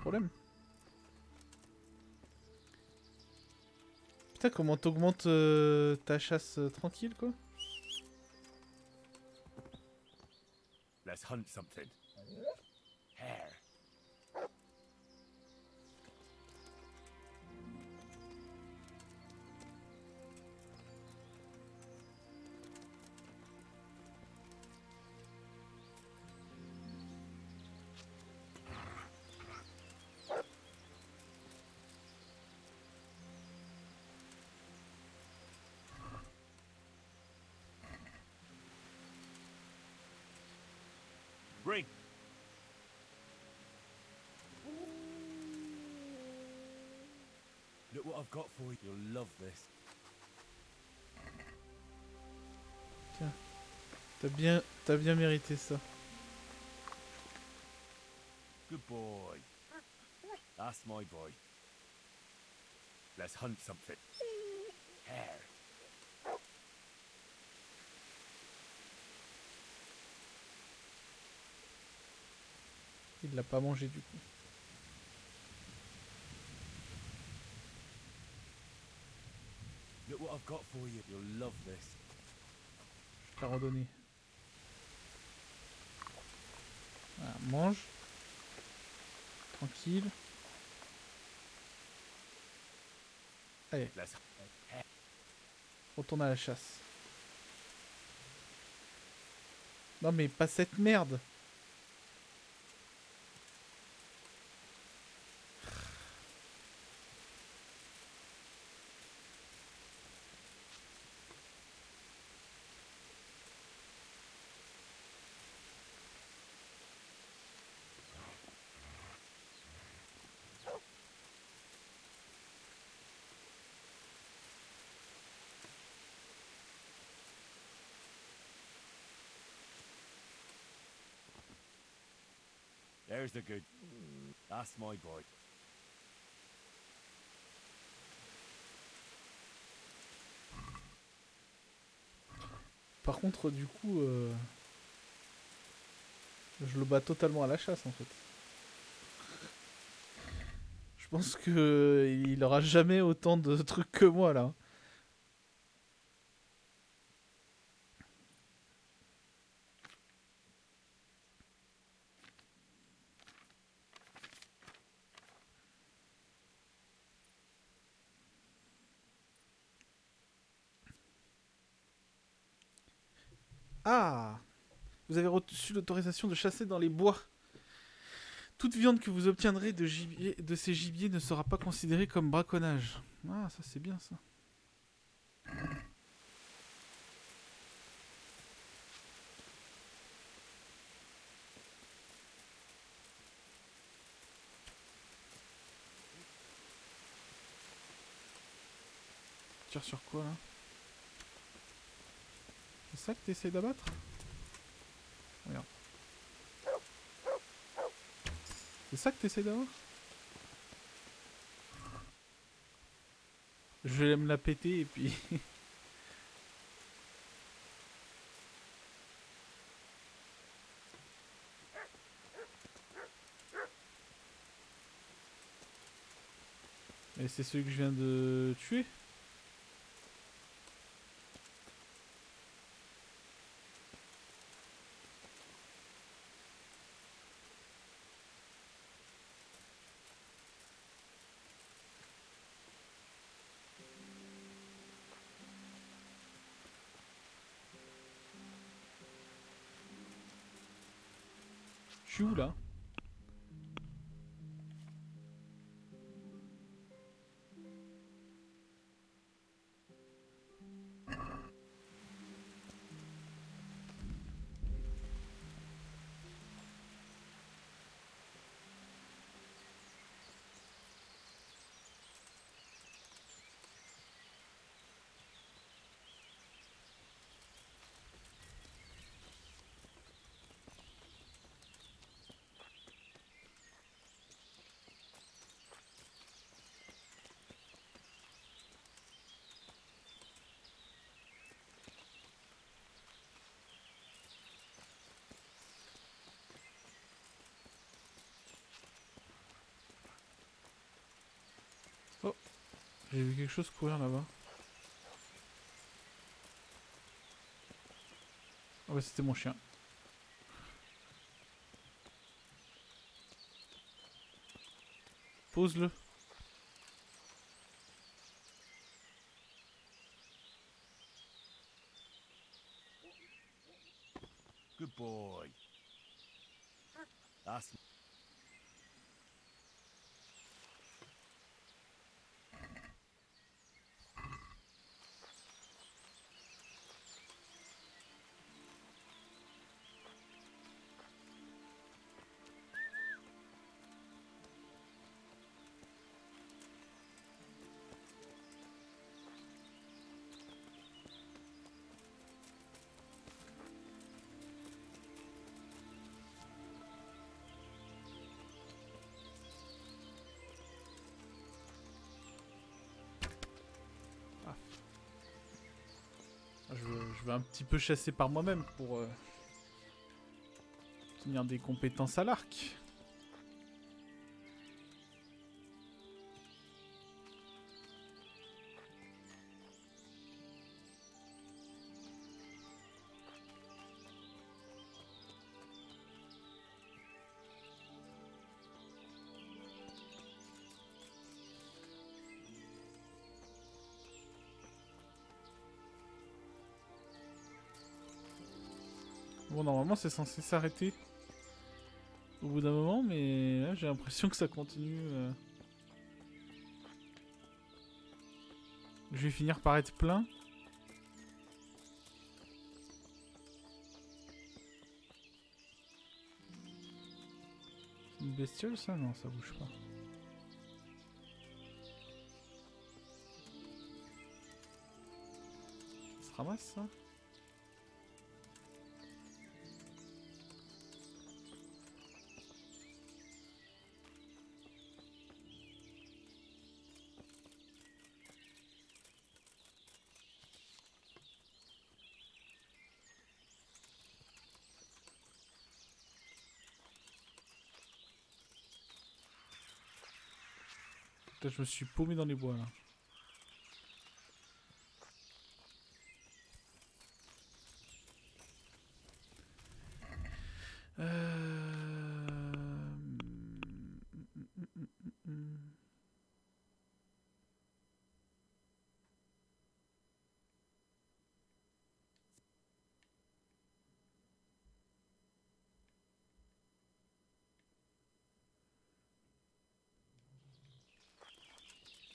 problème. Putain, comment t'augmentes ta chasse tranquille, quoi. Let's hunt something. Hare. Ring. Look what I've got for you. You'll love this. Tiens, t'as bien mérité ça. Good boy. That's my boy. Let's hunt something. Hare. Il l'a pas mangé du coup. Look what I've got for you. You'll love this. Je t'ai redonné. Voilà, mange. Tranquille. Allez. Retourne à la chasse. Non mais pas cette merde. There's the good. That's my boy. Par contre, du coup, je le bats totalement à la chasse en fait. Je pense que il aura jamais autant de trucs que moi là. Ah! Vous avez reçu l'autorisation de chasser dans les bois. Toute viande que vous obtiendrez de ces gibiers ne sera pas considérée comme braconnage. Ah, ça c'est bien ça. Tire sur quoi là? C'est ça que t'essayes d'abattre? Regarde. C'est ça que t'essayes d'avoir? Je vais me la péter et puis... Mais c'est celui que je viens de tuer. Je suis où là? J'ai vu quelque chose courir là-bas. Ah bah c'était mon chien. Pose-le. Good boy. That's... Je vais un petit peu chasser par moi-même pour obtenir des compétences à l'arc. Bon, normalement, c'est censé s'arrêter au bout d'un moment, mais là, j'ai l'impression que ça continue. Je vais finir par être plein. C'est une bestiole, ça? Non, ça bouge pas. Ça se ramasse, ça? Je me suis paumé dans les bois là.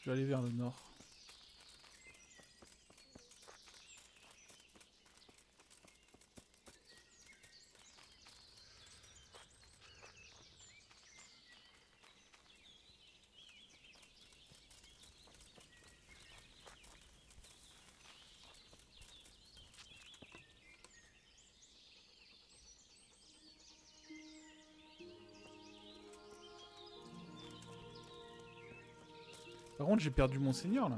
Je vais aller vers le nord. Par contre, j'ai perdu mon seigneur là.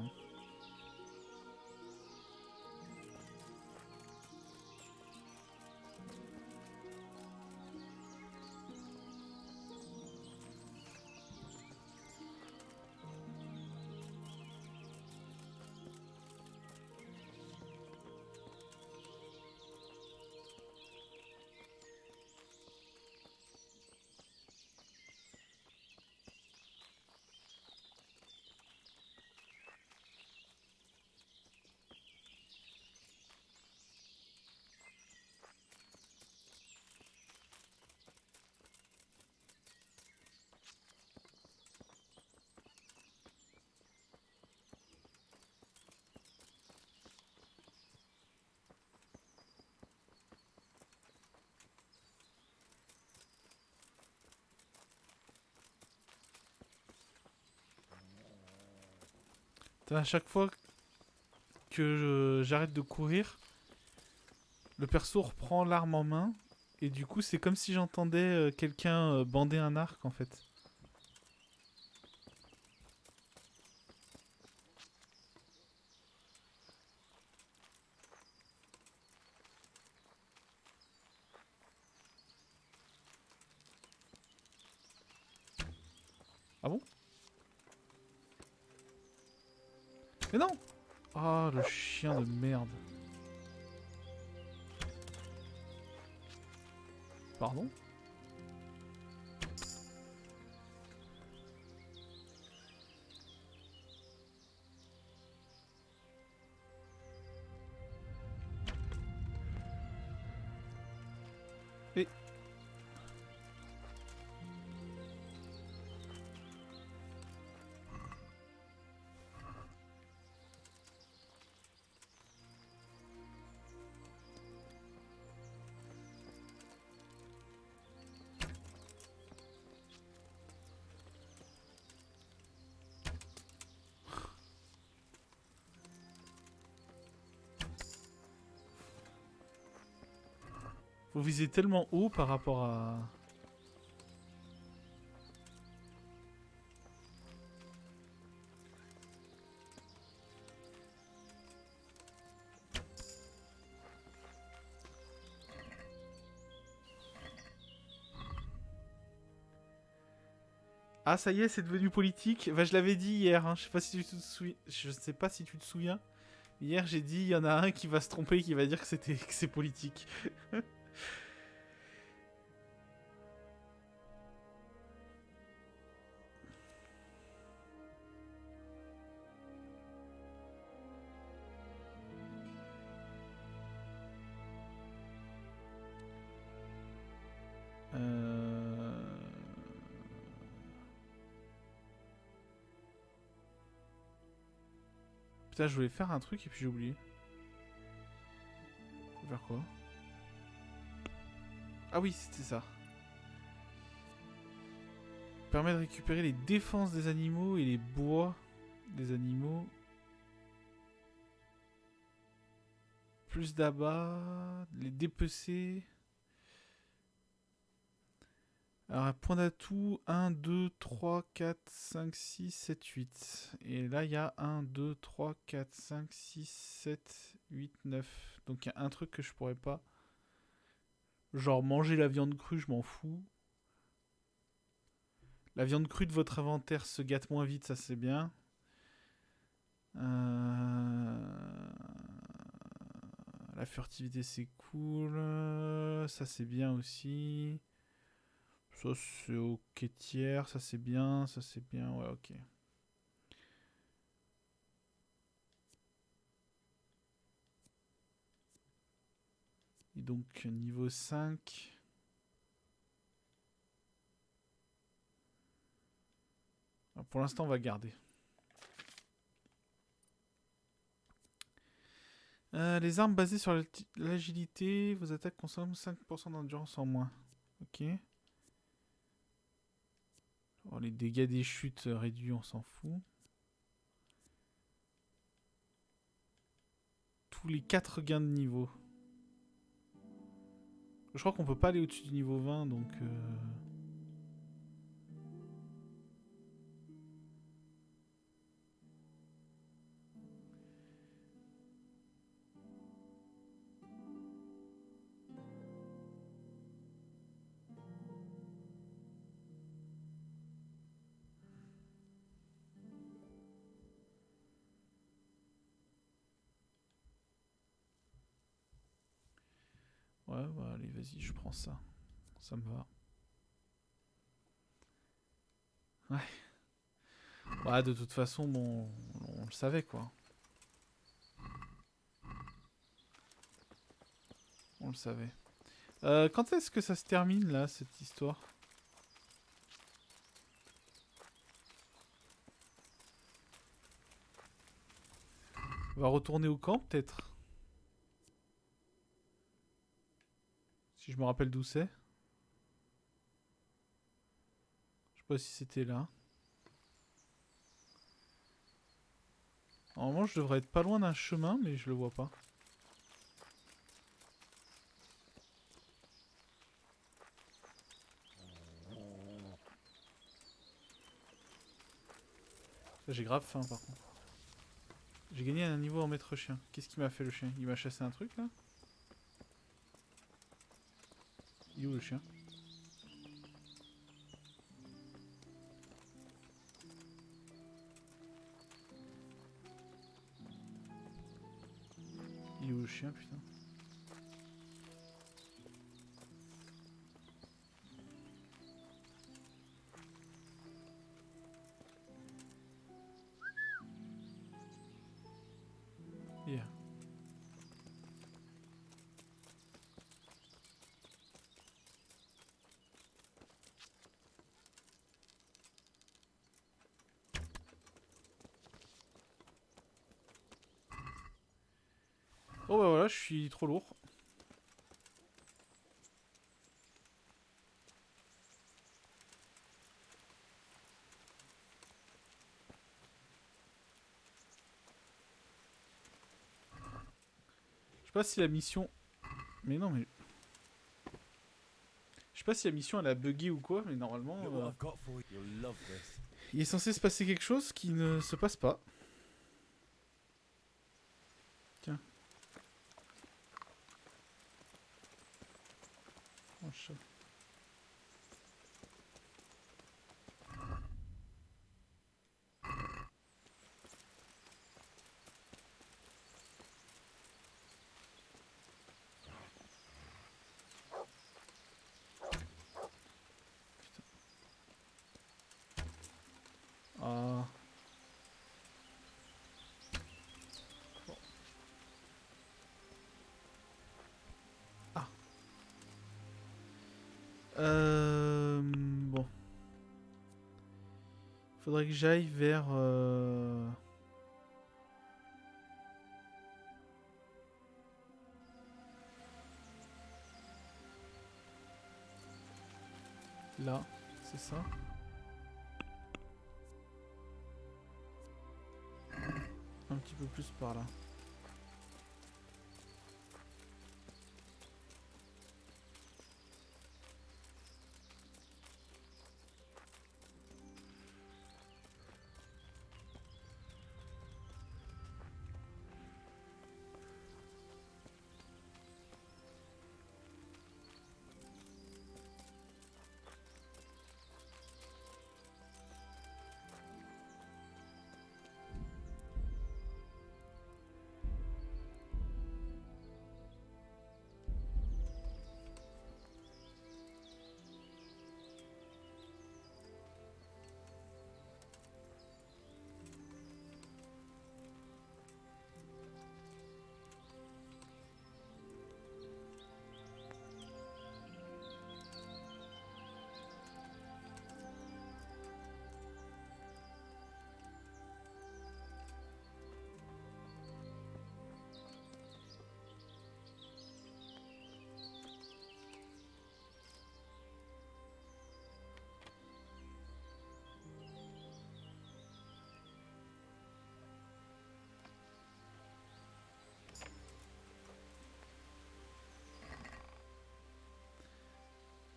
À chaque fois que j'arrête de courir, le perso reprend l'arme en main. Et du coup, c'est comme si j'entendais quelqu'un bander un arc en fait. Ah bon? Mais non! Oh, le chien de merde. Pardon? Et... Faut viser tellement haut par rapport à... Ah ça y est, c'est devenu politique. Bah, je l'avais dit hier, hein. Je sais pas si tu te souviens. Je sais pas si tu te souviens. Hier j'ai dit il y en a un qui va se tromper, qui va dire que c'est politique. Putain, je voulais faire un truc et puis j'ai oublié. Faut faire quoi? Ah oui, c'était ça. Permet de récupérer les défenses des animaux et les bois des animaux. Plus d'abat, les dépecer. Alors, un point d'atout, 1, 2, 3, 4, 5, 6, 7, 8. Et là, il y a 1, 2, 3, 4, 5, 6, 7, 8, 9. Donc, il y a un truc que je pourrais pas. Genre, manger la viande crue, je m'en fous. La viande crue de votre inventaire se gâte moins vite, ça c'est bien. La furtivité, c'est cool. Ça, c'est bien aussi. Ça c'est ok tiers, ça c'est bien, ouais ok. Et donc niveau 5. Alors, pour l'instant on va garder. Les armes basées sur l'agilité, vos attaques consomment 5% d'endurance en moins. Ok. Oh, les dégâts des chutes réduits, on s'en fout. Tous les 4 gains de niveau. Je crois qu'on peut pas aller au-dessus du niveau 20, donc... Ouais, bah allez, vas-y, je prends ça. Ça me va. Ouais. Ouais, de toute façon, bon, on le savait, quoi. On le savait. Quand est-ce que ça se termine, là, cette histoire? On va retourner au camp, peut-être? Si je me rappelle d'où c'est. Je sais pas si c'était là. Normalement, je devrais être pas loin d'un chemin, mais je le vois pas. J'ai grave faim, par contre. J'ai gagné un niveau en maître chien. Qu'est-ce qu'il m'a fait, le chien? Il m'a chassé un truc, là? Il est où, le chien? chien, putain. Yeah. Oh bah voilà, je suis trop lourd. Je sais pas si la mission... Mais non, mais... Je sais pas si la mission elle a bugué ou quoi, mais normalement... Il est censé se passer quelque chose qui ne se passe pas. Tiens. Oh, chat. Ah. Ah. Bon. Faudrait que j'aille vers... Là, c'est ça. Un petit peu plus par là.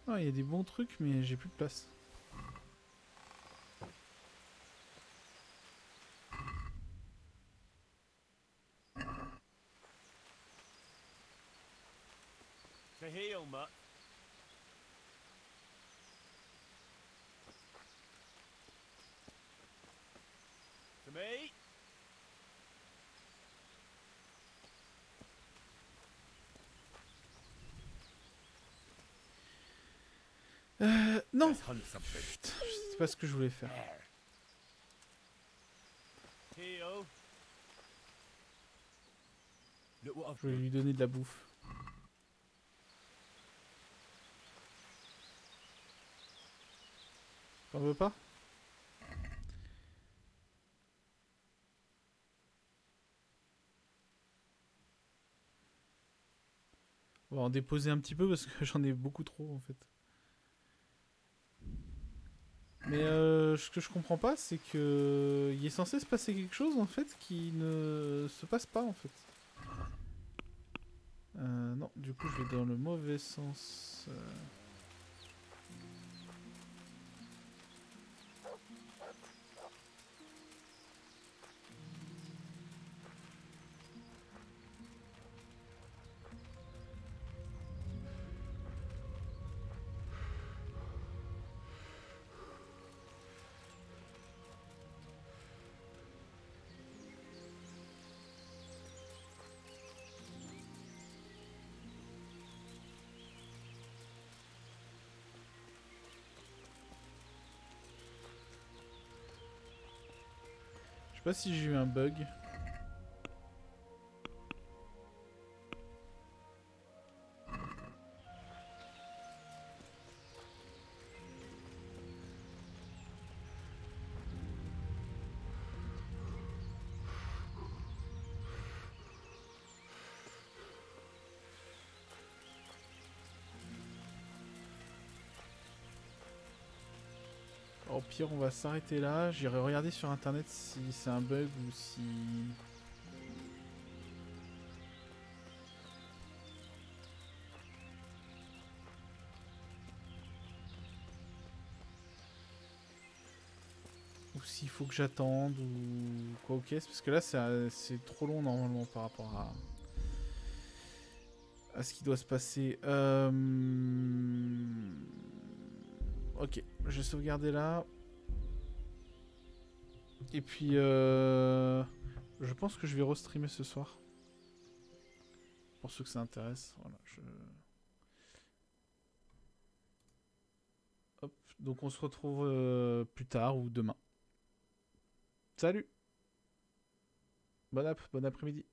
Ah, il y a des bons trucs, mais j'ai plus de place. To heal, mutt. To me. Non. Putain, je sais pas ce que je voulais faire. Heal. Look what I've Je vais lui donner de la bouffe. T'en veux pas? On va en déposer un petit peu parce que j'en ai beaucoup trop en fait. Mais ce que je comprends pas, c'est que il est censé se passer quelque chose en fait qui ne se passe pas en fait. Non, du coup je vais dans le mauvais sens. sais pas si j'ai eu un bug. Au pire, on va s'arrêter là. J'irai regarder sur internet si c'est un bug ou si... Ou s'il faut que j'attende ou quoi, ok. Parce que là, c'est trop long normalement par rapport à ce qui doit se passer. Ok, je vais sauvegarder là. Et puis, je pense que je vais restreamer ce soir. Pour ceux que ça intéresse. Voilà, Hop, donc on se retrouve plus tard ou demain. Salut! Bon après-midi.